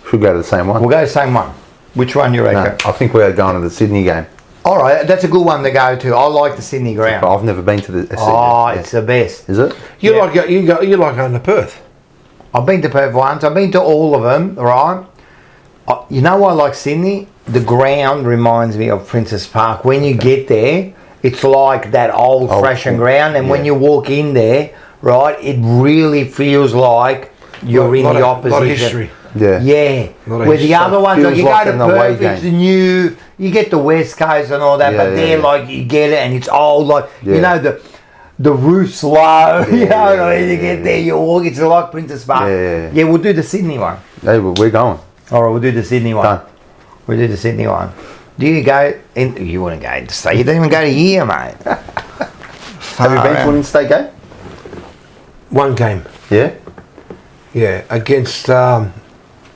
Should go to the same one. We'll go to the same one. Which one you reckon? No, I think we're going to the Sydney game. All right, that's a good one to go to. I like the Sydney ground. But I've never been to the. It's the best. Is it? You like going to Perth? I've been to Perth once. I've been to all of them. Right. You know why I like Sydney? The ground reminds me of Princess Park. When you get there, it's like that old fashioned ground, and when you walk in there, right, it really feels like you're in the opposition. Lot of history. Yeah. Where the other ones, like you go to Perth, it's new. You get the West Coast and all that, but there, like you get it, and it's old, like you know the roof's low. You know, you get there, you walk. It's like Princess Park. Yeah, we'll do the Sydney one. Hey, we're going. All right, we'll do the Sydney one. Done. We'll do the Sydney one. Do you go in? You wouldn't go interstate. You don't even go to here, mate. Have you been to an interstate game? One game. Yeah. Yeah, against.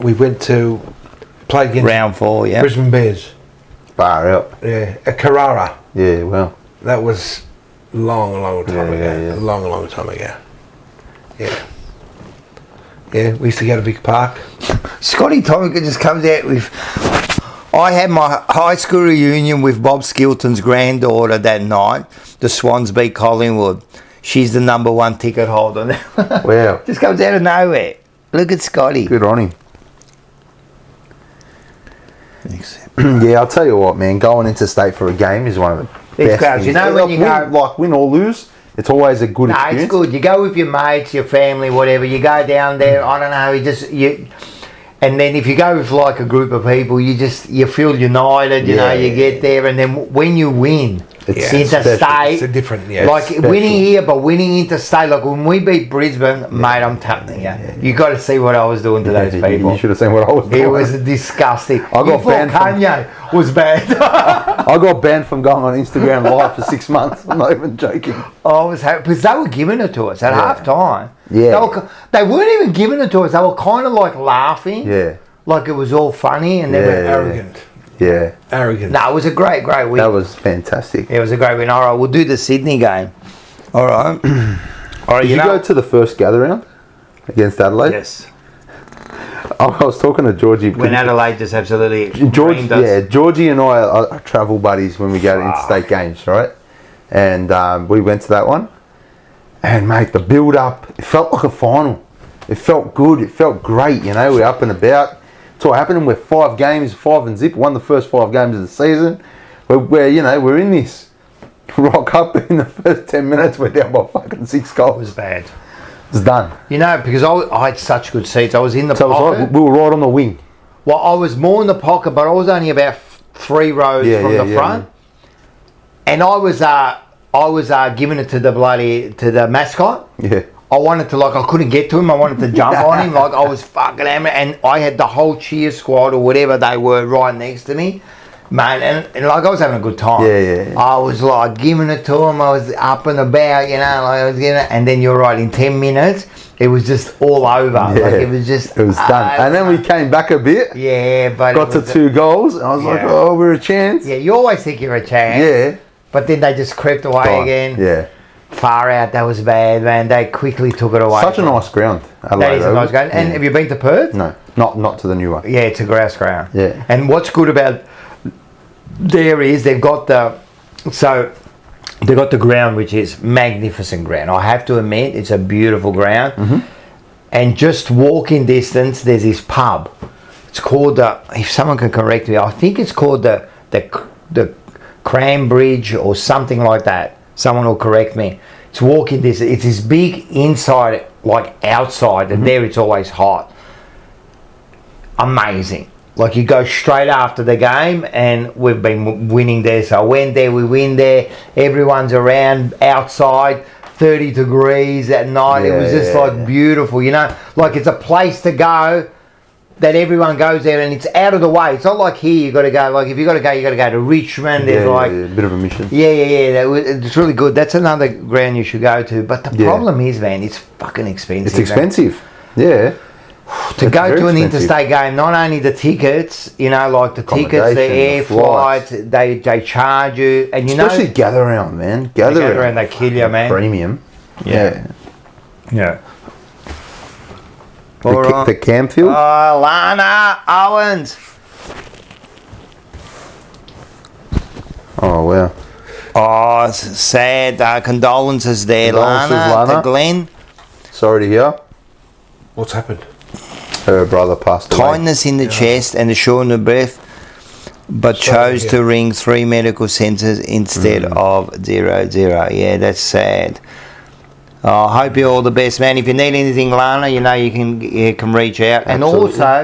We went to play against round 4. Yeah. Brisbane Bears. Far out. Yeah, at Carrara. Yeah, well. That was long time ago. Yeah. Long time ago. Yeah. Yeah, we used to go to Vic Park. Scotty Tomica just comes out with. I had my high school reunion with Bob Skilton's granddaughter that night. The Swans beat Collingwood. She's the number 1 ticket holder. Wow. Just comes out of nowhere. Look at Scotty. Good on him. Yeah, I'll tell you what, man. Going interstate for a game is one of the best things. You know when you go, like win or lose, it's always a good experience. It's good. You go with your mates, your family, whatever. You go down there. I don't know. And then if you go with like a group of people, you feel united. You know, you get there, and then when you win, it's interstate. It's a different, winning here, but winning interstate. Like when we beat Brisbane, mate, I'm telling you, you got to see what I was doing to those people. You should have seen what I was doing. It was disgusting. I got banned. Kanye was bad. I got banned from going on Instagram Live for 6 months. I'm not even joking. I was happy because they were giving it to us at half time. Yeah. They weren't even giving it to us. They were kind of like laughing. Yeah. Like it was all funny, and they were arrogant. Yeah. Arrogant. No, it was a great win. That was fantastic. It was a great win. All right, we'll do the Sydney game. All right. All right. Did you go to the first gather round against Adelaide? Yes. I was talking to Georgie. When Adelaide just absolutely Georgie and I are travel buddies when we go to interstate games, right? And we went to that one. And mate, the build up, it felt like a final. It felt good. It felt great. You know, we're up and about. It's all happening. We're 5 games, 5 and zip. Won the first 5 games of the season. We're in this. Rock up in the first 10 minutes. We're down by fucking 6 goals. It was bad. It's done. You know, because I had such good seats. I was in the pocket. Like, we were right on the wing. Well, I was more in the pocket, but I was only about 3 rows from the front. And I was I was giving it to the mascot. Yeah. I wanted to, I couldn't get to him. I wanted to jump on him. I was fucking hammered. And I had the whole cheer squad or whatever they were right next to me. Man, and I was having a good time. Yeah. I was giving it to him. I was up and about, I was giving it. And then you're right, in 10 minutes, it was just all over. Yeah. It was done. And then we came back a bit. Yeah, but got to 2 goals. And I was like, oh, we're a chance. Yeah, you always think you're a chance. Yeah. But then they just crept away again. Yeah. Far out, that was bad, man. They quickly took it away. Such a nice ground. That is a nice ground. And have you been to Perth? No, not to the new one. Yeah, it's a grass ground. Yeah. And what's good about there is they've got the ground, which is magnificent ground. I have to admit, it's a beautiful ground. Mm-hmm. And just walking distance, there's this pub. It's called if someone can correct me, I think it's called the Cram Bridge or something like that. Someone will correct me. It's walking distance. It's this big inside, outside, and there it's always hot. Amazing. You go straight after the game, and we've been winning there. So I went there, we win there. Everyone's around outside, 30 degrees at night. It was just beautiful, it's a place to go that everyone goes there, and it's out of the way. It's not like here, you got to go, if you got to go to Richmond. There's a bit of a mission. Yeah. It's really good. That's another ground you should go to. But the problem is, man, it's fucking expensive. It's expensive. Man. To go to an interstate game, not only the tickets, the tickets, the air flights, they charge you, and especially gather around, man. Gather around, they kill you, man. Premium. Yeah. The Campfield. Oh, Lana Owens. Oh wow. Oh, it's sad. Condolences there, Lana. To Glenn. Sorry to hear. What's happened? Her brother passed away. Tightness in the chest and a shortness of breath, but chose to ring 3 medical centres instead of 0. Yeah, that's sad. I hope you're all the best, man. If you need anything, Lana, you can reach out. Absolutely. And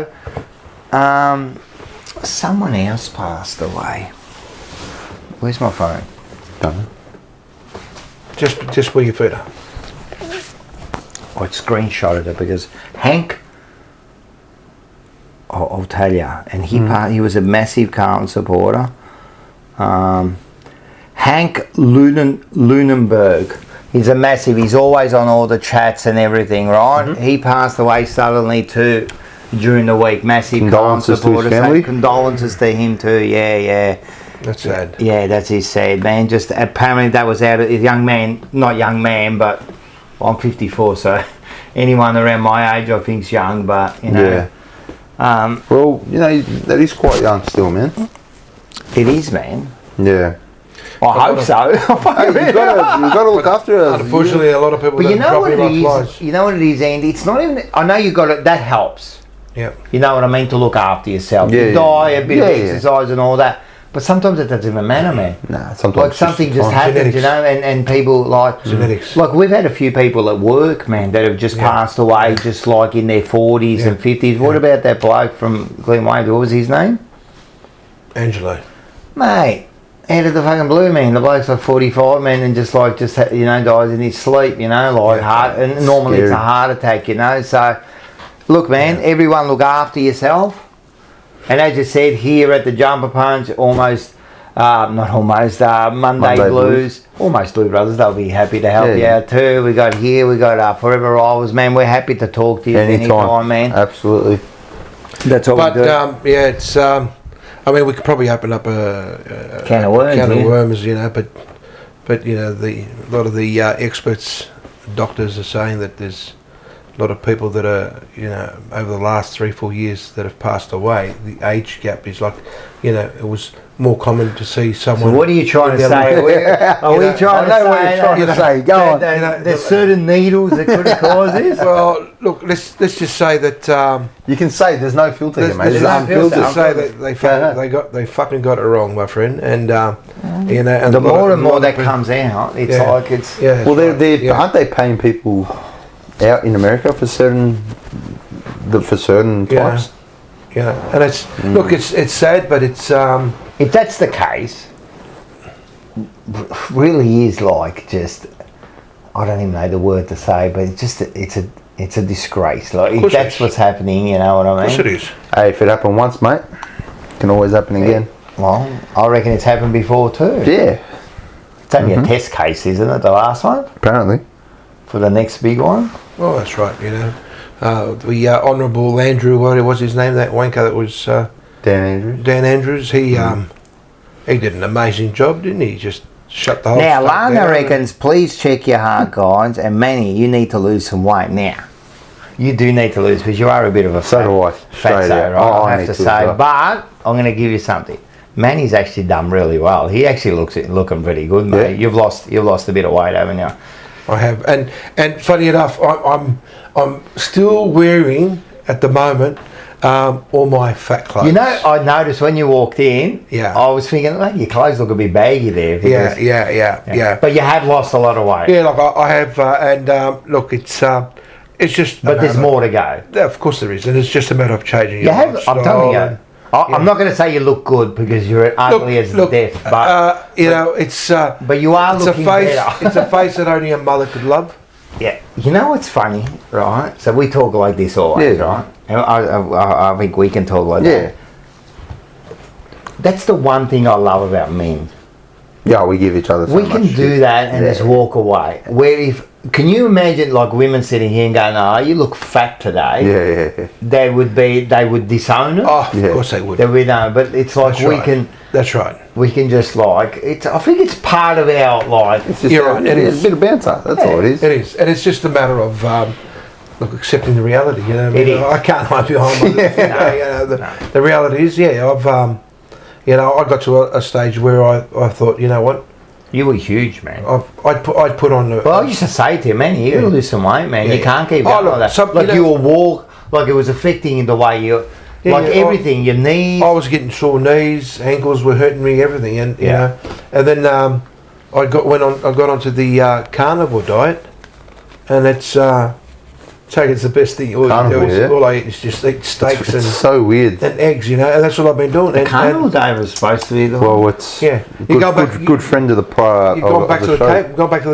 also, someone else passed away. Where's my phone? Don't know. Just where your feet are. I screenshotted it because Hank, I'll tell you, and he was a massive Carlton supporter. Hank Lunenberg, he's he's always on all the chats and everything, right? He passed away suddenly too during the week. Massive Condolences Carlton supporter. to his family. So condolences to him too, yeah. That's sad. Yeah, that's his sad, man. Just apparently that was out of his not young man, but I'm 54, so anyone around my age I think's young, but Yeah. Well, that is quite young still, man. It is, man. Yeah. I hope so. You've got to look after us. Unfortunately, a lot of people But you know drop what in it like is? flies. You know what it is, Andy? It's not even... I know you got it. That helps. Yeah. You know what I mean? To look after yourself. Yeah, You yeah. diet, a bit of exercise and all that. But sometimes it doesn't even matter, man. Nah, sometimes Something just happens, genetics. and people Genetics. we've had a few people at work, man, that have just passed away, just in their 40s and 50s. What about that bloke from Glenwave? What was his name? Angelo. Mate, out of the fucking blue, man. The bloke's 45, man, and dies in his sleep, heart, and normally it's a heart attack, So, look, man, everyone look after yourself. And as you said, here at the Jumper Punch, Monday Blues, almost Blue Brothers, they'll be happy to help you out too. We got Forever Rivals, man. We're happy to talk to you anytime, man. Absolutely. That's all we do. It's. We could probably open up a can of worms, but a lot of the experts, doctors are saying that there's a lot of people that are, over the last 3-4 years that have passed away. The age gap is it was more common to see someone. So what are you trying to say? Are we trying to say? Go on. There's certain needles that could have caused this. Well, look, let's just say that you can say there's no filter here, mate. There's no filter. Say that they fucking got it wrong, my friend. And and the more and more that comes out, it's Well, aren't they paying people out in America for certain types? Yeah, and it's look, it's sad, but it's if that's the case, really is like just, I don't even know the word to say, but it's a disgrace. Like if that's what's happening, you know what I mean? Of course it is. Hey, if it happened once, mate, it can always happen again. Well, I reckon it's happened before too. Yeah. It's only a test case, isn't it? The last one Apparently. for the next big one. Well, that's right. You know, the Honourable Andrew, what was his name? That wanker that was Dan Andrews. Dan Andrews. He did an amazing job, didn't he? Just shut the whole. Now, stuff Lana down. reckons, please check your heart, guys, and Manny, you need to lose some weight now. You do need to lose because you are a bit of a So do I. fatso, Straight right? out. I have to say, but I'm going to give you something. Manny's actually done really well. He actually looking pretty good, mate. Yeah. You've lost a bit of weight, haven't you? I have, and funny enough, I'm still wearing at the moment all my fat clothes. You know, I noticed when you walked in. Yeah. I was thinking, like, your clothes look a bit baggy there. because- Yeah. But you have lost a lot of weight. Yeah, like I have, and look, it's just. But there's more to go. Yeah, of course there is, and it's just a matter of changing You your have. lifestyle. I'm telling you. and- I'm not going to say you look good because you're ugly as death, but you know, it's. but you are It's looking a face. better. It's a face that only a mother could love. Yeah, you know what's funny, right? So we talk like this always, Yeah. right? And I think we can talk like Yeah. that. That's the one thing I love about men. Yeah, we give each other so We much can do shit. that and Yeah. just walk away. Where if can you imagine like women sitting here and going, "Oh, you look fat today." Yeah. They would disown it. Oh, of Yeah. course they would. That we know, but it's like That's right. That's right. we can just like it's. I think it's part of our like. It's just You're right, it it's is. a bit of banter. That's all it is. It is, and it's just a matter of look, accepting the reality. You know, It is. I can't hide behind my. The reality is, I've I got to a stage where I thought, you know what, You were huge, man. I'd put on the. Well, I used to say to you, man, you gotta lose some weight, man. Yeah. You can't keep Oh, going look, like that. some- Like you you know- will walk, like it was affecting the way you, Yeah, like yeah, everything, your knees. I was getting sore knees, ankles were hurting me, everything, and you Yeah. know, and then I got onto the carnivore diet, and it's the best thing. All, Carnivore, yeah. all I eat is just eat steaks It's so weird. and eggs, you know, and that's what I've been doing. The and, carnival day was supposed to be the Well, it's Yeah. You good, go back- good, good friend of the prior. You've gone of back to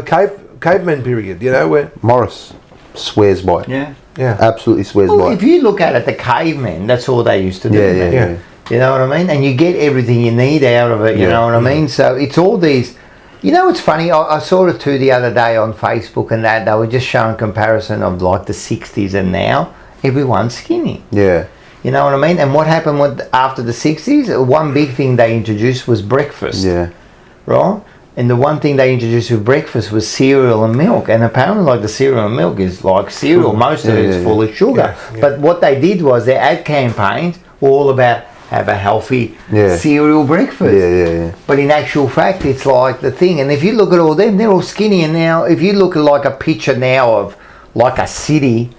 the show. caveman period, you know, where Morris swears by it. Yeah. Absolutely swears Well, by if it. you look at it, the cavemen, that's all they used to do. Yeah, man. yeah. You know what I mean? And you get everything you need out of it, you Yeah. know what I mean? So it's all these. You know what's funny? I saw it too the other day on Facebook and that they were just showing comparison of like the 60s and now. Everyone's skinny. Yeah. You know what I mean? And what happened after the 60s? One big thing they introduced was breakfast. Yeah. Right? And the one thing they introduced with breakfast was cereal and milk. And apparently like the cereal and milk is like cereal. Most of Yeah, it is yeah, full of sugar. Yeah. But what they did was their ad campaigns were all about have a healthy Yeah. cereal breakfast. Yeah. But in actual fact, it's like the thing. And if you look at all them, they're all skinny. And now, if you look at like a picture now of like a city,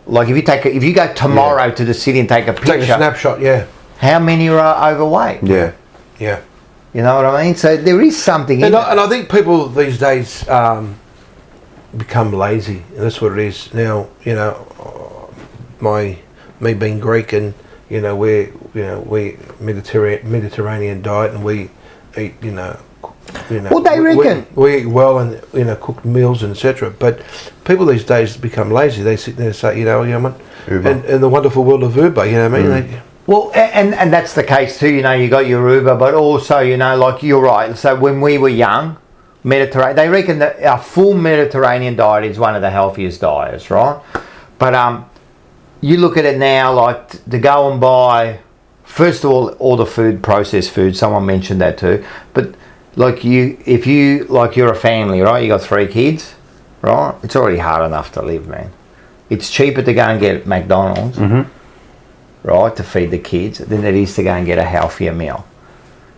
like if you go tomorrow to the city and take a take a picture, snapshot, yeah. how many are overweight? Yeah. Yeah. You know what I mean? So there is something in And it. I think people these days become lazy. And that's what it is now. You know, me being Greek, and we Mediterranean diet, and we eat. Well, they reckon. we eat well and cooked meals and etc. But people these days become lazy. They sit there and say, what, Uber. and in the wonderful world of Uber, you know what I mean? They, Well, and that's the case too. You got your Uber, but also like you're right. So when we were young, Mediterranean, they reckon that our full Mediterranean diet is one of the healthiest diets, right? But you look at it now, like to go and buy, first of all the food, processed food. Someone mentioned that too. But like if you're a family, right? You got 3 kids, right? It's already hard enough to live, man. It's cheaper to go and get McDonald's. Mm-hmm. Right, to feed the kids, than it is to go and get a healthier meal.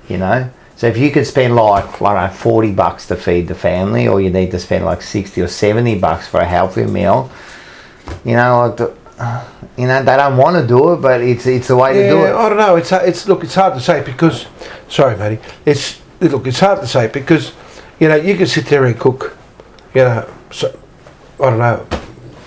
So if you could spend like $40 to feed the family, or you need to spend like $60 or $70 for a healthier meal, they don't want to do it, but it's the way to do it. I don't know. It's hard to say because, sorry, Matty. It's hard to say because, you can sit there and cook, I don't know,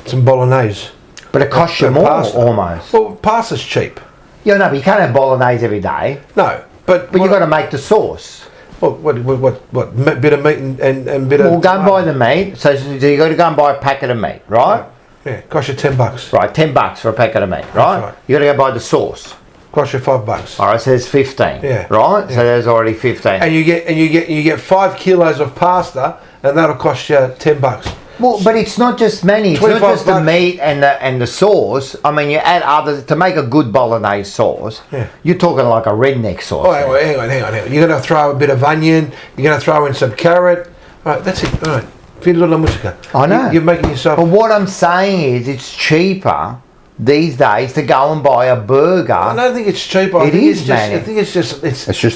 some bolognese. But it costs you more pasta. almost. Well, pasta's cheap. Yeah, no, but you can't have bolognese every day. No, but But you've got to make the sauce. What bit of meat and bit of... Well, go and buy the meat. So you got to go and buy a packet of meat, right? Yeah, cost you $10. Right, $10 for a packet of meat, right? right. You got to go buy the sauce. Cost you $5. All right, so there's 15. Yeah. Right. Yeah. So there's already 15. And you get 5 kilos of pasta, and that'll cost you $10. Well, but it's not just money. It's not just the $25. meat and the sauce. I mean, you add others to make a good bolognese sauce. Yeah. You're talking like a redneck sauce. Oh, hang on. You're going to throw a bit of onion. You're going to throw in some carrot. All right, that's it. All right. Feel la musica. I know. You're making yourself... But what I'm saying is it's cheaper these days to go and buy a burger. I don't think it's cheaper. I think it's just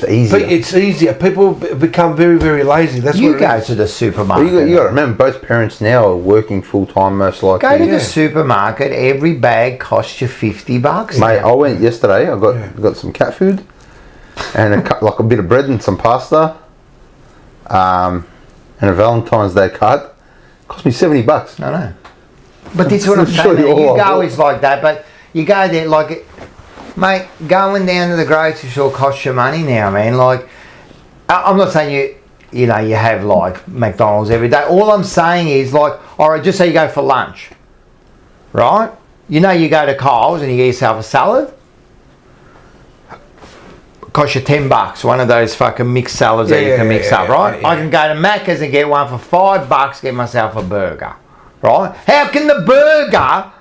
easier. It's easier. People become very, very lazy. That's you what go to the supermarket. Well, you got to remember, both parents now are working full time, most likely. Go to the supermarket. Every bag costs you $50. Mate, I went yesterday. I got some cat food and a bit of bread and some pasta, and a Valentine's Day card. Cost me $70. I know. But this is what I'm saying. You go is like that, but you go there like, mate, going down to the grocery store costs you money now, man. Like, I'm not saying you have like McDonald's every day. All I'm saying is like, all right, just say you go for lunch, right? You go to Coles and you get yourself a salad. Cost you $10. One of those fucking mixed salads that you can mix up, right? I can go to Macca's and get one for $5. Get myself a burger. Right? How can the burger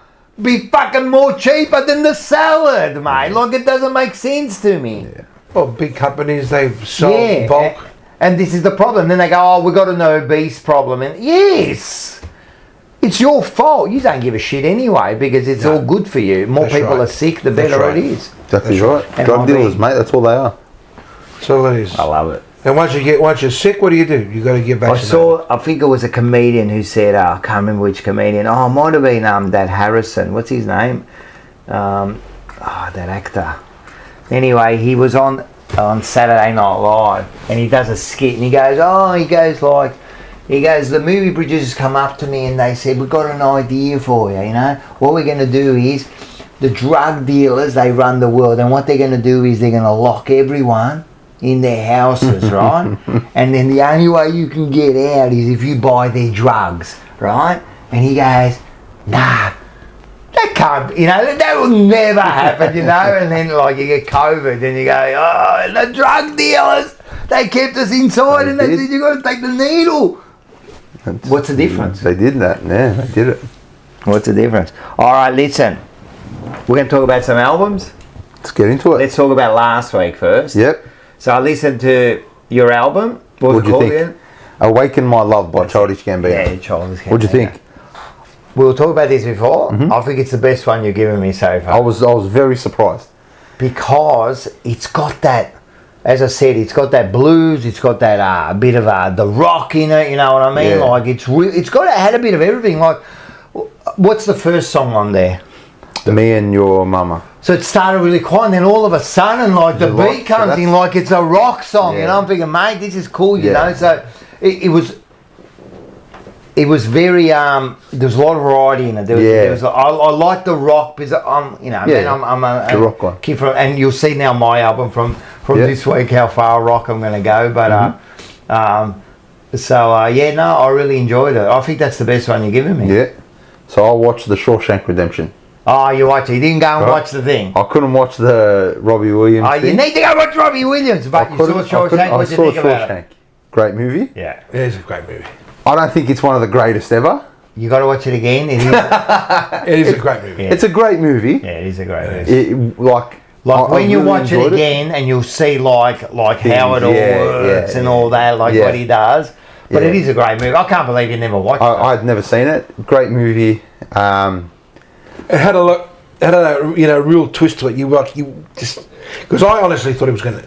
be fucking more cheaper than the salad, mate? Like, it doesn't make sense to me. Yeah. Well, big companies, they sell bulk. And this is the problem. Then they go, oh, we've got an obese problem. And yes, it's your fault. You don't give a shit anyway because it's all good for you. More people are sick, the better it is. Exactly right. Drug dealers, mate, that's all they are. That's all it is. I love it. And once you're sick, what do? You got to get back. I think it was a comedian who said, I can't remember which comedian. Oh, it might have been that Harrison. What's his name? That actor. Anyway, he was on Saturday Night Live, and he does a skit, and he goes, the movie producers come up to me and they said, we've got an idea for you. What we're going to do is, the drug dealers, they run the world, and what they're going to do is they're going to lock everyone in their houses, right? And then the only way you can get out is if you buy their drugs, right? And he goes, nah, that can't, that will never happen, And then you get COVID and you go, oh, the drug dealers, they kept us inside and they said you got to take the needle. What's the difference? They did that, yeah, they did it. What's the difference? All right, listen, we're going to talk about some albums. Let's get into it. Let's talk about last week first. Yep. So I listened to your album. What did you think? Awaken My Love by Childish Gambino. Yeah, Childish Gambino. What did you think? We were talking about this before. Mm-hmm. I think it's the best one you've given me so far. I was very surprised. Because it's got that, as I said, it's got that blues, it's got that bit of the rock in it, you know what I mean? Yeah. Like it's had a bit of everything. Like, what's the first song on there? Me and Your Mama. So it started really quiet, and then all of a sudden, the beat comes in like it's a rock song. Yeah. I'm thinking, mate, this is cool, you know. So it was very. There was a lot of variety in it. There was I like the rock because I'm a rock guy. Kid from, and you'll see now my album from this week how far rock I'm going to go. But I really enjoyed it. I think that's the best one you've given me. Yeah. So I watched The Shawshank Redemption. Oh, you watched it. You didn't go and watch the thing. I couldn't watch the Robbie Williams thing. You need to go watch Robbie Williams. But you saw Shawshank. What did you think about it? Great movie. Yeah, it is a great movie. I don't think it's one of the greatest ever. You got to watch it again. It is a great movie. Yeah. It's a great movie. Yeah, it is a great movie. When you watch it again and you'll see like how it all works and all that, what he does. But it is a great movie. I can't believe you never watched it. I'd never seen it. Great movie. It had a real twist to it. You just because I honestly thought he was going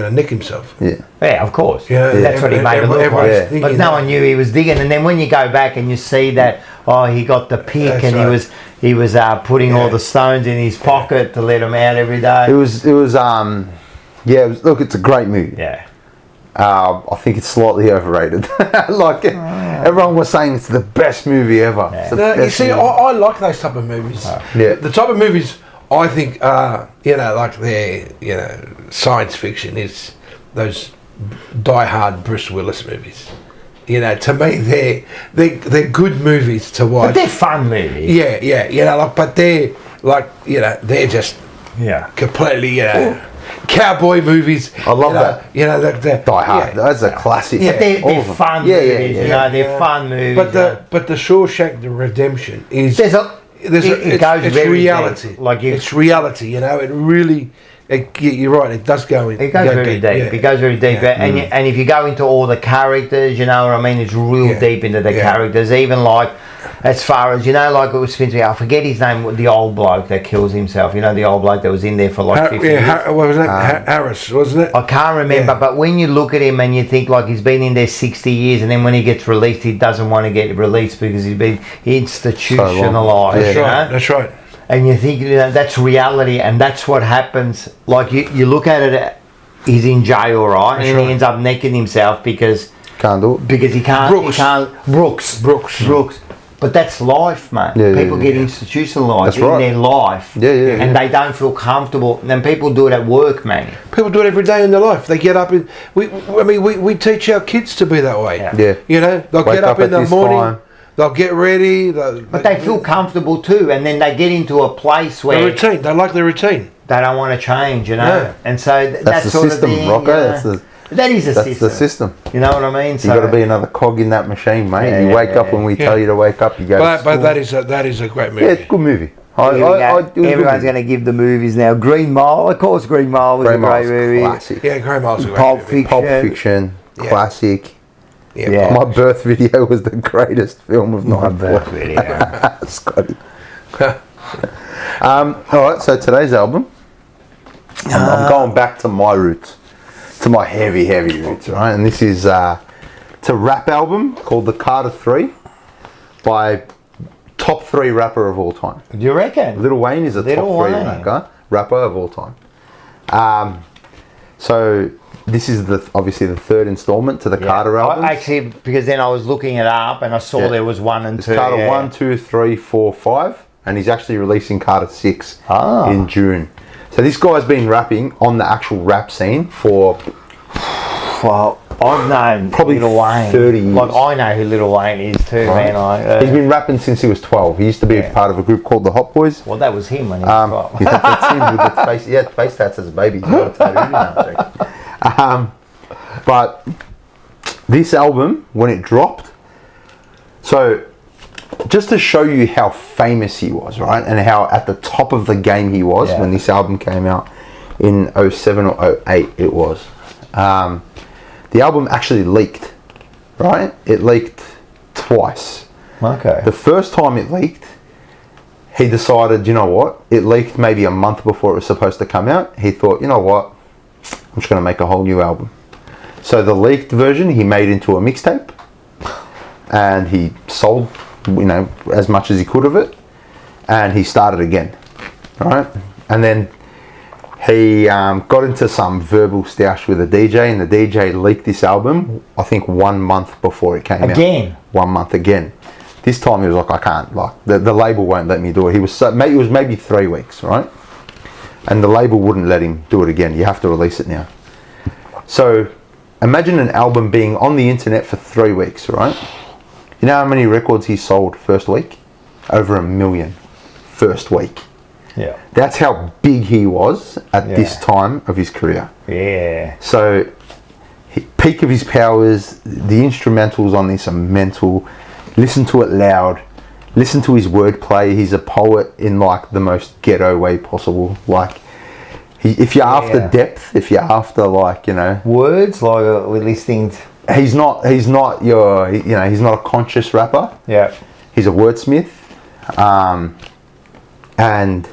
to nick himself. Yeah, of course. That's what he made it look like. But no one knew he was digging. And then when you go back and you see that, he got the pick he was putting all the stones in his pocket to let him out every day. Look, it's a great movie. Yeah. I think it's slightly overrated. Everyone was saying it's the best movie ever. Yeah. You see, I like those type of movies. The type of movies I think are, they're, science fiction is those die-hard Bruce Willis movies. You know, to me, they're good movies to watch. But they're fun movies. Yeah. You know, but they're like, you know, they're just completely, you know, cowboy movies. I love that. You know, the Die Hard. That's a classic. But they're fun movies. You know, they're fun movies. But the Shawshank Redemption is it goes it's very reality. deep. Like it's reality. You know, it really. You're right. It does go in. It goes very deep. Yeah. It goes very deep, and if you go into all the characters, you know what I mean. It's real deep into the characters. Even like, as far as you know, like it was Spencer. I forget his name. The old bloke that kills himself. You know, the old bloke that was in there for like 50 years. What was that? Harris, wasn't it? I can't remember, but when you look at him and you think like he's been in there 60 years, and then when he gets released, he doesn't want to get released because he's been institutionalized. That's right. And you think, you know, that's reality, and that's what happens. Like you look at it, he's in jail, right? He ends up necking himself because can't do it. Because he can't. Brooks. But that's life, mate. People get institutionalised in their life, and they don't feel comfortable. And people do it at work, man. People do it every day in their life. They get up and we teach our kids to be that way. You know, they'll get up in the morning. They'll get ready. But they feel comfortable too, and then they get into a place where... The routine. They like the routine. They don't want to change, you know? Yeah. And so that's the sort system, of the... Rocco. That is a system. That's the system. You know what I mean? So, you've got to be another cog in that machine, mate. You wake up when we tell you to wake up, you go to school. But that is a great movie. Yeah, it's a good movie. Everyone's going to give the movies now. Green Mile, of course, Green Mile was a great movie. Classic. Yeah, Green Mile's a great movie. Pulp Fiction, classic. Yeah. My birth video was the greatest film of my birth video. Scotty. All right, so today's album, I'm going back to my roots, to my heavy roots, right? And this is it's a rap album called The Carter 3 by top 3 rapper of all time. Do you reckon? Lil Wayne is a top 3 rapper of all time. So this is obviously the 3rd installment to the Carter album. Actually, because then I was looking it up and I saw there was 1 and 2. Carter 1, 2, 3, 4, 5, and he's actually releasing Carter 6 in June. So this guy's been rapping on the actual rap scene for... Well, I've known probably Lil Wayne. 30 years. Like, I know who Lil Wayne is too, man. He's been rapping since he was 12. He used to be a part of a group called the Hot Boys. Well, that was him when he was 12. That's him with the face. He had face tats as a baby. But this album, when it dropped, so just to show you how famous he was, right, and how at the top of the game he was when this album came out in 07 or 08 it was. The album actually leaked, right? It leaked twice. Okay. The first time it leaked, he decided, you know what? It leaked maybe a month before it was supposed to come out. He thought, you know what? I'm just going to make a whole new album. So the leaked version he made into a mixtape, and he sold, you know, as much as he could of it, and he started again, right? And then he got into some verbal stoush with a DJ, and the DJ leaked this album, I think 1 month before it came out. Again? 1 month again. This time he was like, I can't, like, the label won't let me do it. It was maybe 3 weeks, right? And the label wouldn't let him do it again. You have to release it now. So imagine an album being on the internet for 3 weeks, right? You know how many records he sold first week? Over 1 million first week. Yeah. That's how big he was at this time of his career. Yeah. So, peak of his powers, the instrumentals on this are mental. Listen to it loud. Listen to his wordplay. He's a poet in like the most ghetto way possible. Like, if you're after depth, if you're after like, you know, words, like we're listening. He's not your, you know, he's not a conscious rapper. Yeah. He's a wordsmith. And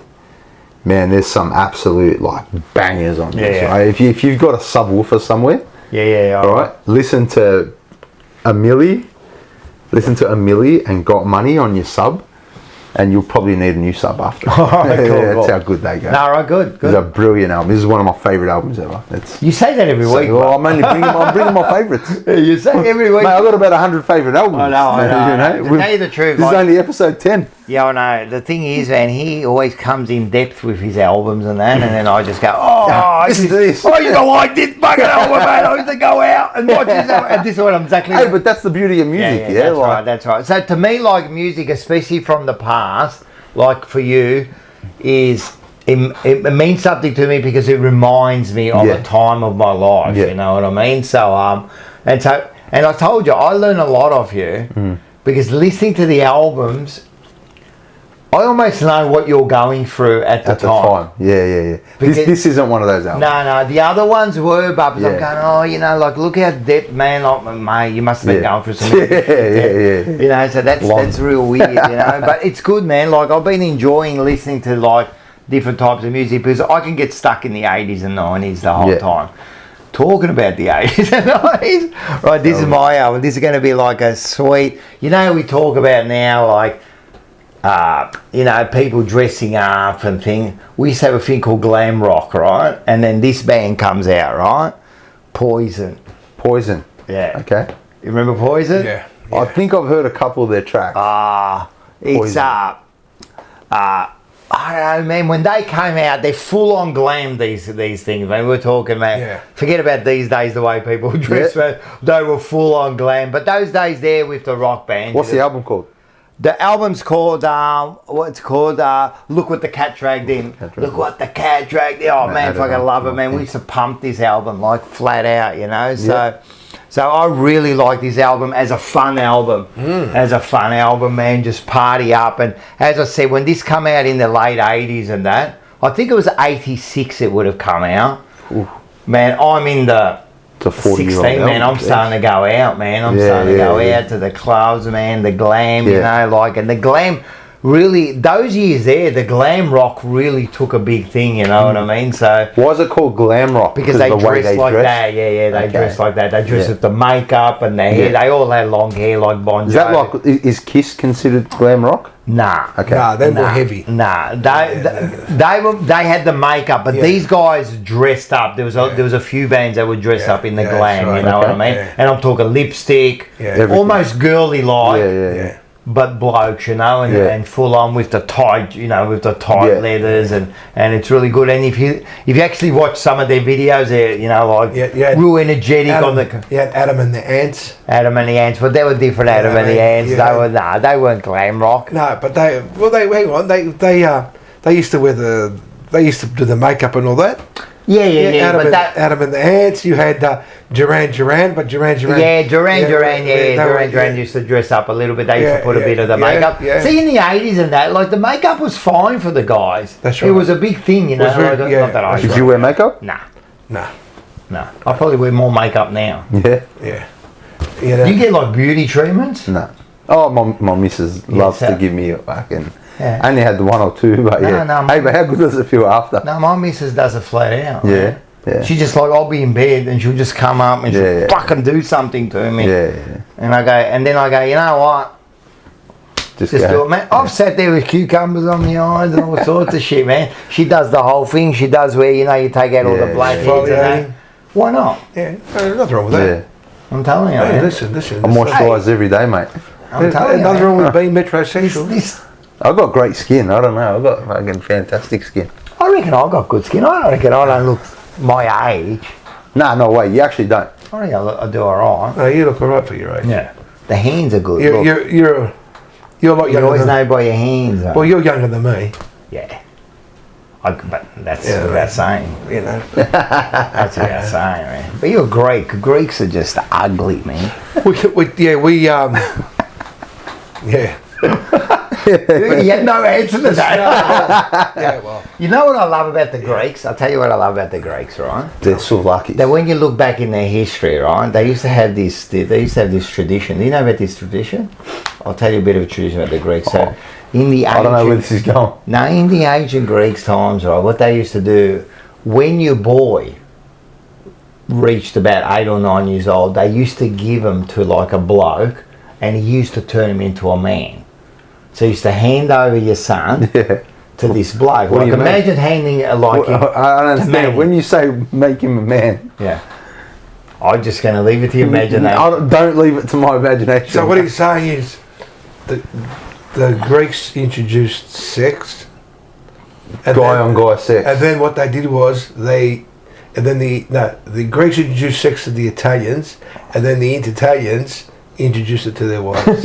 man, there's some absolute like bangers on this. Right? If you've got a subwoofer somewhere, all right, listen to a milli and Got Money on your sub. And you'll probably need a new sub after. Alright, cool, That's cool. how good they go. No, right, good. It's a brilliant album. This is one of my favourite albums ever. You say that every week. Well, I'm bringing my favourites. You say every week. Mate, I've got about 100 favourite albums. I know. To tell you the truth, This is only episode 10. Yeah, I know. The thing is, man, he always comes in depth with his albums and that, and then I just go, oh, Listen to this. I used to like this fucking album, man. I used to go out and watch this album. And this is what I'm exactly. Hey, but that's the beauty of music, yeah? That's right, that's right. So to me, like music, especially from the past, like for you, is it means something to me because it reminds me of a time of my life. You know what I mean? So and I told you, I learn a lot of you because listening to the albums, I almost know what you're going through at the time. Yeah. This isn't one of those albums. No. The other ones were, but I'm going, oh, you know, like look how deep, man. Like, mate, you must have been going through some. Yeah. You know, so that's real weird, you know. But it's good, man. Like I've been enjoying listening to like different types of music because I can get stuck in the 80s and 90s the whole time. Talking about the 80s and 90s, right? This is my album. This is going to be like a sweet. You know, we talk about now like. You know, people dressing up and things. We used to have a thing called glam rock, right? And then this band comes out, right? Poison. Yeah. Okay. You remember Poison? Yeah. I think I've heard a couple of their tracks. It's I don't know, man. When they came out, they're full on glam. These things, man. We're talking, man. Yeah. Forget about these days, the way people dress. Man. They were full on glam. But those days there with the rock band. What's the album called? The album's called, Look What the Cat Dragged In. Look What the Cat Dragged In. Oh, man, fucking love it, man. We used to pump this album, like, flat out, you know? So I really like this album as a fun album. As a fun album, man, just party up. And as I said, when this come out in the late 80s and that, I think it was 86 it would have come out. Ooh. Man, I'm in the... 16, man, I'm starting to go out, man. I'm starting to go out to the clubs, man, the glam, you know, like, and the glam really, those years there, the glam rock really took a big thing, you know what I mean? So why is it called glam rock? Because they dress like that, they dress like that. They dress with the makeup and their hair. They all had long hair like Bon Jovi. Is that like, is Kiss considered glam rock? Nah. Okay. Nah, they're more heavy. Nah, they had the makeup, but these guys dressed up. There was a few bands that would dress up in the glam, right. You know what I mean? And I'm talking lipstick, almost girly like. But blokes, you know, and full on with the tight, you know, with the tight leathers, and it's really good. And if you actually watch some of their videos, they're, you know, like real energetic on the. Yeah, Adam and the Ants. Adam and the Ants, but they were different. Adam and the Ants, they weren't glam rock. No, but they hang on, they used to do the makeup and all that. Yeah. Adam and the Ants. You had Duran, but Duran. Yeah, Duran used to dress up a little bit. They used to put a bit of the makeup. Yeah. See, in the 80s and that, like the makeup was fine for the guys. That's right. It was a big thing, you know. Not that I Did you wear makeup? Nah. No. I probably wear more makeup now. Yeah. You know? Do you get like beauty treatments? No. Oh, my missus loves to give me a fucking. Yeah. I only had the one or two, but hey, but how good does it feel after? No, my missus does it flat out. Yeah. She just like, I'll be in bed and she'll just come up and she'll fucking do something to me. Yeah. And then I go, you know what? Just do it, man. I've sat there with cucumbers on the eyes and all sorts of shit, man. She does the whole thing. She does where, you know, you take out all the blackheads and that. Why not? Yeah, there's nothing wrong with that. I'm telling you, man. Listen. I moisturise every day, mate. I'm telling you, nothing wrong with being metrosexual. I've got great skin. I don't know. I've got fucking fantastic skin. I reckon I've got good skin. I reckon I don't look my age. No way. You actually don't. I reckon I do alright. No, you look alright for your age. Yeah. The hands are good. You're a lot younger. You always know by your hands. Well, you're younger than me. Yeah. But that's without saying. You know. That's without saying, man. But you're Greek. Greeks are just ugly, man. You had no answer to that. Well. You know what I love about the Greeks? I'll tell you what I love about the Greeks, right? They're Souvlaki. That when you look back in their history, right, they used to have this tradition. Do you know about this tradition? I'll tell you a bit of a tradition about the Greeks. So, in the I don't know where this is going. No, in the ancient Greeks times, right, what they used to do, when your boy reached about 8 or 9 years old, they used to give him to like a bloke, and he used to turn him into a man. So you used to hand over your son to this bloke. What do you mean? Imagine handing it like him. I don't understand. When you say make him a man. Yeah. I'm just going to leave it to your imagination. Don't leave it to my imagination. So what he's saying is the Greeks introduced sex. And guy on guy sex. And then what they did was the Greeks introduced sex to the Italians, and then the Italians introduced it to their wives. He's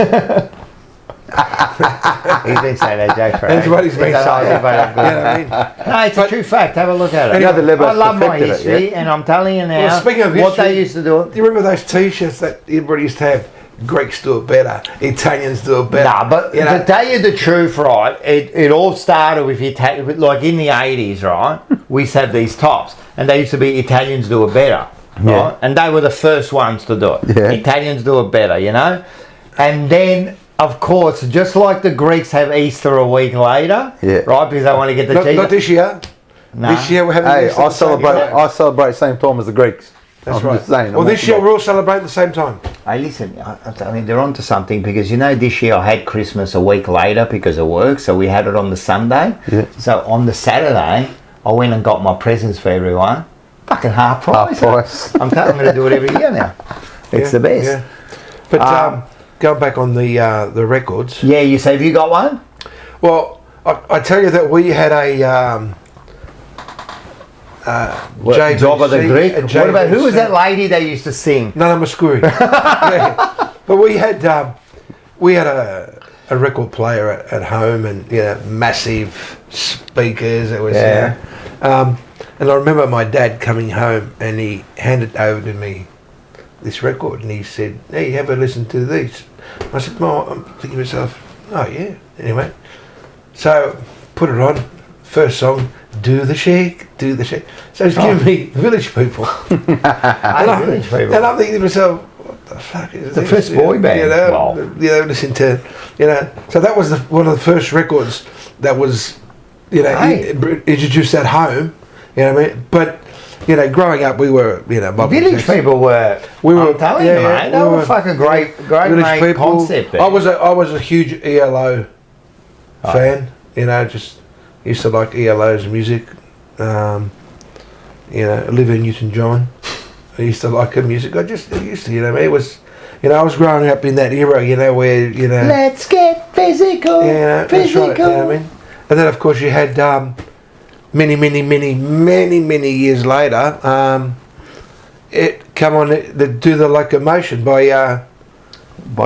been saying that joke for That's what he's been saying. You know what I mean? No, it's a true fact. Have a look at it. Anyway, I love my history, and I'm telling you now, well, speaking of what history, they used to do. Do you remember those T-shirts that everybody used to have? Greeks do it better. Italians do it better. Nah, but to tell you the truth, right, it all started with Italian, like in the 80s, right? We used to have these tops, and they used to be Italians do it better, right? And they were the first ones to do it. Yeah. Italians do it better, you know? And then, of course, just like the Greeks have Easter a week later, right? Because they want to get the cheese. Not this year. Nah. This year we're having Easter. I celebrate same time as the Greeks. That's I'm right. just saying, well, this year we're all celebrating at the same time. Hey, listen, I mean, they're onto something because, you know, this year I had Christmas a week later because of work, so we had it on the Sunday. Yeah. So on the Saturday, I went and got my presents for everyone. Fucking half price. I'm going to do it every year now. It's the best. Yeah. But going back on the records. Yeah, you say, have you got one? Well, I tell you that we had a... Job of the Greek. What about, who was that lady that used to sing? Nana Muscuri. Yeah. But we had a record player at home, and massive speakers. It was and I remember my dad coming home and he handed over to me this record and he said, "Hey, have a listen to these." I said, "Well," I'm thinking to myself, "Oh yeah." Anyway, so put it on. First song, do the shake. So he's giving me Village People. Village People. And I'm thinking to myself, what the fuck is the this? first boy band. Listen to, So that was one of the first records that was, introduced at home. You know what I mean? But, growing up, we were, Village People were. I'm telling you, mate, they were fucking great mate concept. I was a huge ELO fan. Just used to like ELO's music. Olivia Newton-John. I used to like her music. I used to, it was, I was growing up in that era, where, let's get physical. Yeah, physical. That's right, what I mean? And then, of course, you had many years later, it come on to Do the Locomotion by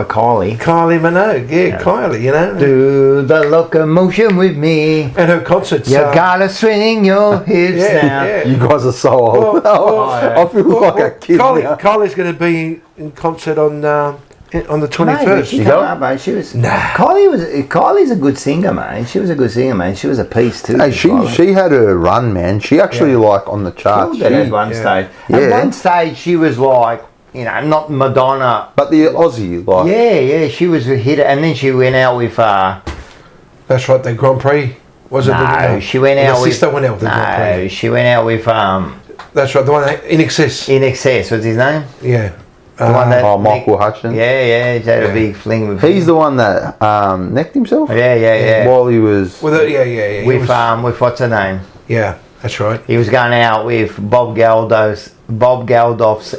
Kylie. Kylie Minogue, Kylie, Do the locomotion with me. And her concerts. You gotta swing your hips now. Yeah. You guys are so old. I feel like a kid now. Kylie's going to be in concert on the 21st. Mate, she came up, mate. She was. Kylie's a good singer, man. She was a good singer, man. She was a piece too. Hey, she had her run, man. She actually on the charts. She at one stage. At one stage, she was like, not Madonna, but the Aussie, like. Yeah, she was a hitter, and then she went out with. That's right, the Grand Prix. Was it? No, she went out with. Sister went out with the Grand Prix. She went out with. That's right, the one In Excess. In Excess, what's his name? Yeah. The one that Michael Hutchins. Yeah, he had a big fling with. He's the one that necked himself. Yeah. While he was. With it, with what's her name? Yeah, that's right. He was going out with Bob Geldof's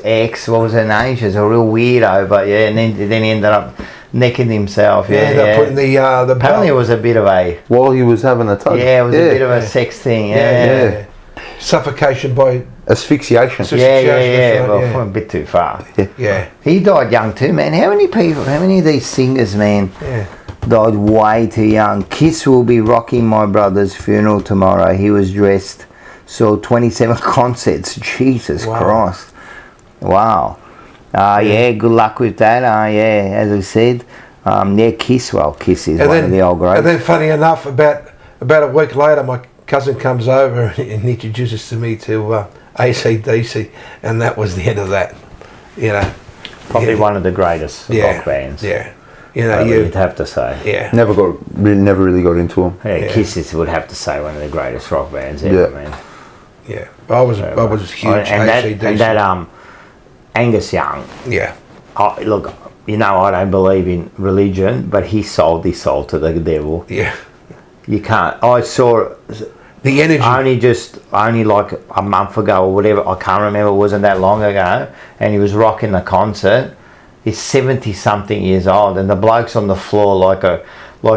ex. What was her name? She was a real weirdo, but and then he ended up necking himself. They're putting the apparently it was a bit of a. While he was having a tug. Yeah, it was a bit of a sex thing. Yeah. Suffocation by asphyxiation. Yeah. Well, a bit too far. Yeah. He died young too, man. How many of these singers, man, died way too young? Kiss will be rocking my brother's funeral tomorrow. He was dressed, saw 27 concerts. Jesus Christ. Wow. Good luck with that. As I said. Kiss is one of the old greats. And then funny enough, about a week later, my cousin comes over and introduces to me to AC/DC, and that was the end of that. Probably one of the greatest rock bands. Yeah. You'd have to say. Yeah. Never really got into them. Kiss would have to say one of the greatest rock bands ever, man. Yeah. I was huge. And that Angus Young. Yeah. Look, you know, I don't believe in religion, but he sold his soul to the devil. Yeah. You can't. I saw The energy. only like a month ago or whatever. I can't remember. It wasn't that long ago, and he was rocking the concert. He's 70-something years old, and the bloke's on the floor like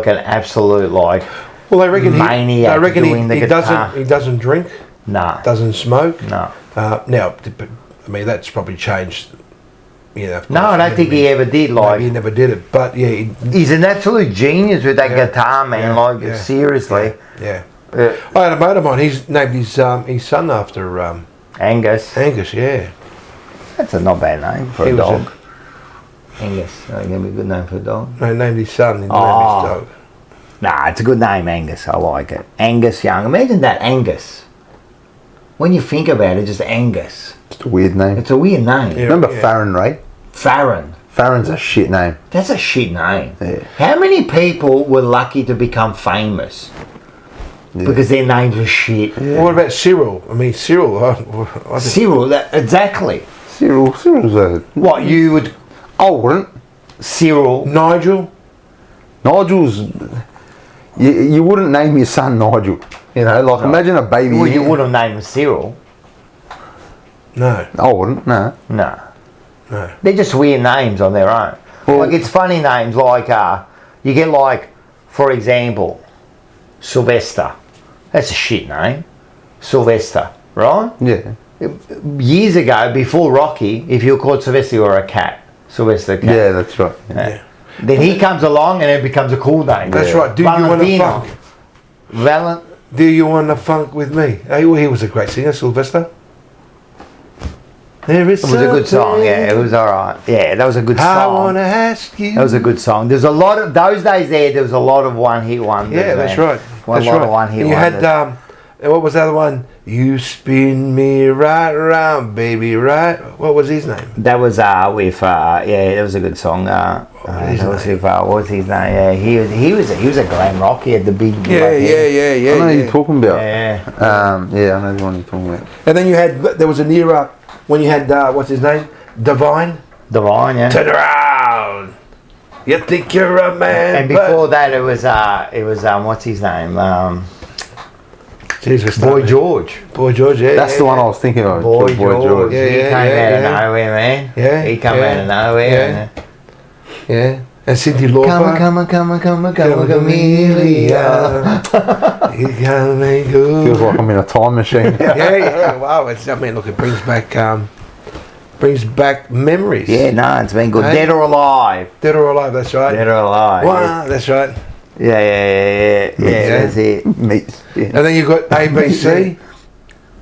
an absolute like. Well, they reckon maniac. They reckon doing the he guitar. doesn't drink. No. Doesn't smoke. No. Now, I mean, that's probably changed. You know. No, I don't think he ever did. Like, maybe he never did it, but yeah, he's an absolute genius with that guitar, man. Seriously. Yeah. I had a mate of mine. He's named his son after Angus. Angus. Yeah. That's a not bad name for a dog. Angus. That can be a good name for a dog. No, he named his son. He named his dog. Nah, it's a good name, Angus. I like it. Angus Young. Imagine that, Angus. When you think about it, just Angus. It's a weird name. It's a weird name. Yeah, remember Farron, right? Farron. Farron's a shit name. That's a shit name. Yeah. How many people were lucky to become famous? Yeah. Because their names were shit. Yeah. What about Cyril? I mean, Cyril. Cyril, exactly. Cyril's a... What, you would... I wouldn't. Cyril. Nigel's... You wouldn't name your son Nigel. You know, like imagine a baby. Well, you wouldn't name him Cyril. No. I wouldn't, no. No. They're just weird names on their own. Well, like, it's funny names, like, you get, like, for example, Sylvester. That's a shit name. Sylvester, right? Yeah. Years ago, before Rocky, if you were called Sylvester, you were a cat. Sylvester cat. Yeah, that's right. Yeah. Then he comes along and it becomes a cool name. That's right. Do you want to funk? Do you want to funk with me? He was a great singer, Sylvester. It was a good song, yeah, it was alright. Yeah, that was a good song. I want to ask you. That was a good song. There's a lot of, those days there was a lot of one-hit wonders. Yeah, that's right. A lot of one-hit wonders. You had, what was the other one? You spin me right around, baby, right? What was his name? That was with, that was a good song. That was with, what was his name? Yeah, he was a glam rock. He had the big... Yeah. I know who you're talking about. Yeah. I know the one you're talking about. And then you had, there was an era when you had, what's his name? Divine, yeah. Turn around. You think you're a man. And before that, it was what's his name? Boy George. Boy George, yeah. That's the one I was thinking of. Boy George. Yeah, he came out of nowhere, man. Yeah. He came out of nowhere. Yeah. And Cindy Lauper. Come, Camellia. You gotta make good. Feels like I'm in a time machine. Yeah. Wow. Look, it brings back memories. Yeah, no, it's been good. Hey? Dead or alive. Dead or alive, that's right. Dead or alive. Wow, that's right. Yeah, that's it. And then you've got ABC.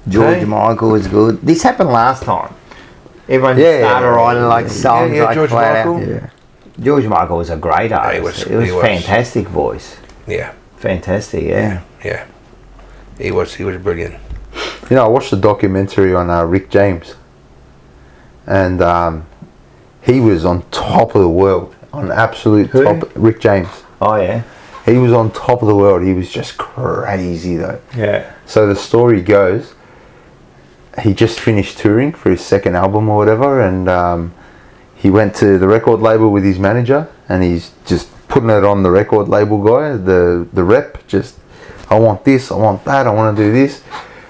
George Michael was good. This happened last time. Everyone started writing like songs like George Michael. Yeah. George Michael was a great artist. It was fantastic voice. Yeah. Fantastic, yeah. Yeah. He was brilliant. You know, I watched the documentary on Rick James. And he was on top of the world. On absolute top. Rick James. Oh, yeah. He was on top of the world. He was just crazy, though. Yeah. So the story goes, he just finished touring for his second album or whatever, and he went to the record label with his manager, and he's just putting it on the record label guy, the rep, just, I want this, I want that, I want to do this.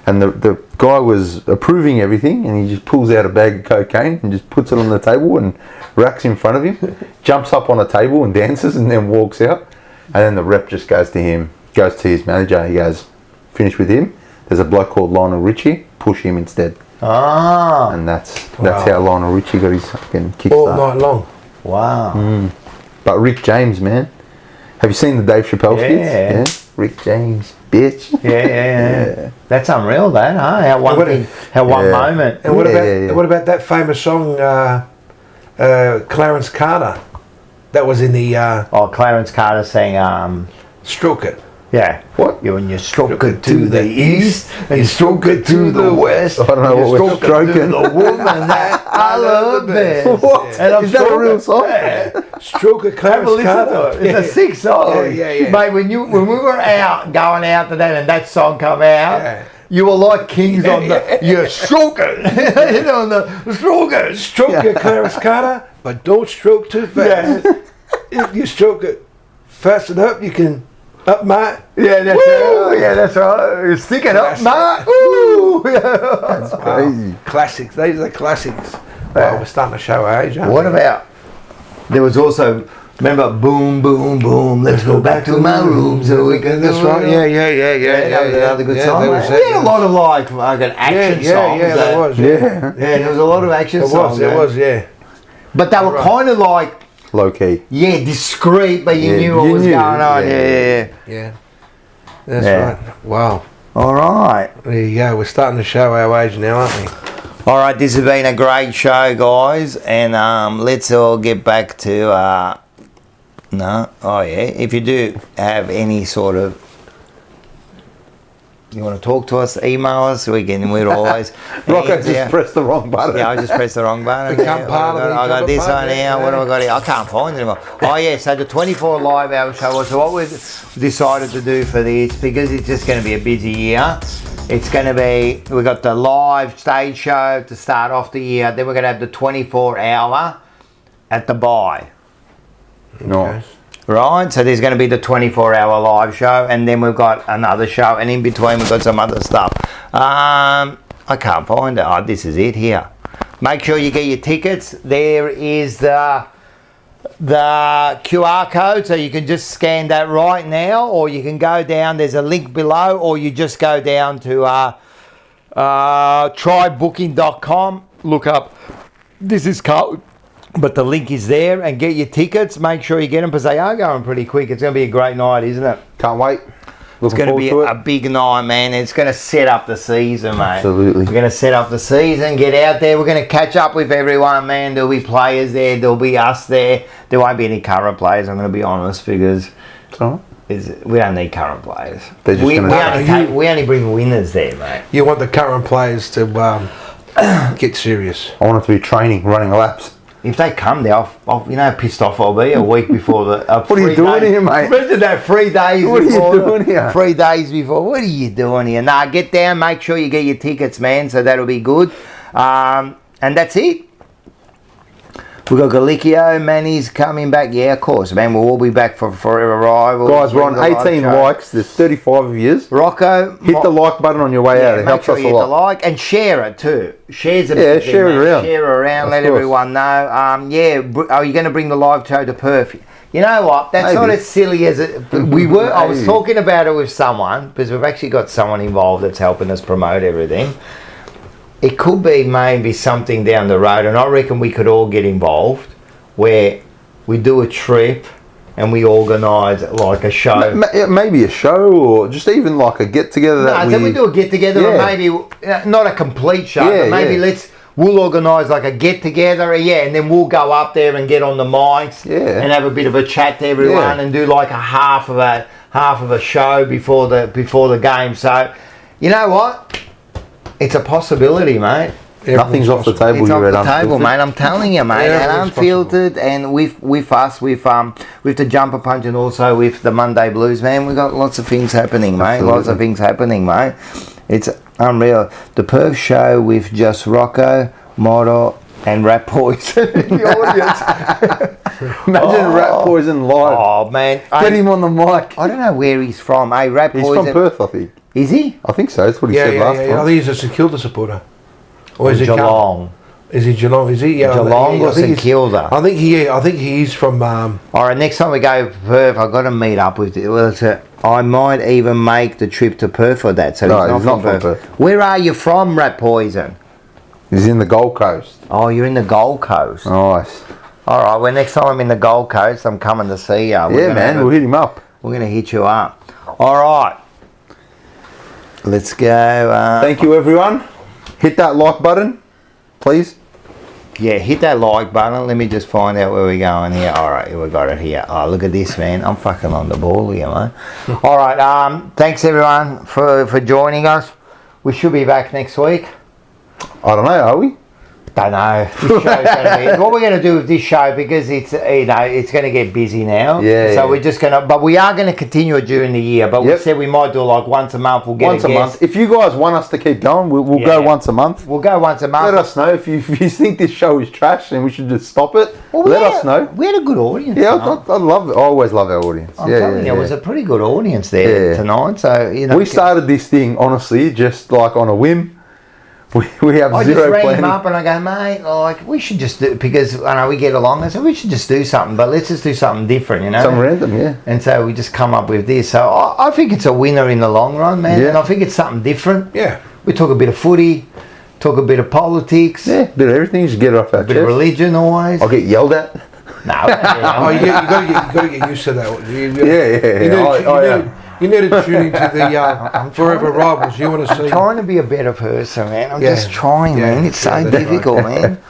And the guy was approving everything, and he just pulls out a bag of cocaine and just puts it on the table and racks in front of him, jumps up on a table and dances, and then walks out. And then the rep just goes to his manager, he goes, finish with him. There's a bloke called Lionel Richie, push him instead. Ah. And that's how Lionel Richie got his fucking kickstart. All night long. Wow. But Rick James, man. Have you seen the Dave Chappelle skits? Yeah. Rick James, bitch. Yeah. That's unreal, that, huh? How one moment. And what about that famous song, Clarence Carter? That was in the... Clarence Carter sang... Stroke It. Yeah. What? When you stroke it to the east and you stroke it to the west. I don't know what we're stroking. The woman that I love best. What? And Is that a real song? Yeah. Stroke It, Clarence Carter. It's a sick song. Yeah. Mate, when we were going out to that and that song come out, you were like kings on the... You stroke it. On the stroke it. Stroke It, Clarence Carter. but don't stroke too fast. If you stroke it fast enough, you can up, mate. Yeah, that's right. Yeah, that's right. Stick it up, mate. Woo! That's crazy. Classics. These are the classics. Well, we're starting to show our age, aren't What we? about? There was also. Remember, boom, boom, boom. Let's go back to my room so we can. That's right. Yeah. That was another good song. There We was had a lot of like action songs. Yeah, there was. Yeah, there was a lot of action songs. There was, yeah. But they were kind of like, Low key. yeah, discreet, but you knew what was going on. Yeah. That's right. Wow. All right. There you go. We're starting to show our age now, aren't we? All right, this has been a great show, guys. And let's all get back to... if you do have any sort of, you want to talk to us, email us, we're always Rocco just pressed the wrong button. I just pressed the wrong button. Become part of the I got this on jumper here. punch, What have I got here? I can't find it anymore. Oh yeah, so the 24 live hour show. So what we've decided to do for this, because it's just going to be a busy year, it's going to be, we've got the live stage show to start off the year, then we're going to have the 24 hour at the Buy. Nice. Right, so there's going to be the 24-hour live show, and then we've got another show, and in between we've got some other stuff. I can't find it. Oh, this is it here. Make sure you get your tickets. There is the QR code, so you can just scan that right now, or you can go down. There's a link below, or you just go down to trybooking.com. Look up. This is Carlton. But the link is there, and get your tickets. Make sure you get them because they are going pretty quick. It's going to be a great night, isn't it? Can't wait. It's going to be a big night, man. It's going to set up the season, mate. Absolutely. We're going to set up the season, get out there. We're going to catch up with everyone, man. There'll be players there. There'll be us there. There won't be any current players, I'm going to be honest, because we don't need current players. We only bring winners there, mate. You want the current players to get serious. I want it to be training, running laps. If they come there, I'll you know how pissed off I'll be a week before the... What are you doing here, mate? Imagine that 3 days What before. are you doing here? 3 days before. What are you doing here? Nah, get down, make sure you get your tickets, man, so that'll be good. And that's it. We've got Galicchio, Manny's coming back. Yeah, of course, man. We'll all be back for Forever Rivals. Guys, we're on 18 likes. There's 35 of you. Rocco, hit the like button on your way out. It helps us a lot. Hit the like and share it too. Share's a big big share thing, it around. Share it around. Let everyone know. Are you going to bring the live show to Perth? You know what? That's not as silly as it. We were. I was talking about it with someone because we've actually got someone involved that's helping us promote everything. It could be maybe something down the road, and I reckon we could all get involved, where we do a trip and we organise like a show. Maybe a show, or just even like a get together. Then we do a get together, and maybe not a complete show, but maybe we'll organise like a get together, and then we'll go up there and get on the mics, and have a bit of a chat to everyone, and do like a half of a show before the game. So, you know what? It's a possibility, mate. Nothing's off the table. It's off the table, mate. I'm telling you, mate. And Unfiltered, and with us, with the Jumper Punch, and also with the Monday Blues, man. We've got lots of things happening, mate. Absolutely. Lots of things happening, mate. It's unreal. The Perth show with just Rocco, Moro, and Rat Poison in the audience. Imagine Rat Poison live. Oh man, Get him on the mic. I don't know where he's from. Hey, Rat He's Poison. from Perth, I think. Is he? I think so. That's what he said last time. I think he's a St Kilda supporter. Or is he Geelong? Is he Geelong? Is he? Yeah, Geelong or St Kilda? I think he's from. All right, next time we go to Perth, I've got to meet up with it. Well, I might even make the trip to Perth for that. So he's not from Perth. Where are you from, Rat Poison? He's in the Gold Coast. Oh, you're in the Gold Coast. Nice. All right, well, next time I'm in the Gold Coast, I'm coming to see you. Yeah, man, we'll hit him up. We're going to hit you up. All right. Let's go. Thank you, everyone. Hit that like button, please. Yeah, hit that like button. Let me just find out where we're going here. All right, we got it here. Oh, look at this, man. I'm fucking on the ball here, man. All right, thanks, everyone, for joining us. We should be back next week. I don't know, are we? Don't know. This show's gonna be, what we're going to do with this show, because it's it's going to get busy now. Yeah. So we're just going to, but we are going to continue it during the year. But we said we might do it like once a month. We'll get once a month. If you guys want us to keep going, we'll go once a month. We'll go once a month. Let us know if you think this show is trash and we should just stop it. Well, let us know. We had a good audience. Yeah, I love it. I always love our audience. I'm telling you, it was a pretty good audience there tonight. So we started this thing honestly just like on a whim. We have I zero just rang planning. him up and I go, mate, like, we should just do, because I know we get along. I said, we should just do something, but let's just do something different, you know? Something random, yeah. And so we just come up with this. So I think it's a winner in the long run, man. Yeah. And I think it's something different. Yeah. We talk a bit of footy, talk a bit of politics. Yeah, bit of everything. Just get it off our A bit chest. of religion always. I'll get yelled at. No. Oh, you got to get used to that. You need to tune into the Forever Rivals. You want to see? I'm trying to be a better person, man. I'm just trying, man. It's so difficult, man.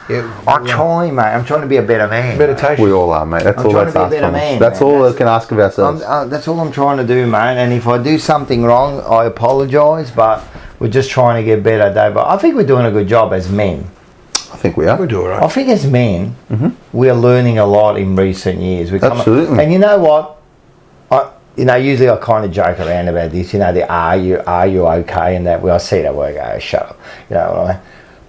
I'm trying, mate. I'm trying to be a better man. Meditation. We all are, mate. That's I'm all trying that's to be a asked better from us. man, That's man. all I can ask of ourselves. That's all I'm trying to do, mate. And if I do something wrong, I apologise. But we're just trying to get better, Dave. But I think we're doing a good job as men. I think we are. We do all I right. think as men, we're learning a lot in recent years. Absolutely. And you know what? Usually I kind of joke around about this. You know, the are you okay? And that I see that word go, shut up. You know what I mean?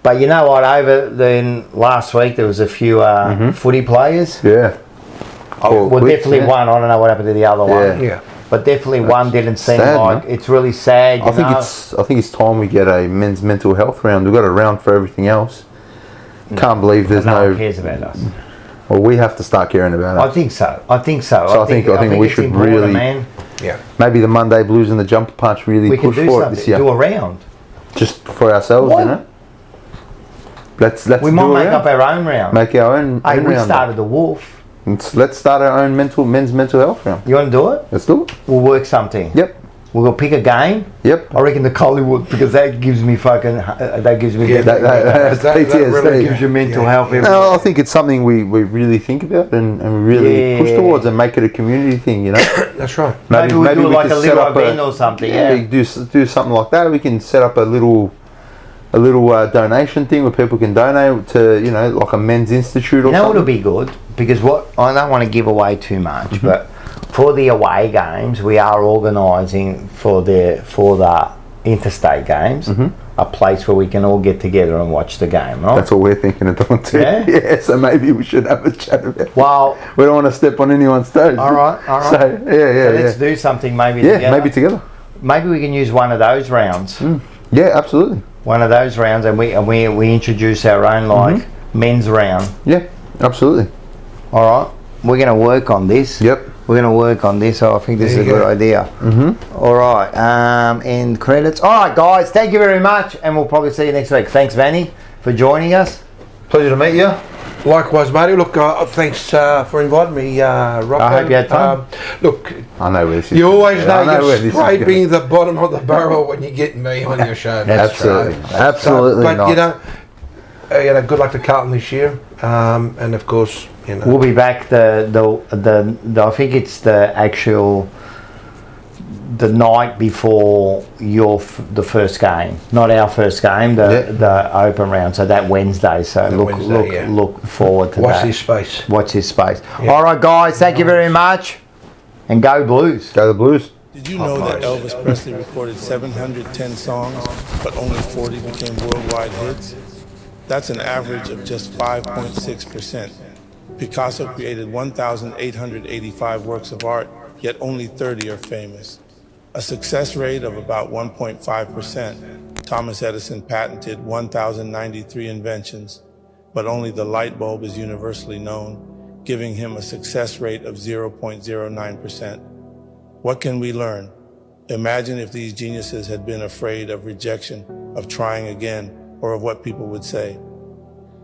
But you know what? Last week there was a few footy players. Yeah. Definitely one. I don't know what happened to the other one. Yeah. But definitely one didn't seem sad, like man. it's really sad. I think it's time we get a men's mental health round. We've got a round for everything else. Can't believe there's no one cares about us. Well, we have to start caring about it. I think so. So I think we it's should important, really, man. Yeah. maybe the Monday Blues and the Jumper Punch really We can push do for it something. this year. Do a round. Just for ourselves, What? you know. Let's We do might a make round. up our own round. Make our own Hey, we round. started the Wolf. Let's start our own men's mental health round. You want to do it? Let's do it. We'll work something. Yep. We'll pick a game. Yep. I reckon the Collingwood, because that gives me fucking. That gives me. That's PTSD. really gives you mental health. No, I think it's something we really think about and we really push towards and make it a community thing, you know. That's right. Maybe we do like could a set little up event or something. Yeah, we do something like that. We can set up a little donation thing where people can donate to, you know, like a men's institute or You know something. what'll be good? Because I don't want to give away too much, but for the away games, we are organising for the interstate games a place where we can all get together and watch the game, right? That's what we're thinking of doing too. Yeah? So maybe we should have a chat about it. Well, We don't want to step on anyone's toes. all right. So, Let's do something maybe together. maybe together. Maybe we can use one of those rounds. Yeah, absolutely. One of those rounds, and we introduce our own men's round. Yeah, absolutely. All right, we're going to work on this. Yep. We're going to work on this. So I think this is a good idea. All right, and credits. All right, guys, thank you very much, and we'll probably see you next week. Thanks, Vanny, for joining us. Pleasure to meet you. Likewise, matey. Look, thanks for inviting me, Rocco. I hope you had fun. Look, I know where this is. you always I know where you're this is scraping the bottom of the barrel when you get me on your show. That's Absolutely. true. Absolutely But not. you know, good luck to Carlton this year, and of course, you know, We'll be back. I think it's the night before the first game, not our first game, the open round. So that Wednesday. So look forward to watch that. this space. Watch this space. Yeah. All right, guys. Thank you very much, and go Blues. Go the Blues. Did you know that Elvis Presley recorded 710 songs, but only 40 became worldwide hits? That's an average of just 5.6%. Picasso created 1,885 works of art, yet only 30 are famous. A success rate of about 1.5%. Thomas Edison patented 1,093 inventions, but only the light bulb is universally known, giving him a success rate of 0.09%. What can we learn? Imagine if these geniuses had been afraid of rejection, of trying again, or of what people would say.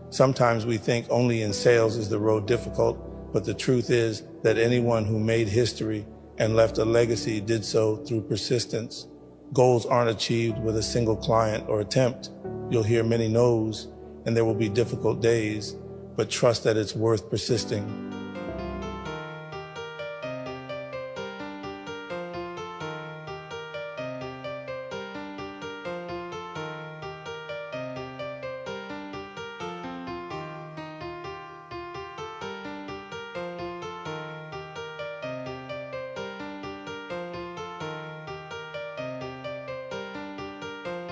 Sometimes we think only in sales is the road difficult, but the truth is that anyone who made history and left a legacy did so through persistence. Goals aren't achieved with a single client or attempt. You'll hear many no's, and there will be difficult days, but trust that it's worth persisting.